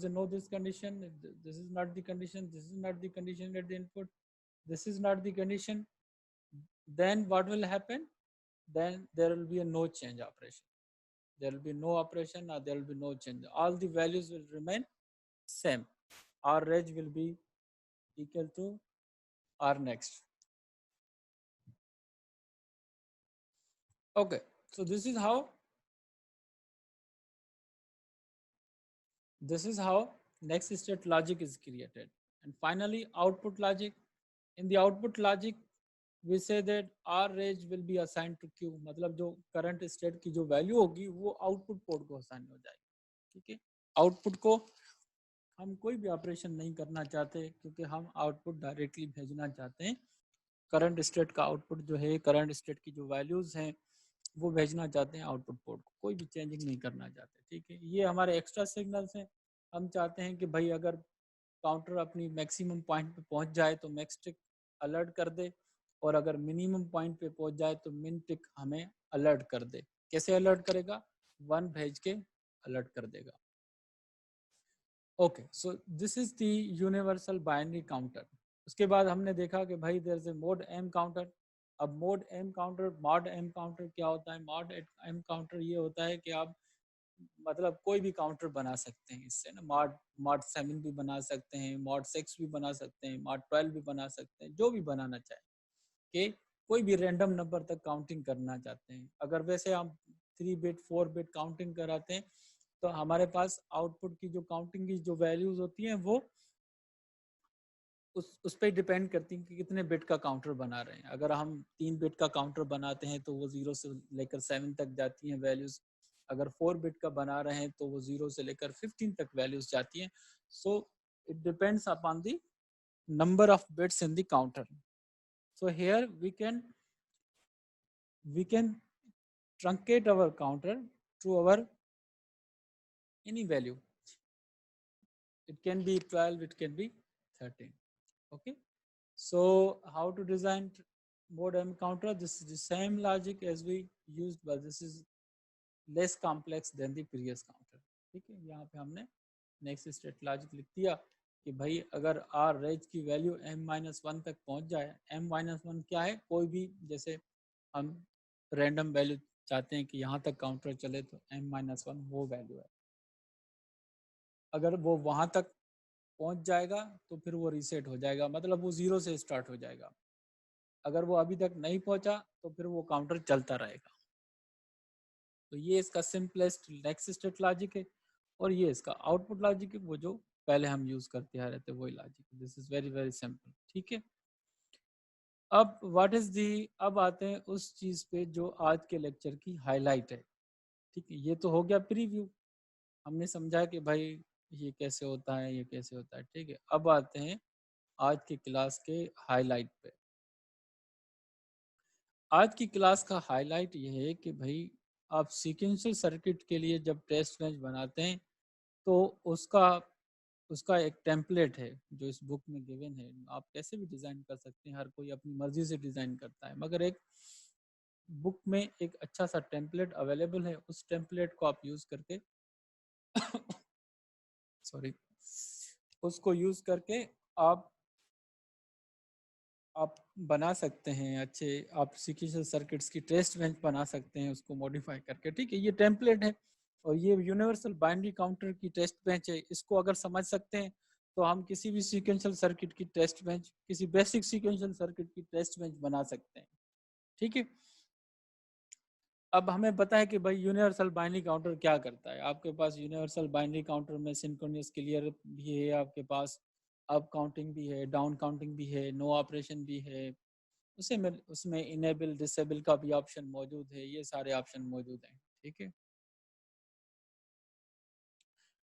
no this condition, if this is not the condition, this is not the condition at the input, this is not the condition, then what will happen? Then there will be a no change operation. There will be no operation or there will be no change. All the values will remain same. R reg will be equal to R next. Okay, so this is how next state logic is created. And finally output logic. In the output logic we say that R reg will be assigned to Q. मतलब जो current state की जो value होगी वो output port को assign हो जाएगी। ठीक है, output को हम कोई भी ऑपरेशन नहीं करना चाहते, क्योंकि हम आउटपुट डायरेक्टली भेजना चाहते हैं। करंट स्टेट का आउटपुट जो है, करंट स्टेट की जो वैल्यूज हैं वो भेजना चाहते हैं आउटपुट पोर्ट को, कोई भी चेंजिंग नहीं करना चाहते। ठीक है, ये हमारे एक्स्ट्रा सिग्नल्स हैं। हम चाहते हैं कि भाई अगर काउंटर अपनी मैक्सिमम पॉइंट पे पहुंच जाए तो मैक्स टिक अलर्ट कर दे, और अगर मिनिमम पॉइंट पे पहुंच जाए तो मिन टिक हमें अलर्ट कर दे। कैसे अलर्ट करेगा? 1 भेज के अलर्ट कर देगा। Okay, so this is the universal binary counter. उसके बाद हमने देखा कि भाई there is a mode M counter. अब मोड एम काउंटर क्या होता है? मॉड एम काउंटर ये होता है कि आप मतलब कोई भी काउंटर बना सकते हैं इससे ना। मॉड 7 भी बना सकते हैं, मॉड 6 भी बना सकते हैं, मॉड 12 भी बना सकते हैं, जो भी बनाना चाहे कि कोई भी रैंडम नंबर तक काउंटिंग करना चाहते हैं। अगर वैसे हम 3 बिट 4 बिट काउंटिंग कराते हैं तो हमारे पास आउटपुट की जो काउंटिंग की जो वैल्यूज होती हैं वो उस पर डिपेंड करती हैं कि कितने बिट का काउंटर बना रहे हैं। अगर हम 3 बिट का काउंटर बनाते हैं तो वो 0 से लेकर 7 तक जाती हैं वैल्यूज। अगर 4 बिट का बना रहे हैं तो वो 0 से लेकर 15 तक वैल्यूज जाती हैं। So it depends upon the number of bits in the counter. So here we can truncate our counter to our any value. It can be 12, it can be 13. Okay, so how to design mod M counter? This is the same logic as we used, but this is less complex than the previous counter. ठीक है, यहाँ पे हमने नेक्स्ट स्टेट लॉजिक लिख दिया कि भाई अगर आर रेंज की वैल्यू m-1 तक पहुंच जाए, m-1 क्या है, कोई भी, जैसे हम रैंडम वैल्यू चाहते हैं कि यहाँ तक काउंटर चले तो m-1 वो वैल्यू है। अगर वो वहाँ तक पहुँच जाएगा तो फिर वो रीसेट हो जाएगा, मतलब वो 0 से स्टार्ट हो जाएगा। अगर वो अभी तक नहीं पहुँचा तो फिर वो काउंटर चलता रहेगा। तो ये इसका सिंपलेस्ट नेक्स्ट स्टेट लॉजिक है, और ये इसका आउटपुट लॉजिक है, वो जो पहले हम यूज करते आ रहे थे वही लॉजिक है। This is very very simple. ठीक है, अब व्हाट इज दी, अब आते हैं उस चीज पे जो आज के लेक्चर की हाईलाइट है। ठीक है, ये तो हो गया प्रीव्यू, हमने समझा कि भाई ये कैसे होता है, ये कैसे होता है। ठीक है, अब आते हैं आज की क्लास के हाईलाइट पे। आज की क्लास का हाईलाइट ये है कि भाई आप सीक्वेंशियल सर्किट के लिए जब टेस्ट बेंच बनाते हैं तो उसका एक टेम्पलेट है जो इस बुक में गिवन है। आप कैसे भी डिज़ाइन कर सकते हैं, हर कोई अपनी मर्जी से डिज़ाइन करता है, मगर एक बुक में एक अच्छा सा टेम्पलेट अवेलेबल है, उस टेम्पलेट को आप यूज़ करके सॉरी, उसको यूज़ करके आप बना सकते हैं अच्छे, आप सीक्वेंशियल सर्किट्स की टेस्ट बेंच बना सकते हैं उसको मॉडिफाई करके। ठीक है, ये टेम्पलेट है और ये यूनिवर्सल बाइनरी काउंटर की टेस्ट बेंच है। इसको अगर समझ सकते हैं तो हम किसी भी सीक्वेंशियल सर्किट की टेस्ट बेंच, किसी बेसिक सीक्वेंशियल सर्किट की टेस्ट बेंच बना सकते हैं। ठीक है, अब हमें पता है कि भाई यूनिवर्सल बाइनरी काउंटर क्या करता है। आपके पास यूनिवर्सल बाइनरी काउंटर में सिंक्रोनस क्लियर भी है, आपके पास अप काउंटिंग भी है, डाउन काउंटिंग भी है, नो ऑपरेशन भी है, उसमें इनेबल डिसेबल का भी ऑप्शन मौजूद है, ये सारे ऑप्शन मौजूद हैं। ठीक है,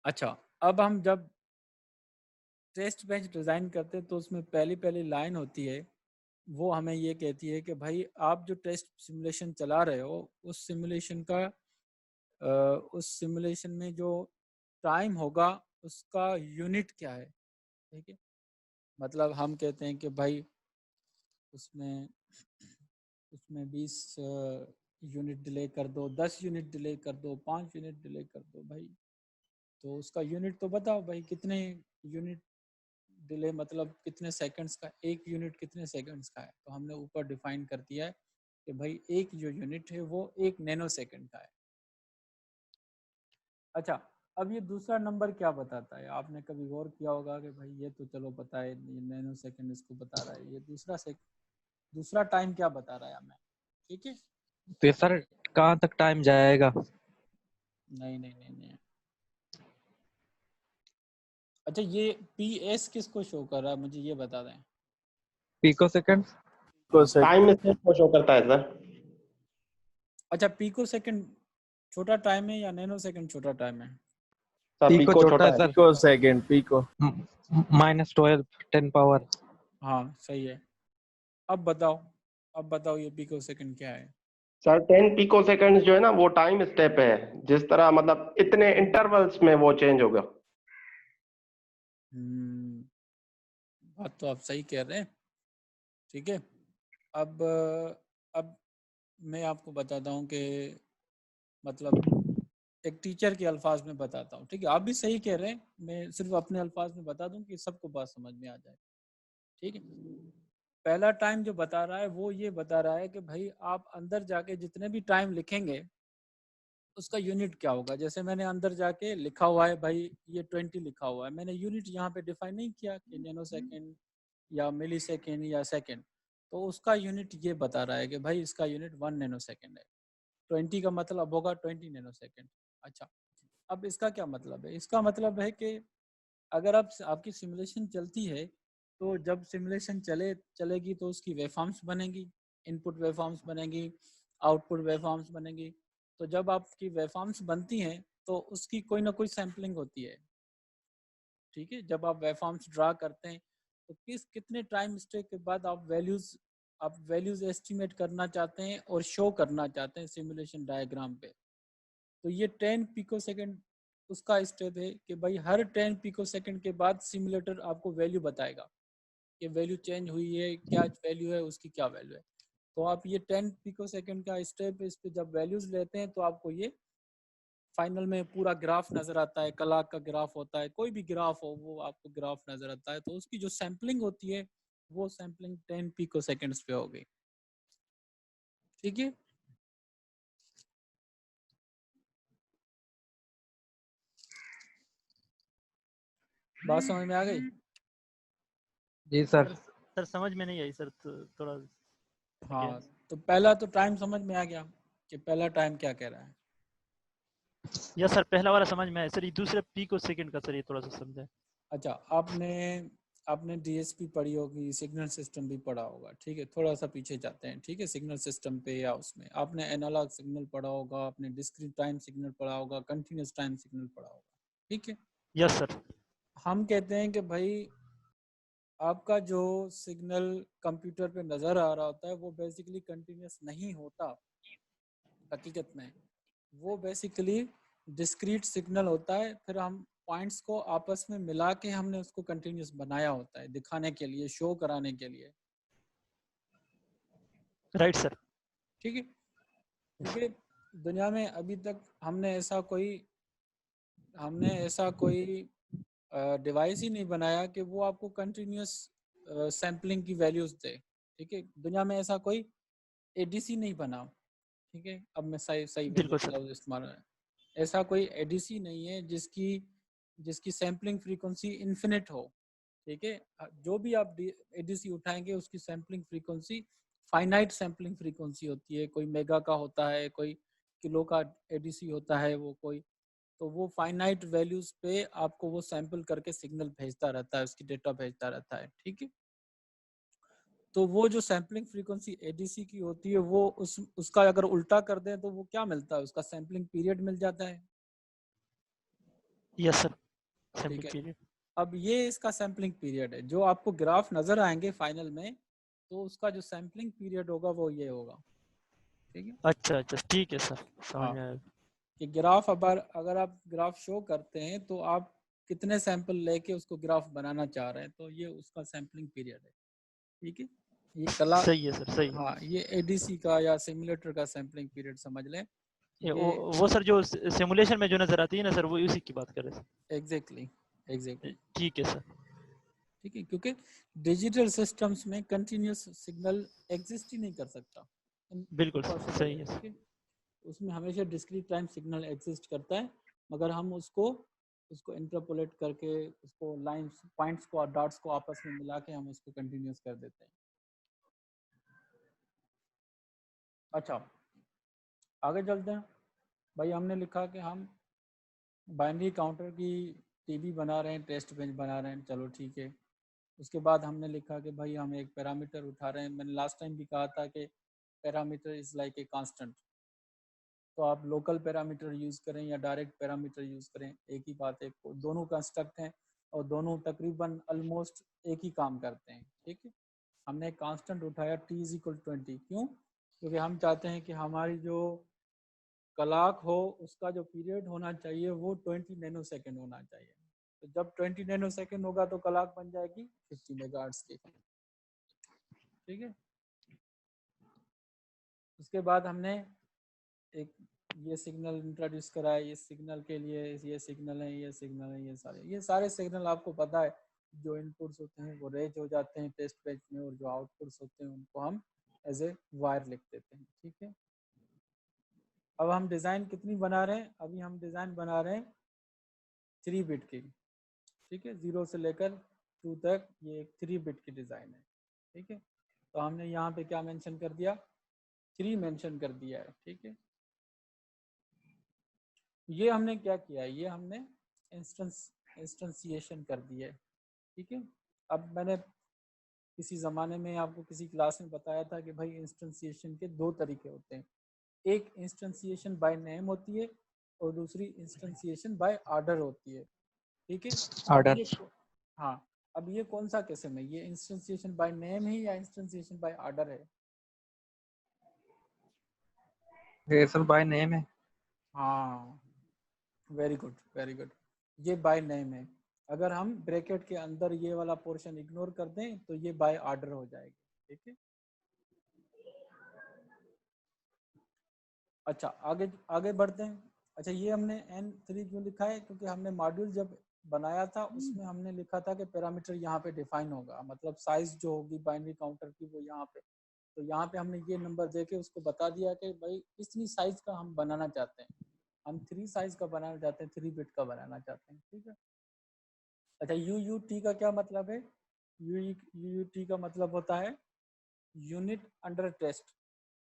अच्छा, अब हम जब टेस्ट बेंच डिज़ाइन करते हैं तो उसमें पहली लाइन होती है, वो हमें ये कहती है कि भाई आप जो टेस्ट सिमुलेशन चला रहे हो उस सिमुलेशन में जो टाइम होगा उसका यूनिट क्या है। ठीक है, मतलब हम कहते हैं कि भाई उसमें 20 यूनिट डिले कर दो, 10 यूनिट डिले कर दो, 5 यूनिट डिले कर दो भाई, तो उसका यूनिट तो बताओ भाई, कितने यूनिट डिले, मतलब कितने सेकंड्स का, एक यूनिट कितने सेकंड्स का है। तो हमने ऊपर डिफाइन कर दिया है कि भाई एक जो यूनिट है वो 1 नैनो सेकंड का है। अच्छा, अब ये दूसरा नंबर क्या बताता है, आपने कभी गौर किया होगा कि भाई ये तो चलो पता है, ये नैनो सेकंड इसको बता रहा है, ये दूसरा टाइम क्या बता रहा है हमें। ठीक है,
तो ये सर कहाँ तक टाइम जाएगा?
नहीं। अच्छा, ये PS किसको शो कर रहा है, मुझे ये बता दें।
Picosecond.
टाइम स्टेप को शो करता है सर।
अच्छा, पिको सेकंड छोटा टाइम है या नैनो सेकंड छोटा टाइम है?
सर
पिको
पिको
छोटा
छोटा
है
है।
Sir.
Picosecond, pico
-12 10 power.
हाँ सही है। अब बताओ ये पिको सेकंड क्या है।
सर 10 पिको सेकंड्स जो है ना वो टाइम स्टेप है, जिस तरह मतलब इतने इंटरवल्स में वो चेंज होगा।
बात तो आप सही कह रहे हैं। ठीक है, अब मैं आपको बताता हूँ कि मतलब एक टीचर के अल्फाज में बताता हूँ। ठीक है, आप भी सही कह रहे हैं, मैं सिर्फ अपने अल्फाज में बता दूं कि सबको बात समझ में आ जाए। ठीक है, पहला टाइम जो बता रहा है वो ये बता रहा है कि भाई आप अंदर जाके जितने भी टाइम लिखेंगे उसका यूनिट क्या होगा। जैसे मैंने अंदर जाके लिखा हुआ है भाई ये 20 लिखा हुआ है, मैंने यूनिट यहाँ पे डिफाइन नहीं किया कि नैनो सेकेंड या मिली सेकेंड या सेकेंड, तो उसका यूनिट ये बता रहा है कि भाई इसका यूनिट 1 नैनो सेकेंड है। 20 का मतलब होगा 20 नैनो सेकेंड। अच्छा, अब इसका क्या मतलब है, इसका मतलब है कि अगर आपकी सिमुलेशन चलती है तो जब सिमुलेशन चलेगी तो उसकी वेवफॉर्म्स बनेगी, इनपुट वेवफॉर्म्स बनेगी, आउटपुट वेवफॉर्म्स बनेगी। तो जब आपकी वेवफॉर्म्स बनती हैं तो उसकी कोई ना कोई सैम्पलिंग होती है। ठीक है, जब आप वेवफॉर्म्स ड्रा करते हैं तो कितने टाइम स्टेप के बाद आप वैल्यूज एस्टिमेट करना चाहते हैं और शो करना चाहते हैं सिमुलेशन डायग्राम पे। तो ये 10 पिको सेकेंड उसका स्टेप है कि भाई हर 10 पिकोसेकंड के बाद सिमुलेटर आपको वैल्यू बताएगा कि वैल्यू चेंज हुई है, क्या वैल्यू है, उसकी क्या वैल्यू है। तो आप ये 10 पिकोसेकंड का स्टेप इस पे जब वैल्यूज लेते हैं तो आपको ये फाइनल में पूरा ग्राफ नजर आता है, कलाक का ग्राफ होता है, कोई भी ग्राफ हो वो आपको ग्राफ नजर आता है। तो उसकी जो सैम्पलिंग होती है वो सैम्पलिंग 10 पिकोसेकंड्स पे हो गई। ठीक है, बात समझ में आ गई?
जी सर।
सर समझ में नहीं आई सर, तो थोड़ा
हाँ, तो पहला तो टाइम समझ में आ गया कि पहला टाइम क्या कह रहा है।
या सर पहला वाला समझ में आया सर, ये दूसरे पिको सेकंड का सर ये थोड़ा सा समझाए।
अच्छा, आपने डीएसपी पढ़ी होगी, सिग्नल सिस्टम भी पढ़ा होगा, ठीक है। थोड़ा सा पीछे जाते हैं, ठीक है। सिग्नल सिस्टम पे या उसमें आपने एनालॉग सिग्नल पढ़ा होगा, आपने डिस्क्रीट टाइम सिग्नल पढ़ा होगा, कंटिन्यूस टाइम सिग्नल पढ़ा होगा, ठीक है।
Yes sir.
हम कहते हैं कि भाई आपका जो सिग्नल कंप्यूटर पे नज़र आ रहा होता है वो बेसिकली कंटिन्यूस नहीं होता। हकीकत में वो बेसिकली डिस्क्रीट सिग्नल होता है। फिर हम पॉइंट्स को आपस में मिला के हमने उसको कंटिन्यूस बनाया होता है, दिखाने के लिए, शो कराने के लिए,
राइट सर।
ठीक है। क्योंकि दुनिया में अभी तक हमने ऐसा कोई डिवाइस ही नहीं बनाया कि वो आपको कंटिन्यूस सैम्पलिंग की वैल्यूज दे, ठीक है। दुनिया में ऐसा कोई एडीसी नहीं बना, ठीक है। अब मैं सही सही
बिल्कुल सर।
लफ्ज़ इस्तेमाल है। ऐसा कोई एडीसी नहीं है जिसकी जिसकी सैम्पलिंग फ्रीक्वेंसी इन्फिनिट हो, ठीक है। जो भी आप एडीसी उठाएंगे उसकी sampling frequency finite sampling frequency होती है। कोई मेगा का होता है, कोई किलो का एडीसी होता है, वो कोई, तो वो फाइनाइट वैल्यूज पे आपको वो सैंपल करके सिग्नल भेजता रहता है, उसकी डेटा भेजता रहता है, ठीक है। तो वो जो सैम्पलिंग फ्रीक्वेंसी एडीसी की होती है वो उसका अगर उल्टा कर दें तो वो क्या मिलता है, उसका सैम्पलिंग पीरियड मिल जाता है,
यस सर।
ठीक
सैंपलिंग
है।
पीरियड।
अब ये इसका सैम्पलिंग पीरियड है। जो आपको ग्राफ नजर आएंगे फाइनल में, तो उसका जो सैम्पलिंग पीरियड होगा वो ये होगा, ठीक है।
अच्छा अच्छा ठीक है सर, समझ
हाँ,
में आया।
कि ग्राफ अगर आप ग्राफ शो करते हैं तो आप कितने सैंपल लेके उसको ग्राफ बनाना चाह रहे हैं, तो ये उसका सैम्पलिंग पीरियड है, ठीक है। ये कला
सही है सर, सही है।
हाँ, ये एडीसी का या सिमुलेटर का सैम्पलिंग पीरियड समझ लें। ये
वो सर जो सिमुलेशन में जो नजर आती है ना सर, वो उसी की बात कर रहे हैं।
एग्जैक्टली एग्जैक्टली,
ठीक है सर।
ठीक है। क्योंकि डिजिटल सिस्टम्स में कंटिन्यूस सिग्नल एग्जिस्ट ही नहीं कर सकता,
बिल्कुल
इम्पॉसिबल
सही
है,
है
ठीक
सर।
है। उसमें हमेशा डिस्क्रीट टाइम सिग्नल एग्जिस्ट करता है, मगर हम उसको उसको इंटरपोलेट करके उसको लाइंस पॉइंट्स को और डॉट्स को आपस में मिला के हम उसको कंटिन्यूस कर देते हैं। अच्छा, आगे चलते हैं। भाई हमने लिखा कि हम बाइनरी काउंटर की टीबी बना रहे हैं, टेस्ट बेंच बना रहे हैं, चलो ठीक है। उसके बाद हमने लिखा कि भाई हम एक पैरामीटर उठा रहे हैं। मैंने लास्ट टाइम भी कहा था कि parameter is like a constant. तो आप लोकल पैरामीटर यूज़ करें या डायरेक्ट पैरामीटर यूज़ करें, एक ही बात है। दोनों कंस्ट्रक्ट हैं और दोनों तकरीबन ऑलमोस्ट एक ही काम करते हैं, ठीक है। हमने एक कांस्टेंट उठाया t इज इक्वल 20, क्यों? क्योंकि हम चाहते हैं कि हमारी जो कलाक हो उसका जो पीरियड होना चाहिए वो 20 नैनो सेकेंड होना चाहिए। तो जब 20 नैनो सेकेंड होगा तो कलाक बन जाएगी 50 मेगाहर्ट्ज की, ठीक है। उसके बाद हमने एक ये सिग्नल इंट्रोड्यूस करा है। ये सिग्नल के लिए ये सिग्नल है, ये सिग्नल है, ये सारे सिग्नल आपको पता है। जो इनपुट्स होते हैं वो रेज हो जाते हैं टेस्ट बेंच में, और जो आउटपुट्स होते हैं उनको हम एज ए वायर लिख देते हैं, ठीक है। अब हम डिज़ाइन कितनी बना रहे हैं? अभी हम डिज़ाइन बना रहे हैं 3 बिट की, ठीक है। 0 से लेकर 2 तक ये एक 3 बिट की डिज़ाइन है, ठीक है। तो हमने यहाँ पे क्या मेंशन कर दिया? 3 मेंशन कर दिया है, ठीक है। ये हमने क्या किया है? ये हमने इंस्टेंसिएशन कर दिया है, ठीक है। अब मैंने किसी ज़माने में आपको किसी क्लास में बताया था कि भाई इंस्टेंसिएशन के 2 तरीके होते हैं। एक इंस्टेंसिएशन बाय नेम होती है और दूसरी इंस्टेंसिएशन बाय ऑर्डर होती है, ठीक है। अब
ऑर्डर।
ये हाँ, अब ये कौन सा किस्म है? ये इंस्टेंसिएशन बाय नेम है या इंस्टेंसिएशन बाय ऑर्डर है?
ये सर बाय नेम है।
हाँ, वेरी गुड वेरी गुड। ये बाय नेम है। अगर हम ब्रैकेट के अंदर ये वाला पोर्शन इग्नोर कर दें तो ये बाय ऑर्डर हो जाएगी, ठीक है। अच्छा आगे आगे बढ़ते हैं। अच्छा ये हमने n3 क्यों लिखा है, क्योंकि हमने मॉड्यूल जब बनाया था उसमें हमने लिखा था कि पैरामीटर यहाँ पे डिफाइन होगा, मतलब साइज जो होगी बाइनरी काउंटर की वो यहाँ पे, तो यहाँ पे हमने ये नंबर दे के उसको बता दिया कि भाई इतनी साइज का हम बनाना चाहते हैं, हम 3 साइज का बनाना चाहते हैं, 3 बिट का बनाना चाहते हैं, ठीक है। अच्छा UUT का क्या मतलब है? UUT का मतलब होता है यूनिट अंडर टेस्ट,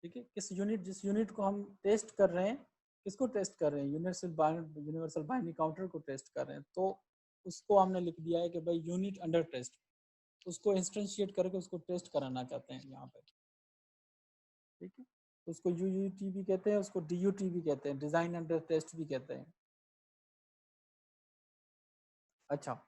ठीक है। किस यूनिट, जिस यूनिट को हम टेस्ट कर रहे हैं, किसको टेस्ट कर रहे हैं? यूनिवर्सल बाइनरी काउंटर को टेस्ट कर रहे हैं, तो उसको हमने लिख दिया है कि भाई यूनिट अंडर टेस्ट, उसको इंस्टेंशिएट करके उसको टेस्ट कराना चाहते हैं यहाँ पे, ठीक है। तो उसको UUT भी कहते हैं, उसको DUT भी कहते हैं, डिजाइन अंडर टेस्ट भी कहते हैं। अच्छा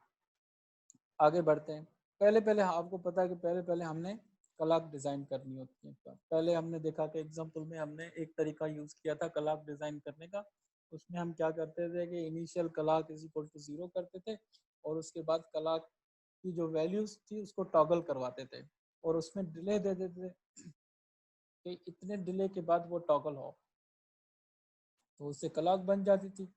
आगे बढ़ते हैं। पहले आपको पता है कि पहले हमने कलाक डिज़ाइन करनी होती है। पहले हमने देखा कि एग्जांपल में हमने एक तरीका यूज़ किया था कलाक डिज़ाइन करने का। उसमें हम क्या करते थे कि इनिशियल कलाक इज इक्वल टू 0 करते थे और उसके बाद कलाक की जो वैल्यूज थी उसको टॉगल करवाते थे और उसमें डिले दे देते थे कि इतने डिले के बाद वो टॉगल हो, तो उससे कलाक बन जाती थी।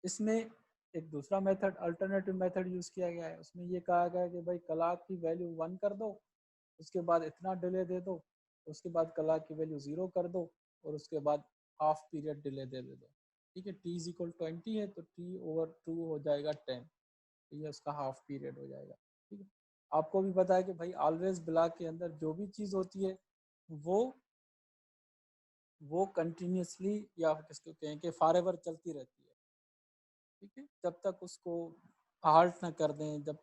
इसमें एक दूसरा मेथड, अल्टरनेटिव मेथड यूज़ किया गया है। उसमें ये कहा गया है कि भाई कलाक की वैल्यू 1 कर दो, उसके बाद इतना डिले दे दो, उसके बाद कलाक की वैल्यू 0 कर दो और उसके बाद हाफ पीरियड डिले दे दो, ठीक है। t इज इक्वल 20 है तो t/2 हो जाएगा 10, तो ये उसका हाफ पीरियड हो जाएगा, ठीक है। आपको भी पता है कि भाई ऑलवेज ब्लॉक के अंदर जो भी चीज़ होती है वो कंटिन्यूसली या किसको कहें कि फॉरएवर चलती रहती है, ठीक है। जब तक उसको हाल्ट ना कर दें, जब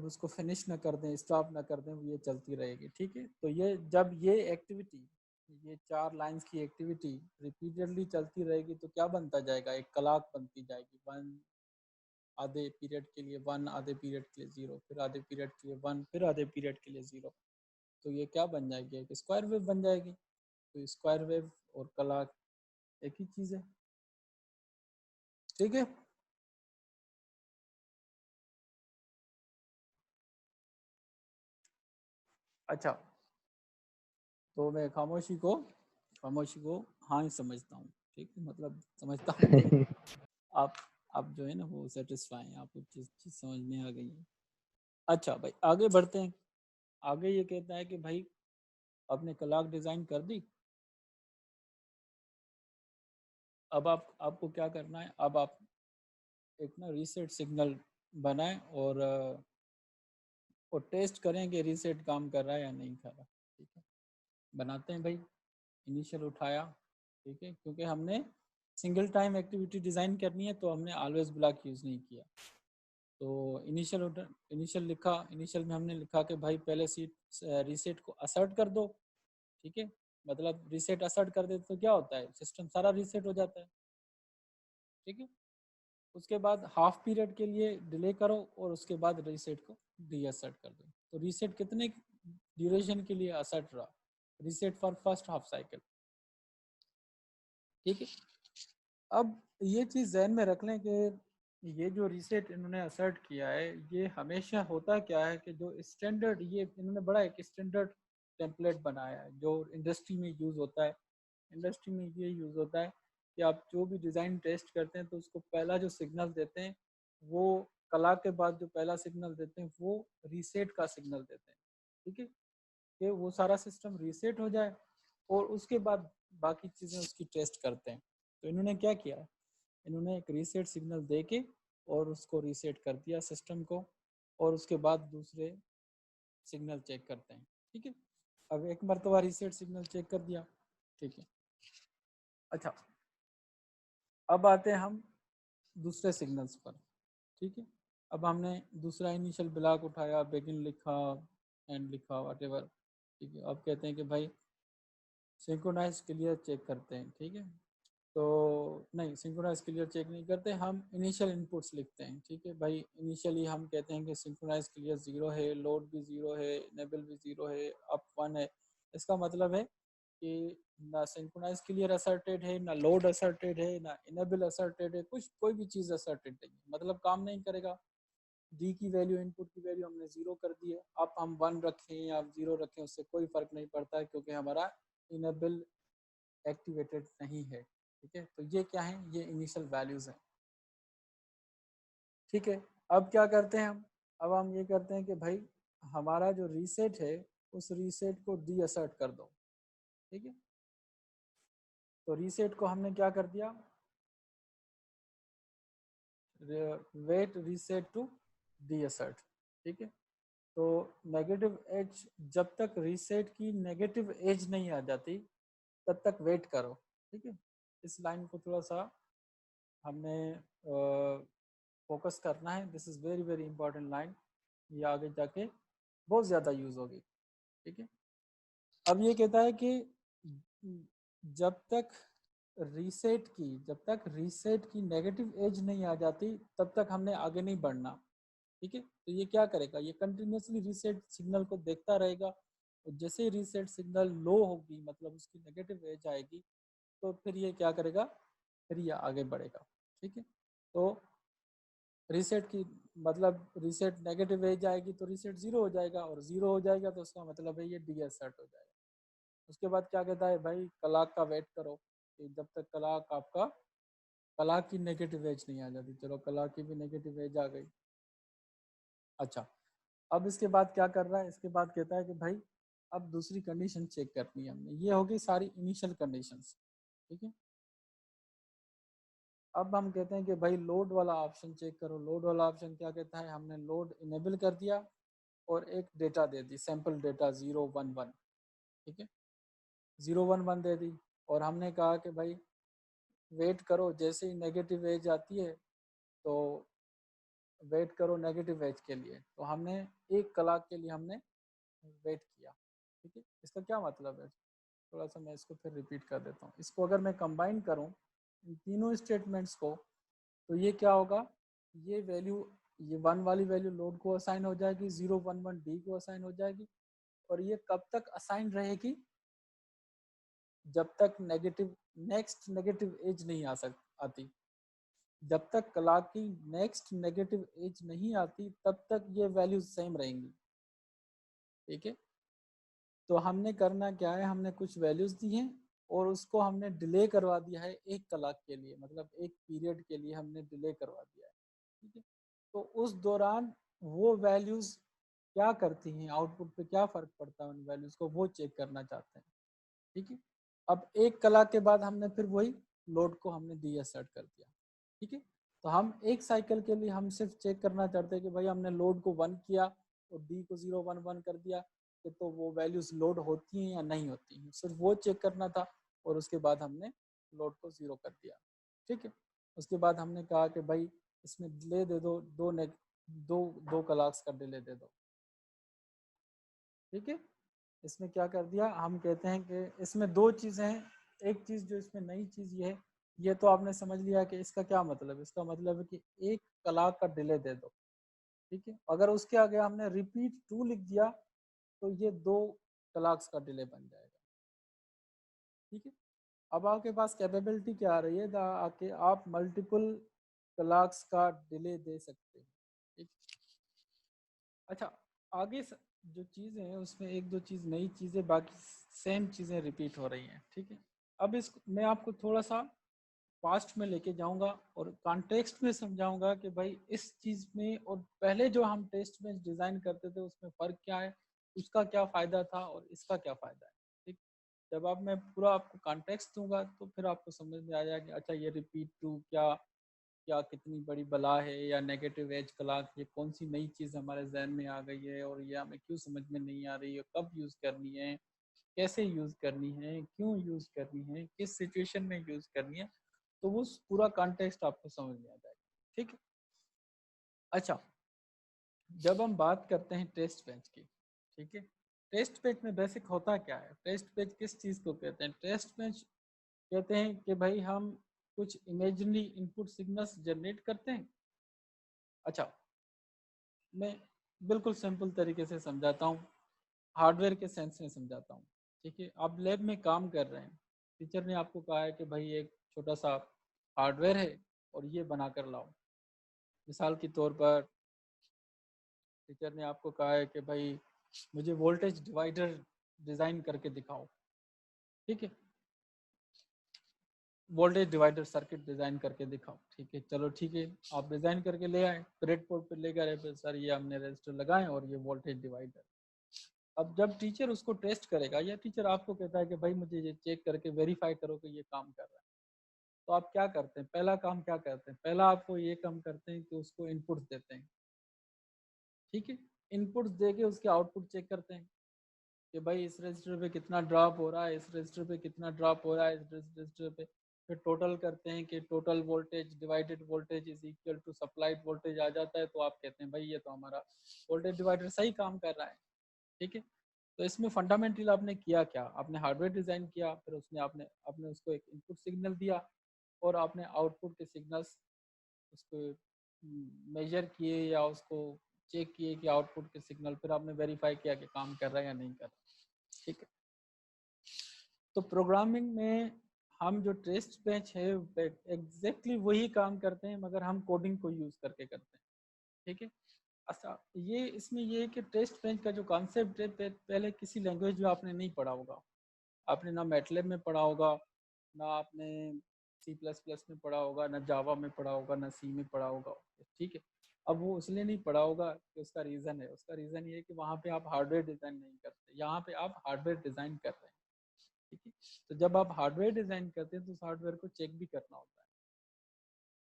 उसको फिनिश ना कर दें, स्टॉप ना कर दें, ये चलती रहेगी, ठीक है। तो ये जब ये एक्टिविटी, ये 4 लाइंस की एक्टिविटी रिपीटेडली चलती रहेगी तो क्या बनता जाएगा? एक क्लॉक बनती जाएगी। 1 आधे पीरियड के लिए 1, आधे पीरियड के लिए 0, फिर आधे पीरियड के लिए 1, फिर आधे पीरियड के लिए 0। तो ये क्या बन जाएगी? एक स्क्वायर वेव बन जाएगी। तो स्क्वायर वेव और क्लॉक एक ही चीज़ है, ठीक है। अच्छा तो मैं खामोशी को हाँ ही समझता हूँ, ठीक है, मतलब समझता हूँ कि आप जो है ना वो सेटिस्फाई हैं, आपको चीज़ समझ में आ गई है। अच्छा भाई आगे बढ़ते हैं। आगे ये कहता है कि भाई आपने क्लॉक डिज़ाइन कर दी, अब आपको क्या करना है? अब आप एक ना रीसेट सिग्नल बनाएं और टेस्ट करें कि रीसेट काम कर रहा है या नहीं कर रहा, ठीक है। बनाते हैं भाई। इनिशियल उठाया, ठीक है, क्योंकि हमने सिंगल टाइम एक्टिविटी डिज़ाइन करनी है तो हमने ऑलवेज ब्लॉक यूज़ नहीं किया। तो इनिशियल लिखा, इनिशियल में हमने लिखा कि भाई पहले रीसेट को असर्ट कर दो, ठीक है। मतलब रीसेट असर्ट कर दे तो क्या होता है? सिस्टम सारा रीसेट हो जाता है, ठीक है। उसके बाद हाफ पीरियड के लिए डिले करो और उसके बाद रीसेट को रीअसर्ट कर दो। तो रीसेट कितने ड्यूरेशन के लिए असर्ट रहा? Reset for first half cycle, ठीक है। अब ये चीज़ जहन में रख लें कि ये जो रीसेट इन्होंने असर्ट किया है ये हमेशा होता क्या है कि जो स्टैंडर्ड, ये इन्होंने बड़ा एक स्टैंडर्ड टेम्पलेट बनाया है जो इंडस्ट्री में यूज़ होता है। इंडस्ट्री में ये यूज़ होता है कि आप जो भी डिज़ाइन टेस्ट करते हैं तो उसको पहला जो सिग्नल देते हैं वो कला के बाद जो पहला सिग्नल देते हैं वो रीसेट का सिग्नल देते हैं, ठीक है, कि वो सारा सिस्टम रीसेट हो जाए और उसके बाद बाकी चीज़ें उसकी टेस्ट करते हैं। तो इन्होंने क्या किया? इन्होंने एक रीसेट सिग्नल दे के और उसको रीसेट कर दिया सिस्टम को और उसके बाद दूसरे सिग्नल चेक करते हैं, ठीक है। अब एक मरतबा रीसेट सिग्नल चेक कर दिया, ठीक है। अच्छा अब आते हैं हम दूसरे सिग्नल्स पर, ठीक है। अब हमने दूसरा इनिशियल ब्लॉक उठाया, बिगिन लिखा, एंड लिखा, व्हाटएवर, ठीक है। अब कहते हैं कि भाई सिंक्रोनाइज क्लियर चेक करते हैं, ठीक है। तो नहीं, सिंक्रोनाइज क्लियर चेक नहीं करते, हम इनिशियल इनपुट्स लिखते हैं, ठीक है भाई। इनिशियली हम कहते हैं कि सिंक्रोनाइज क्लियर 0 है, लोड भी 0 है, इनेबल भी 0 है, अप 1 है। इसका मतलब है कि ना सिंक्रोनाइज क्लियर असर्टेड है, ना लोड असर्टेड है, ना इनेबल असर्टेड है, कुछ कोई भी चीज़ असर्टेड नहीं है, मतलब काम नहीं करेगा। डी की वैल्यू, इनपुट की वैल्यू हमने 0 कर दी है। अब हम 1 रखें या 0 रखें उससे कोई फ़र्क नहीं पड़ता है, क्योंकि हमारा इनेबल एक्टिवेटेड नहीं है। ठीक है, तो ये क्या है, ये इनिशियल वैल्यूज़ हैं। ठीक है, अब क्या करते हैं हम, अब हम ये करते हैं कि भाई हमारा जो रीसेट है उस रीसेट को डी असर्ट कर दो। ठीक है, तो रीसेट को हमने क्या कर दिया, wait reset to deassert. ठीक है, तो नेगेटिव एज, जब तक रीसेट की नेगेटिव एज नहीं आ जाती तब तक वेट करो। ठीक है, इस लाइन को थोड़ा सा हमने फोकस करना है। This is very very important line, ये आगे जाके बहुत ज़्यादा यूज़ होगी। ठीक है, अब ये कहता है कि जब तक रीसेट की नेगेटिव एज नहीं आ जाती तब तक हमने आगे नहीं बढ़ना। ठीक है, तो ये क्या करेगा, ये कंटिन्यूसली रीसेट सिग्नल को देखता रहेगा, और जैसे ही रीसेट सिग्नल लो होगी, मतलब उसकी नेगेटिव एज आएगी, तो फिर ये क्या करेगा, फिर ये आगे बढ़ेगा। ठीक है, तो रीसेट की मतलब रीसेट नेगेटिव एज आएगी तो रीसेट 0 हो जाएगा, और 0 हो जाएगा तो उसका मतलब है ये डी असर्ट हो जाएगा। उसके बाद क्या कहता है, भाई क्लॉक का वेट करो, कि जब तक क्लॉक की नेगेटिव एज नहीं आ जाती। चलो क्लॉक की भी नेगेटिव एज आ गई। अच्छा, अब इसके बाद क्या कर रहा है, इसके बाद कहता है कि भाई अब दूसरी कंडीशन चेक करनी है हमने। ये होगी सारी इनिशियल कंडीशंस। ठीक है, अब हम कहते हैं कि भाई लोड वाला ऑप्शन चेक करो। लोड वाला ऑप्शन क्या कहता है, हमने लोड इनेबल कर दिया और एक डेटा दे दी, सैम्पल डेटा 011। ठीक है, 011 दे दी, और हमने कहा कि भाई वेट करो, जैसे ही नेगेटिव एज आती है तो वेट करो नेगेटिव एज के लिए। तो हमने 1 क्लॉक के लिए हमने वेट किया। ठीक है, इसका क्या मतलब है, थोड़ा सा मैं इसको फिर रिपीट कर देता हूँ। इसको अगर मैं कंबाइन करूँ इन तीनों स्टेटमेंट्स को, तो ये क्या होगा, ये वैल्यू, ये 1 वाली वैल्यू लोड को असाइन हो जाएगी, 011 डी को असाइन हो जाएगी, और ये कब तक असाइन रहेगी, जब तक नेक्स्ट नेगेटिव एज नहीं आती। जब तक क्लॉक की नेक्स्ट नेगेटिव एज नहीं आती तब तक ये वैल्यूज सेम रहेंगी। ठीक है, तो हमने करना क्या है, हमने कुछ वैल्यूज दी हैं और उसको हमने डिले करवा दिया है 1 क्लॉक के लिए, मतलब एक पीरियड के लिए हमने डिले करवा दिया है। ठीक है, तो उस दौरान वो वैल्यूज क्या करती हैं, आउटपुट पे क्या फ़र्क पड़ता है उन वैल्यूज को, वो चेक करना चाहते हैं। ठीक है, अब 1 क्लॉक के बाद हमने फिर वही लोड को हमने डी असर्ट कर दिया। ठीक है, तो हम एक साइकिल के लिए हम सिर्फ चेक करना चाहते हैं कि भाई हमने लोड को 1 किया और डी को 011 कर दिया, कि तो वो वैल्यूज लोड होती हैं या नहीं होती हैं, सिर्फ वो चेक करना था। और उसके बाद हमने लोड को 0 कर दिया। ठीक है, उसके बाद हमने कहा कि भाई इसमें डिले दे दो, दो क्लॉक्स का डिले दे दो। ठीक है, इसमें क्या कर दिया, हम कहते हैं कि इसमें 2 चीज़ें हैं। एक चीज़ जो इसमें नई चीज़ ये है, ये तो आपने समझ लिया कि इसका क्या मतलब है। इसका मतलब है कि 1 क्लॉक का डिले दे दो। ठीक है, अगर उसके आगे हमने रिपीट 2 लिख दिया तो ये 2 क्लॉक्स का डिले बन जाएगा। ठीक है, अब आपके पास कैपेबिलिटी क्या आ रही है, आके आप मल्टीपल क्लॉक्स का डिले दे सकते हैं। ठीक, अच्छा, आगे जो चीज़ें हैं उसमें 1-2 चीज़ नई चीज़ें, बाकी सेम चीज़ें रिपीट हो रही हैं। ठीक है, अब इस मैं आपको थोड़ा सा पास्ट में लेके जाऊंगा और कॉन्टेक्स्ट में समझाऊंगा कि भाई इस चीज़ में और पहले जो हम टेस्ट में डिज़ाइन करते थे उसमें फ़र्क क्या है, उसका क्या फ़ायदा था और इसका क्या फ़ायदा है। ठीक, जब आप मैं पूरा आपको कॉन्टेक्स्ट दूंगा तो फिर आपको समझ में आ जाएगा, अच्छा ये रिपीट टू क्या क्या कितनी बड़ी बला है, या नेगेटिव एज क्लॉक ये कौन सी नई चीज़ हमारे जहन में आ गई है, और ये हमें क्यों समझ में नहीं आ रही है, कब यूज़ करनी है, कैसे यूज़ करनी है, क्यों यूज़ करनी है, किस सिचुएशन में यूज़ करनी है। तो वो पूरा कॉन्टेक्स्ट आपको समझ में आ जाएगा। ठीक है, अच्छा, जब हम बात करते हैं टेस्ट बेंच की, ठीक है, टेस्ट बेंच में बेसिक होता क्या है, टेस्ट बेंच किस चीज़ को कहते हैं, टेस्ट बेंच कहते हैं कि भाई हम कुछ इमेजिनरी इनपुट सिग्नल्स जनरेट करते हैं। अच्छा, मैं बिल्कुल सिंपल तरीके से समझाता हूँ, हार्डवेयर के सेंस में समझाता हूँ। ठीक है, आप लैब में काम कर रहे हैं, टीचर ने आपको कहा है कि भाई एक छोटा सा हार्डवेयर है और ये बना कर लाओ। मिसाल के तौर पर टीचर ने आपको कहा है कि भाई मुझे वोल्टेज डिवाइडर डिज़ाइन करके दिखाओ। ठीक है, वोल्टेज डिवाइडर सर्किट डिज़ाइन करके दिखाओ। ठीक है, चलो ठीक है, आप डिज़ाइन करके ले आए, ब्रेड बोर्ड पर लेकर आए, सर ये हमने रजिस्टर लगाए और ये वोल्टेज डिवाइडर। अब जब टीचर उसको टेस्ट करेगा या टीचर आपको कहता है कि भाई मुझे ये चेक करके वेरीफाई करो कि ये काम कर रहा है, तो आप क्या करते हैं? पहला काम क्या करते हैं? पहला आपको ये काम करते हैं कि उसको इनपुट्स देते हैं। ठीक है, इनपुट्स दे के उसके आउटपुट चेक करते हैं कि भाई इस रजिस्टर पे कितना ड्रॉप हो रहा है, इस रजिस्टर पे कितना ड्रॉप हो रहा है, इस रजिस्टर पे। फिर टोटल करते हैं कि total voltage divided voltage is equal to supplied voltage आ जाता है, तो आप कहते हैं भाई ये तो हमारा वोल्टेज डिवाइडर सही काम कर रहा है। ठीक है, तो इसमें फंडामेंटल आपने किया क्या? आपने हार्डवेयर डिज़ाइन किया, फिर उसने आपने आपने उसको एक इनपुट सिग्नल दिया और आपने आउटपुट के सिग्नल्स उसको मेजर किए या उसको चेक किए कि आउटपुट के सिग्नल, फिर आपने वेरीफाई किया कि काम कर रहा है या नहीं कर रहा। ठीक है, तो प्रोग्रामिंग में हम जो टेस्ट बेंच है एग्जैक्टली वही काम करते हैं, मगर हम कोडिंग को यूज़ करके करते हैं। ठीक है, अच्छा ये इसमें ये है कि टेस्ट बेंच का जो कॉन्सेप्ट है पहले किसी लैंग्वेज में आपने नहीं पढ़ा होगा। आपने ना मैटलैब में पढ़ा होगा, ना आपने C++ में पढ़ा होगा, ना जावा में पढ़ा होगा, ना सी में पढ़ा होगा। ठीक है, अब वो इसलिए नहीं पढ़ा होगा कि उसका रीज़न है, उसका रीज़न ये है कि वहाँ पे आप हार्डवेयर डिज़ाइन नहीं करते, यहाँ पे आप हार्डवेयर डिज़ाइन कर रहे हैं। ठीक है, तो जब आप हार्डवेयर डिज़ाइन करते हैं तो उस हार्डवेयर को चेक भी करना होता है।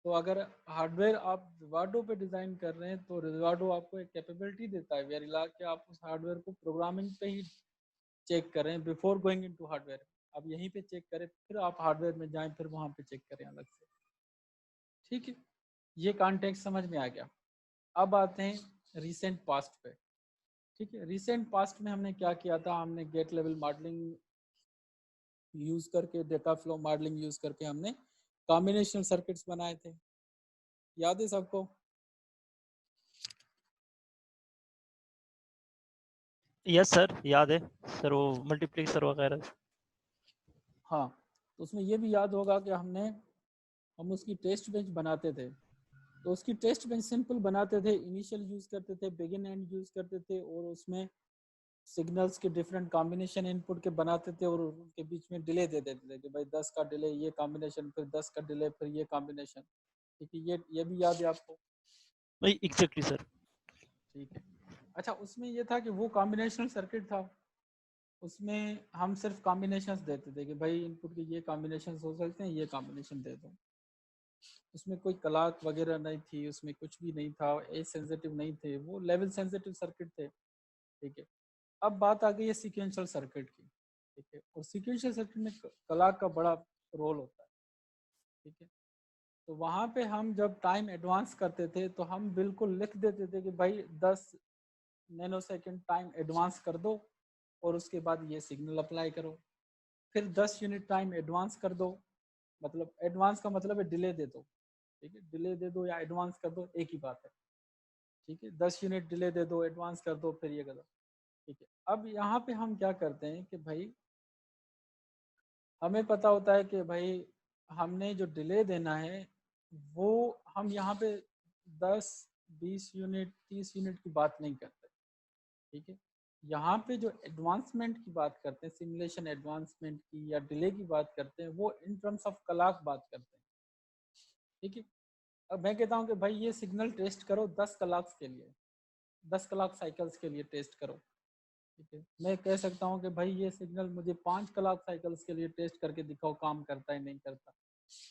तो अगर हार्डवेयर आप रिवार्डो पे डिज़ाइन कर रहे हैं तो रिवार्डो आपको एक कैपेबिलिटी देता है वेरिला कि आप उस हार्डवेयर को प्रोग्रामिंग पे ही चेक करें बिफोर गोइंग इनटू हार्डवेयर। आप यहीं पे चेक करें, फिर आप हार्डवेयर में जाएं, फिर वहाँ पे चेक करें अलग से। ठीक है, ये कॉन्टेक्स्ट समझ में आ गया। अब आते हैं रिसेंट पास्ट पे। ठीक है, रिसेंट पास्ट में हमने क्या किया था? हमने गेट लेवल मॉडलिंग यूज़ करके, डेटा फ्लो मॉडलिंग यूज़ करके हमने कॉम्बिनेशनल सर्किट्स बनाए थे। याद है सबको?
यस सर, याद है सर, वो मल्टीप्लेक्सर वगैरह।
हाँ, तो उसमें ये भी याद होगा कि हम उसकी टेस्ट बेंच बनाते थे। तो उसकी टेस्ट बेंच सिंपल बनाते थे, इनिशियल यूज़ करते थे, बिगिन एंड यूज़ करते थे, और उसमें सिग्नल्स के डिफरेंट कॉम्बिनेशन इनपुट के बनाते थे और उनके बीच में डिले दे देते थे कि भाई 10 का डिले ये कॉम्बिनेशन, फिर 10 का डिले फिर ये कॉम्बिनेशन। ठीक है, ये भी याद है आपको?
वही एग्जैक्टली सर।
ठीक है, अच्छा उसमें ये था कि वो कॉम्बिनेशनल सर्किट था, उसमें हम सिर्फ कॉम्बिनेशंस देते थे कि भाई इनपुट के ये कॉम्बिनेशंस हो सकते हैं, ये कॉम्बिनेशन दे दो। उसमें कोई क्लॉक वगैरह नहीं थी, उसमें कुछ भी नहीं था, एज सेंसिटिव नहीं थे, वो लेवल सेंसिटिव सर्किट थे। ठीक है, अब बात आ गई है सीक्वेंशियल सर्किट की। ठीक है, और सीक्वेंशियल सर्किट में क्लॉक का बड़ा रोल होता है। ठीक है, तो वहाँ पे हम जब टाइम एडवांस करते थे तो हम बिल्कुल लिख देते थे कि भाई 10 नैनो सेकेंड टाइम एडवांस कर दो और उसके बाद ये सिग्नल अप्लाई करो। फिर 10 यूनिट टाइम एडवांस कर दो, मतलब एडवांस का मतलब है डिले दे दो। ठीक है, डिले दे दो या एडवांस कर दो, एक ही बात है। ठीक है, 10 यूनिट डिले दे दो, एडवांस कर दो, फिर ये कर दो। ठीक है, अब यहाँ पे हम क्या करते हैं कि भाई हमें पता होता है कि भाई हमने जो डिले देना है वो हम यहाँ पे 10, 20 यूनिट, 30 यूनिट की बात नहीं करते। ठीक है, यहाँ पे जो एडवांसमेंट की बात करते हैं, सिमुलेशन एडवांसमेंट की या डिले की बात करते हैं, वो इन टर्म्स ऑफ क्लॉक बात करते हैं। ठीक है, अब मैं कहता हूँ कि भाई ये सिग्नल टेस्ट करो 10 क्लॉक्स के लिए, 10 क्लॉक साइकिल्स के लिए टेस्ट करो। ठीक है, मैं कह सकता हूँ कि भाई ये सिग्नल मुझे 5 क्लॉक साइकिल्स के लिए टेस्ट करके दिखाओ काम करता है नहीं करता।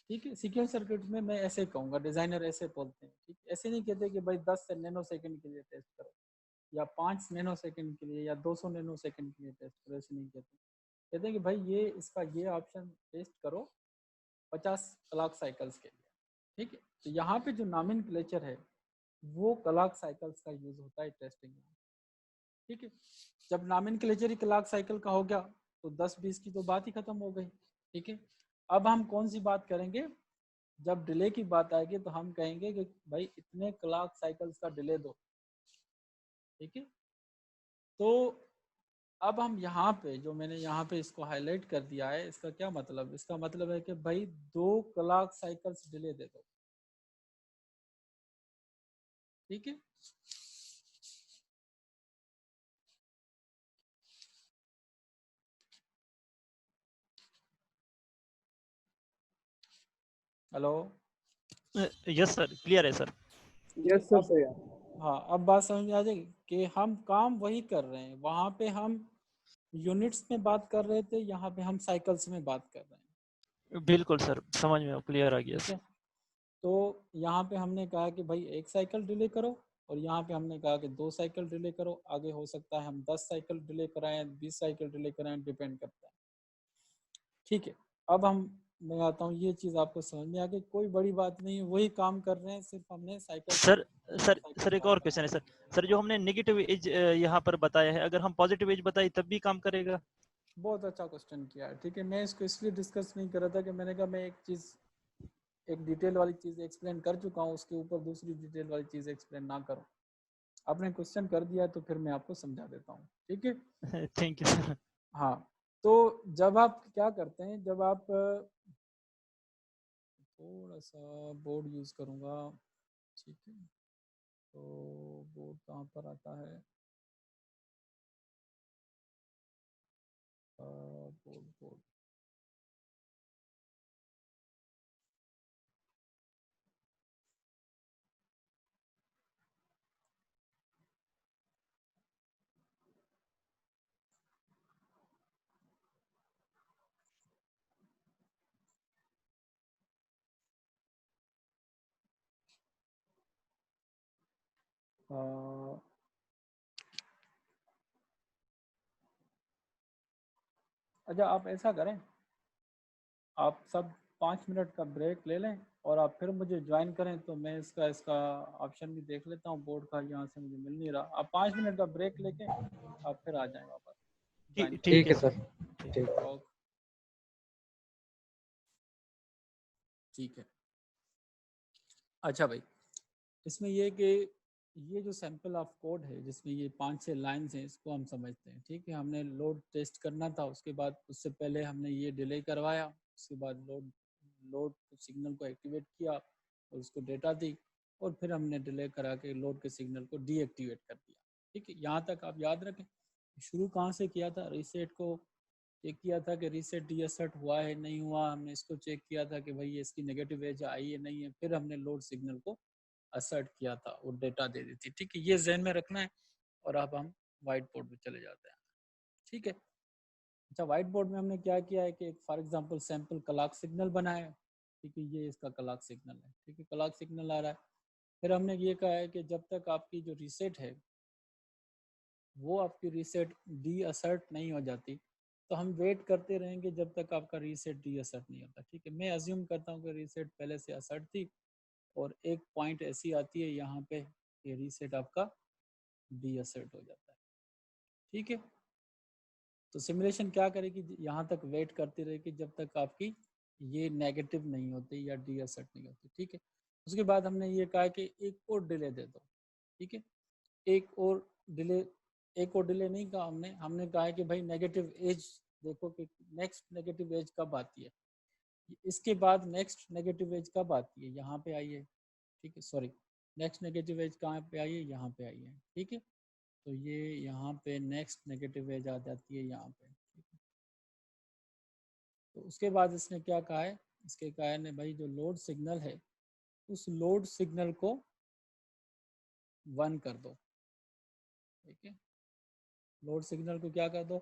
ठीक है, सीक्वेंस सर्किट में मैं ऐसे कहूँगा, डिजाइनर ऐसे बोलते हैं। ठीक, ऐसे नहीं कहते कि भाई 10 से नैनो सेकंड के लिए टेस्ट करो या 5 नैनो सेकंड के लिए या 200 नैनो सेकंड के लिए टेस्ट करो, ऐसे नहीं कहते। कहते हैं कि भाई ये इसका ये ऑप्शन टेस्ट करो 50 क्लॉक साइकिल्स के लिए। ठीक है, तो यहाँ पे जो नॉमेनक्लेचर है वो क्लॉक साइकिल्स का यूज होता है टेस्टिंग में। ठीक है, जब नॉमेनक्लेचर ही क्लॉक साइकिल का हो गया तो 10-20 की तो बात ही खत्म हो गई। ठीक है, अब हम कौन सी बात करेंगे? जब डिले की बात आएगी तो हम कहेंगे कि भाई इतने क्लॉक साइकिल्स का डिले दो। ठीक है, तो अब हम यहाँ पे जो मैंने यहाँ पे इसको हाईलाइट कर दिया है, इसका क्या मतलब, इसका मतलब है कि भाई 2 क्लॉक साइकिल्स डिले दे दो, ठीक है। हेलो,
यस सर, क्लियर है सर।
यस सर
अब
सही है।
हाँ, अब बात समझ में आ जाएगी कि हम काम वही कर रहे हैं, वहाँ पे हम यूनिट्स में बात कर रहे थे, यहाँ पे हम साइकिल्स में बात कर रहे हैं,
बिल्कुल सर, समझ में क्लियर आ गया
ठीक
सर।
है। तो यहाँ पे हमने कहा कि भाई 1 साइकिल डिले करो, और यहाँ पे हमने कहा कि 2 साइकिल डिले करो। आगे हो सकता है हम 10 साइकिल डिले कराएं, 20 साइकिल डिले कराएं, डिपेंड करता है, ठीक है। अब मैं आता हूँ, ये चीज़ आपको समझ में आ गई, कोई बड़ी बात नहीं है, वही काम कर रहे हैं, सिर्फ हमने cycle
sir sir
cycle
sir एक
टाइम
और क्वेश्चन है
बढ़ाया।
सर। सर जो हमने नेगेटिव एज यहाँ पर बताया है, अगर हम पॉजिटिव एज बताए तब भी काम करेगा?
बहुत अच्छा क्वेश्चन किया है, ठीक है। मैं इसको इसलिए डिस्कस नहीं कर रहा था कि मैंने कहा मैं एक डिटेल वाली चीज़ एक्सप्लेन कर चुका हूँ, उसके ऊपर दूसरी डिटेल वाली चीज़ एक्सप्लेन ना करूँ। आपने क्वेश्चन कर दिया तो फिर मैं आपको समझा देता हूँ, ठीक है।
Thank you sir.
हाँ, तो जब आप क्या करते हैं, जब आप थोड़ा सा बोर्ड यूज़ करूँगा, ठीक है। तो बोर्ड कहाँ पर आता है, बोर्ड बोर्ड अच्छा, आप ऐसा करें, आप सब 5 मिनट का ब्रेक ले लें और आप फिर मुझे ज्वाइन करें, तो मैं इसका ऑप्शन भी देख लेता हूँ बोर्ड का, यहाँ से मुझे मिल नहीं रहा। आप 5 मिनट का ब्रेक लेके आप फिर आ जाएं वापस ज्वाइन
ठीक
करें।
ठीक
है
है
सर।
सर, ठीक।
ओके, ठीक है। अच्छा भाई, इसमें ये कि ये जो सैंपल ऑफ कोड है, जिसमें ये 5-6 लाइन्स हैं, इसको हम समझते हैं, ठीक है। हमने लोड टेस्ट करना था, उसके बाद उससे पहले हमने ये डिले करवाया, उसके बाद लोड लोड सिग्नल को एक्टिवेट किया और उसको डेटा दी, और फिर हमने डिले करा के लोड के सिग्नल को डीएक्टिवेट कर दिया, ठीक है। यहाँ तक आप याद रखें। शुरू कहाँ से किया था, रीसेट को चेक किया था कि रीसेट डीएसर्ट हुआ है नहीं हुआ, हमने इसको चेक किया था कि भाई ये इसकी नेगेटिव एज आई है नहीं है, फिर हमने लोड सिग्नल को असर्ट किया था और डेटा दे दी थी, ठीक है। ये जहन में रखना है। और अब हम व्हाइट बोर्ड पे चले जाते हैं, ठीक है। अच्छा, व्हाइट बोर्ड में हमने क्या किया है कि for example sample clock signal बनाया है, ठीक है। ये इसका क्लॉक सिग्नल है, ठीक है, क्लॉक सिग्नल आ रहा है। फिर हमने ये कहा है कि जब तक आपकी जो रीसेट है वो आपकी रीसेट डी असर्ट नहीं हो जाती, तो हम वेट करते रहेंगे जब तक आपका रीसेट डी असर्ट नहीं होता, ठीक है। मैं अज्यूम करता हूँ कि रीसेट पहले से असर्ट थी, और एक पॉइंट ऐसी आती है यहाँ पे कि रीसेट आपका डी असर्ट हो जाता है, ठीक है। तो सिमुलेशन क्या करेगी, यहाँ तक वेट करती रहेगी जब तक आपकी ये नेगेटिव नहीं होती या डी असर्ट नहीं होती, ठीक है। उसके बाद हमने ये कहा कि एक और डिले दे दो, ठीक है। एक और डिले एक और डिले नहीं कहा हमने हमने कहा है कि भाई नेगेटिव एज देखो कि नेक्स्ट नेगेटिव एज कब आती है, इसके बाद नेक्स्ट नेगेटिव एज कब आती है, यहाँ पे आई है, ठीक है। सॉरी, नेक्स्ट नेगेटिव एज कहाँ पे आई है, यहाँ पे आई है, ठीक है। तो ये यहाँ पे नेक्स्ट नेगेटिव एज आ जाती है यहाँ पे, ठीक है। तो उसके बाद इसने क्या कहा है, इसके कहा ने भाई जो लोड सिग्नल है उस लोड सिग्नल को 1 कर दो, ठीक है। लोड सिग्नल को क्या कर दो,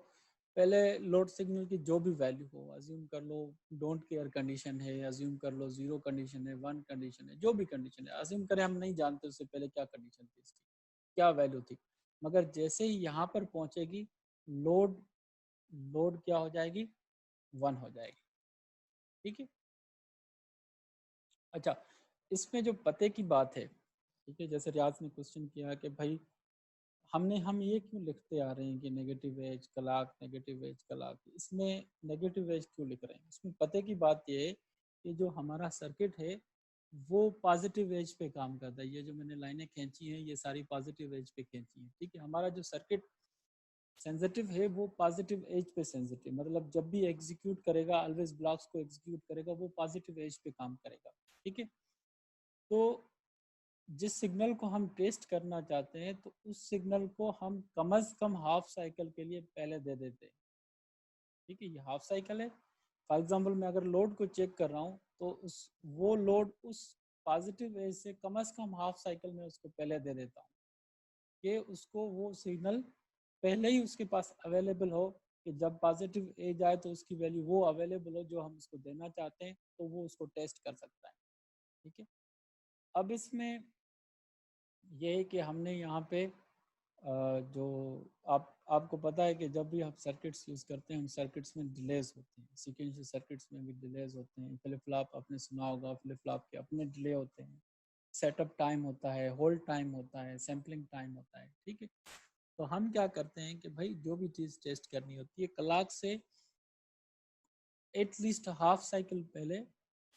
पहले लोड सिग्नल की जो भी वैल्यू हो, अज्यूम कर लो डोंट केयर कंडीशन है, अज्यूम कर लो 0 कंडीशन है, 1 कंडीशन है, जो भी कंडीशन है अज्यूम करें, हम नहीं जानते उससे पहले क्या कंडीशन थी इसकी, क्या वैल्यू थी। मगर जैसे ही यहाँ पर पहुँचेगी लोड लोड क्या हो जाएगी, 1 हो जाएगी, ठीक है। अच्छा, इसमें जो पते की बात है, ठीक है, जैसे रियाज ने क्वेश्चन किया कि भाई हम ये क्यों लिखते आ रहे हैं कि negative edge clock, negative edge clock, इसमें नेगेटिव एज क्यों लिख रहे हैं। इसमें पते की बात ये है कि जो हमारा सर्किट है वो पॉजिटिव एज पे काम करता है। ये जो मैंने लाइनें खींची हैं ये सारी पॉजिटिव एज पे खींची हैं, ठीक है। हमारा जो सर्किट सेंसिटिव है वो पॉजिटिव एज पे सेंसिटिव, मतलब जब भी एग्जीक्यूट करेगा ऑलवेज ब्लॉक्स को एग्जीक्यूट करेगा वो पॉजिटिव एज पे काम करेगा। ठीक है, तो जिस सिग्नल को हम टेस्ट करना चाहते हैं तो उस सिग्नल को हम कम से कम हाफ साइकिल के लिए पहले दे देते हैं। ठीक है, ये हाफ साइकिल है। फॉर एग्जांपल मैं अगर लोड को चेक कर रहा हूँ तो वो लोड उस पॉजिटिव एज से कम हाफ साइकिल में उसको पहले दे देता हूँ कि उसको वो सिग्नल पहले ही उसके पास अवेलेबल हो, कि जब पॉजिटिव एज आए तो उसकी वैल्यू वो अवेलेबल हो जो हम उसको देना चाहते हैं, तो वो उसको टेस्ट कर सकता है। ठीक है, अब इसमें ये है कि हमने यहाँ पे जो आपको पता है कि जब भी हम सर्किट्स यूज़ करते हैं उन सर्किट्स में डिलेज होते हैं, सीक्वेंशियल सर्किट्स में भी डिलेज होते हैं। फ्लिप फ्लॉप आपने सुना होगा, फ्लिप फ्लॉप के अपने डिले होते हैं, सेटअप टाइम होता है, होल्ड टाइम होता है, सैम्पलिंग टाइम होता है। ठीक है, तो हम क्या करते हैं कि भाई जो भी चीज़ टेस्ट करनी होती है क्लॉक से एटलीस्ट हाफ साइकिल पहले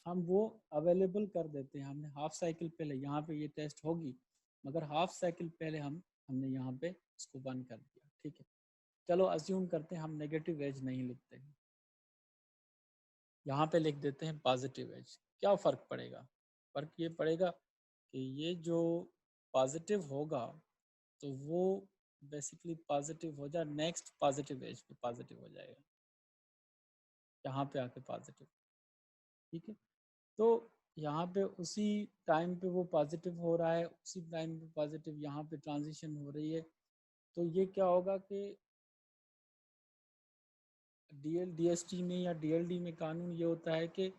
हम वो अवेलेबल कर देते हैं। हमने हाफ साइकिल पहले यहाँ पे ये टेस्ट होगी, मगर हाफ साइकिल पहले हमने यहाँ पे इसको बंद कर दिया। ठीक है, चलो अज्यूम करते हैं हम नेगेटिव एज नहीं लिखते हैं, यहाँ पे लिख देते हैं पॉजिटिव एज। क्या फ़र्क पड़ेगा? फ़र्क ये पड़ेगा कि ये जो पॉजिटिव होगा तो वो बेसिकली पॉजिटिव हो जाए, नेक्स्ट पॉजिटिव एज पे पॉजिटिव हो जाएगा, यहाँ पे आके पॉजिटिव। ठीक है, तो यहाँ पे उसी टाइम पे वो पॉजिटिव हो रहा है, उसी टाइम पे पॉजिटिव यहाँ पे ट्रांजिशन हो रही है। तो ये क्या होगा कि डीएसटी में या डीएलडी में कानून ये होता है कि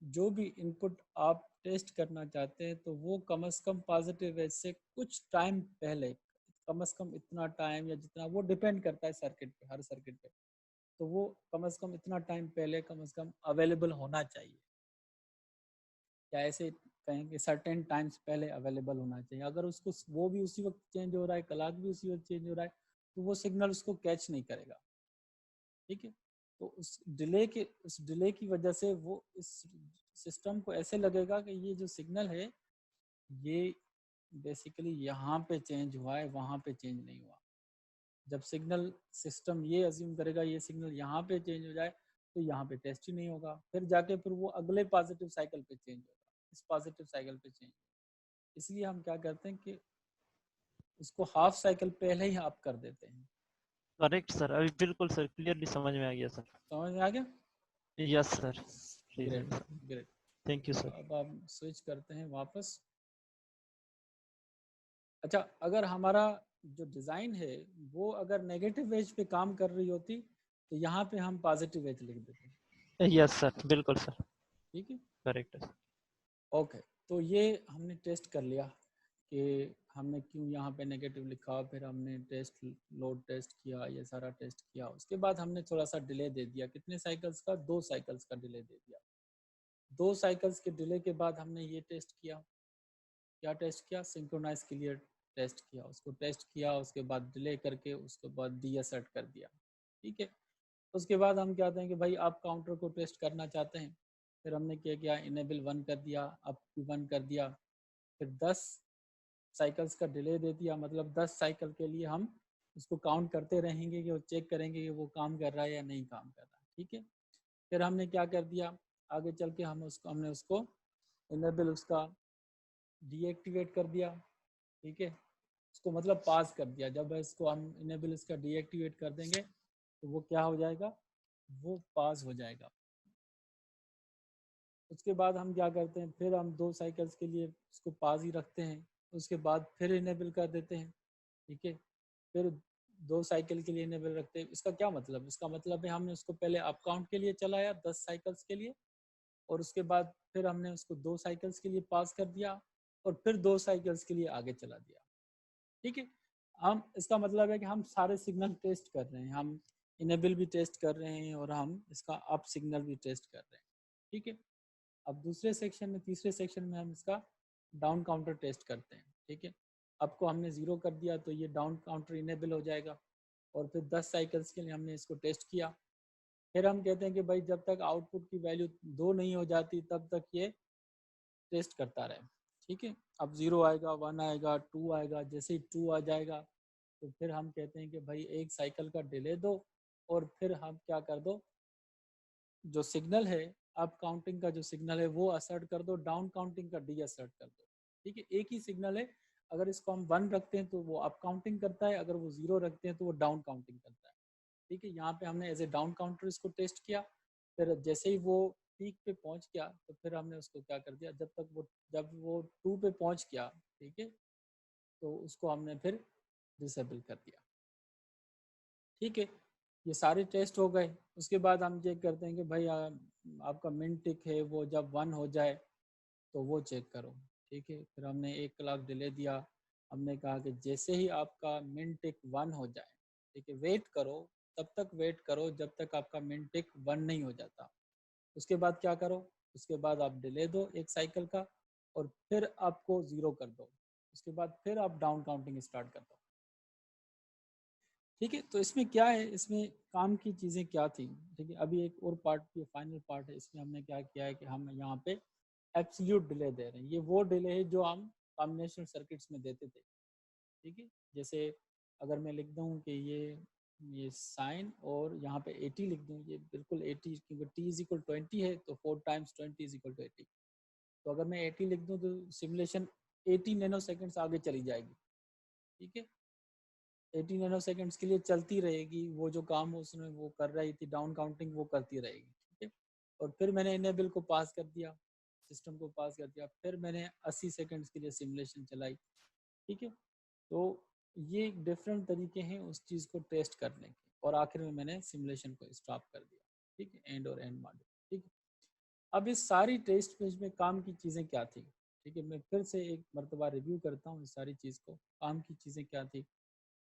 जो भी इनपुट आप टेस्ट करना चाहते हैं तो वो कम से कम पॉजिटिव एज से कुछ टाइम पहले, कम से कम इतना टाइम या जितना, वो डिपेंड करता है सर्किट पे, हर सर्किट पे, तो वो कम से कम इतना टाइम पहले कम से कम अवेलेबल होना चाहिए, या ऐसे कहें कि सर्टेन टाइम्स पहले अवेलेबल होना चाहिए। अगर उसको वो भी उसी वक्त चेंज हो रहा है, क्लॉक भी उसी वक्त चेंज हो रहा है, तो वो सिग्नल उसको कैच नहीं करेगा। ठीक है, तो उस डिले की वजह से वो इस सिस्टम को ऐसे लगेगा कि ये जो सिग्नल है ये बेसिकली यहाँ पे चेंज हुआ है, वहाँ पे चेंज नहीं हुआ। जब सिग्नल सिस्टम ये अज्यूम करेगा ये सिग्नल यहाँ पे चेंज हो जाए तो यहाँ पे टेस्ट ही नहीं होगा, फिर जाके फिर वो अगले पॉजिटिव साइकिल पे चेंज होगा, इस पॉजिटिव साइकिल पे चेंज। इसलिए हम क्या करते हैं कि उसको हाफ साइकिल पहले ही आप कर देते हैं।
करेक्ट सर, अभी बिल्कुल सर क्लियरली समझ में आ गया सर।
समझ में आ गया?
Yes sir,
great great.
Thank you sir.
अब हम स्विच करते हैं वापस। अच्छा, अगर हमारा जो डिज़ाइन है वो अगर नेगेटिव एज पे काम कर रही होती तो यहाँ पे हम पॉजिटिव एज लिख देते।
यस सर, बिल्कुल सर,
ठीक है,
करेक्ट है।
ओके। तो ये हमने टेस्ट कर लिया कि हमने क्यों यहाँ पे नेगेटिव लिखा, फिर हमने टेस्ट लोड टेस्ट किया, ये सारा टेस्ट किया। उसके बाद हमने थोड़ा सा डिले दे दिया, कितने साइकिल्स का? 2 साइकिल्स का डिले दे दिया। 2 साइकिल्स के डिले के बाद हमने ये टेस्ट किया, क्या टेस्ट किया? सिंक्रोनाइज क्लियर टेस्ट किया, उसको टेस्ट किया, उसके बाद डिले करके उसके बाद डीएसर्ट कर दिया। ठीक है, उसके बाद हम कहते हैं कि भाई आप काउंटर को टेस्ट करना चाहते हैं, फिर हमने क्या किया? इनेबल 1 कर दिया, अप 1 कर दिया, फिर 10 साइकिल्स का डिले दे दिया, मतलब 10 साइकिल के लिए हम उसको काउंट करते रहेंगे कि वो चेक करेंगे कि वो काम कर रहा है या नहीं काम कर रहा है। ठीक है, फिर हमने क्या कर दिया? आगे चल के हमने उसको इनेबल उसका डीएक्टिवेट कर दिया। ठीक है, उसको मतलब पास कर दिया। जब इसको हम इनेबल इसका डीएक्टिवेट कर देंगे तो वो क्या हो जाएगा? वो पास हो जाएगा। उसके बाद हम क्या करते हैं? फिर हम 2 साइकिल्स के लिए उसको पास ही रखते हैं, उसके बाद फिर इनेबल कर देते हैं। ठीक है, फिर 2 साइकिल के लिए इनेबल रखते हैं। इसका क्या मतलब? इसका मतलब है हमने उसको पहले अप काउंट के लिए चलाया 10 साइकिल्स के लिए, और उसके बाद फिर हमने उसको 2 साइकिल्स के लिए पास कर दिया, और फिर 2 साइकिल्स के लिए आगे चला दिया। ठीक है, हम इसका मतलब है कि हम सारे सिग्नल टेस्ट कर रहे हैं, हम इनेबल भी टेस्ट कर रहे हैं और हम इसका अप सिग्नल भी टेस्ट कर रहे हैं। ठीक है, अब दूसरे सेक्शन में, तीसरे सेक्शन में हम इसका डाउन काउंटर टेस्ट करते हैं। ठीक है, अप को हमने 0 कर दिया तो ये डाउन काउंटर इनेबल हो जाएगा, और फिर 10 साइकिल्स के लिए हमने इसको टेस्ट किया। फिर हम कहते हैं कि भाई जब तक आउटपुट की वैल्यू 2 नहीं हो जाती तब तक ये टेस्ट करता रहे। ठीक है, अब 0 आएगा, 1 आएगा, 2 आएगा, जैसे ही 2 आ जाएगा तो फिर हम कहते हैं कि भाई एक साइकिल का डिले दो और फिर हम क्या कर दो, जो सिग्नल है अप काउंटिंग का जो सिग्नल है वो असर्ट कर दो, डाउन काउंटिंग का डी असर्ट कर दो। ठीक है, एक ही सिग्नल है, अगर इसको हम 1 रखते हैं तो वो अप काउंटिंग करता है, अगर वो 0 रखते हैं तो वो डाउन काउंटिंग करता है। ठीक है, यहाँ पे हमने एज ए डाउन काउंटर इसको टेस्ट किया, फिर जैसे ही वो पीक पे पहुंच गया तो फिर हमने उसको क्या कर दिया, जब वो 2 पे पहुंच गया, ठीक है, तो उसको हमने फिर डिसेबल कर दिया। ठीक है, ये सारे टेस्ट हो गए। उसके बाद हम चेक करते हैं कि भाई आपका मिन टिक है वो जब 1 हो जाए तो वो चेक करो। ठीक है, फिर हमने 1 क्लॉक डिले दिया, हमने कहा कि जैसे ही आपका मिन टिक 1 हो जाए, ठीक है, वेट करो, तब तक वेट करो जब तक आपका मिन टिक 1 नहीं हो जाता। उसके बाद क्या करो, उसके बाद आप डिले दो एक साइकिल का और फिर आपको 0 कर दो, उसके बाद फिर आप डाउन काउंटिंग स्टार्ट कर दो। ठीक है, तो इसमें क्या है, इसमें काम की चीज़ें क्या थी। ठीक है, अभी एक और पार्ट, ये फाइनल पार्ट है, इसमें हमने क्या किया है कि हम यहाँ पे एब्सोल्यूट डिले दे रहे हैं। ये वो डिले है जो हम कॉम्बिनेशनल सर्किट्स में देते थे। ठीक है, जैसे अगर मैं लिख दूँ कि ये साइन और यहाँ पे 80 लिख दूँ, ये बिल्कुल 80, क्योंकि t इज इक्वल 20 है तो 4 टाइम्स 20 इज इक्वल टू 80। तो अगर मैं 80 लिख दूँ तो सिमुलेशन 80 नैनो सेकेंड्स आगे चली जाएगी। ठीक है, 80 नैनो सेकेंड्स के लिए चलती रहेगी, वो जो काम उसने वो कर रही थी डाउन काउंटिंग वो करती रहेगी। ठीक है, और फिर मैंने इनेबल को पास कर दिया, सिस्टम को पास कर दिया, फिर मैंने 80 सेकेंड्स के लिए सिमुलेशन चलाई। ठीक है, तो ये डिफरेंट तरीके हैं उस चीज़ को टेस्ट करने के, और आखिर में मैंने सिमुलेशन को स्टॉप कर दिया। ठीक है, एंड और एंड मॉड्यूल। ठीक है, अब इस सारी टेस्ट पेज में काम की चीज़ें क्या थी। ठीक है, मैं फिर से एक मरतबा रिव्यू करता हूँ इस सारी चीज़ को, काम की चीज़ें क्या थी।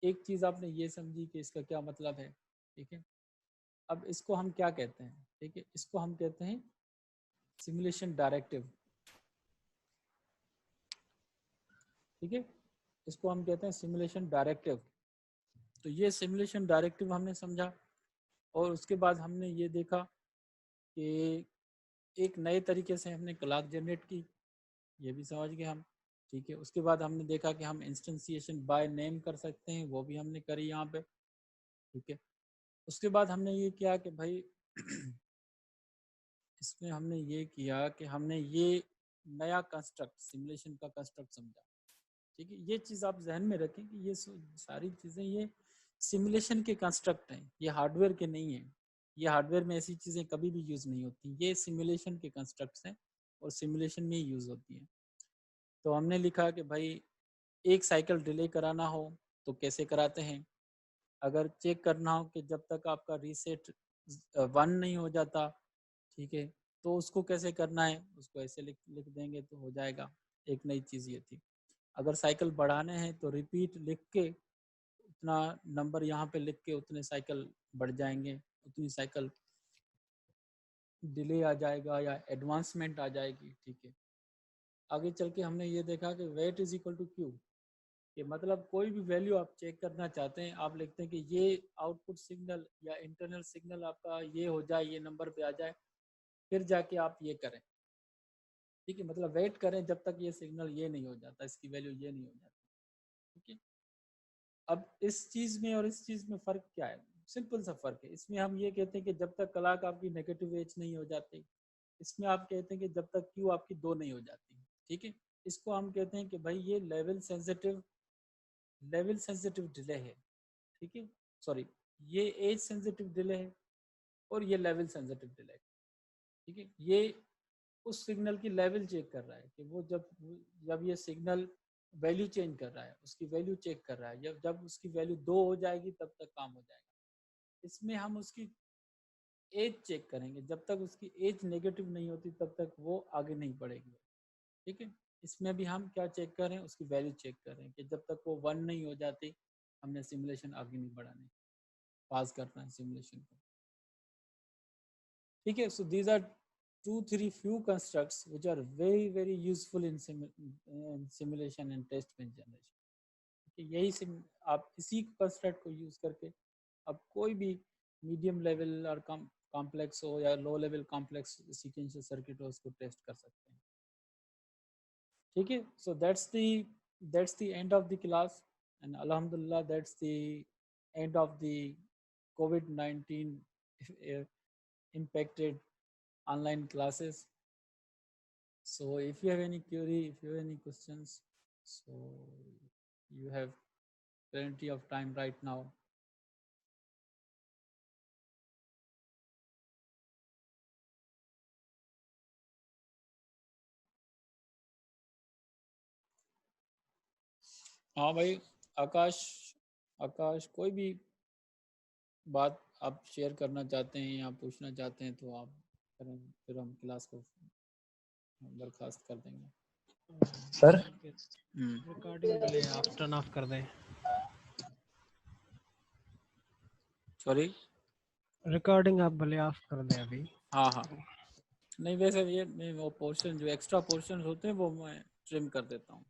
एक चीज़ आपने ये समझी कि इसका क्या मतलब है। ठीक है, अब इसको हम क्या कहते हैं। ठीक है, इसको हम कहते हैं सिमुलेशन डायरेक्टिव। ठीक है, इसको हम कहते हैं सिमुलेशन डायरेक्टिव। तो ये सिमुलेशन डायरेक्टिव हमने समझा, और उसके बाद हमने ये देखा कि एक नए तरीके से हमने क्लॉक जनरेट की, ये भी समझ गए हम। ठीक है, उसके बाद हमने देखा कि हम इंस्टेंसिएशन बाय नेम कर सकते हैं, वो भी हमने करी यहाँ पे। ठीक है, उसके बाद हमने ये किया कि भाई इसमें हमने ये किया कि हमने ये नया कंस्ट्रक्ट, सिमुलेशन का कंस्ट्रक्ट समझा। ठीक है, ये चीज़ आप जहन में रखें कि ये सारी चीज़ें ये सिमुलेशन के कंस्ट्रक्ट हैं, ये हार्डवेयर के नहीं हैं। ये हार्डवेयर में ऐसी चीज़ें कभी भी यूज़ नहीं होती, ये सिमुलेशन के कंस्ट्रक्ट्स हैं और सिमुलेशन में ही यूज़ होती हैं। तो हमने लिखा कि भाई एक साइकिल डिले कराना हो तो कैसे कराते हैं, अगर चेक करना हो कि जब तक आपका रीसेट 1 नहीं हो जाता, ठीक है, तो उसको कैसे करना है, उसको ऐसे लिख देंगे तो हो जाएगा। एक नई चीज़ ये थी। अगर साइकिल बढ़ाने हैं तो रिपीट लिख के, उतना नंबर यहाँ पे लिख के उतने साइकिल बढ़ जाएंगे, उतनी साइकिल डिले आ जाएगा या एडवांसमेंट आ जाएगी। ठीक है, आगे चल के हमने ये देखा कि wait is equal to Q, कि मतलब कोई भी वैल्यू आप चेक करना चाहते हैं, आप लिखते हैं कि ये आउटपुट सिग्नल या इंटरनल सिग्नल आपका ये हो जाए, ये नंबर पे आ जाए, फिर जाके आप ये करें। ठीक है, मतलब वेट करें जब तक ये सिग्नल ये नहीं हो जाता, इसकी वैल्यू ये नहीं हो जाती। ठीक है, अब इस चीज़ में और इस चीज़ में फ़र्क क्या है, सिंपल सा फ़र्क है। इसमें हम ये कहते हैं कि जब तक क्लॉक आपकी नेगेटिव एज नहीं हो जाती, इसमें आप कहते हैं कि जब तक क्यू आपकी 2 नहीं हो जाती। ठीक है, इसको हम कहते हैं कि भाई ये लेवल सेंसिटिव डिले है। ठीक है, सॉरी, ये एज सेंसिटिव डिले है और ये लेवल सेंसिटिव डिले है। ठीक है, ये उस सिग्नल की लेवल चेक कर रहा है कि वो जब ये सिग्नल वैल्यू चेंज कर रहा है, उसकी वैल्यू चेक कर रहा है, जब उसकी वैल्यू 2 हो जाएगी तब तक काम हो जाएगा। इसमें हम उसकी एज चेक करेंगे, जब तक उसकी एज नेगेटिव नहीं होती तब तक वो आगे नहीं बढ़ेगी। ठीक है, इसमें भी हम क्या चेक कर रहे हैं, उसकी वैल्यू चेक कर रहे हैं कि जब तक वो 1 नहीं हो जाती हमने सिमुलेशन आगे नहीं बढ़ानी, पास करना है सिमुलेशन को। ठीक है, so these are 2-3 few constructs which are very useful in simulation and test bench generation. यही आप इसी कंस्ट्रक्ट को यूज करके अब कोई भी मीडियम लेवल और कॉम्प्लेक्स हो या low level complex sequential circuit हो उसको टेस्ट कर सकते हैं। ठीक है, so that's the end of the class. and alhamdulillah that's the end of the COVID-19 impacted online classes. So if you have any query, if you have any questions, so you have plenty of time right now. हाँ भाई, आकाश आकाश कोई भी बात आप शेयर करना चाहते हैं या पूछना चाहते हैं तो आप करें, फिर हम क्लास को बर्खास्त कर देंगे।
सर
रिकॉर्डिंग भले आप टर्न ऑफ कर दें।
सॉरी,
रिकॉर्डिंग आप भले ऑफ कर दें अभी।
हाँ हाँ, नहीं वैसे ये मैं वो पोर्शन जो एक्स्ट्रा पोर्शन होते हैं वो मैं ट्रिम कर देता हूँ।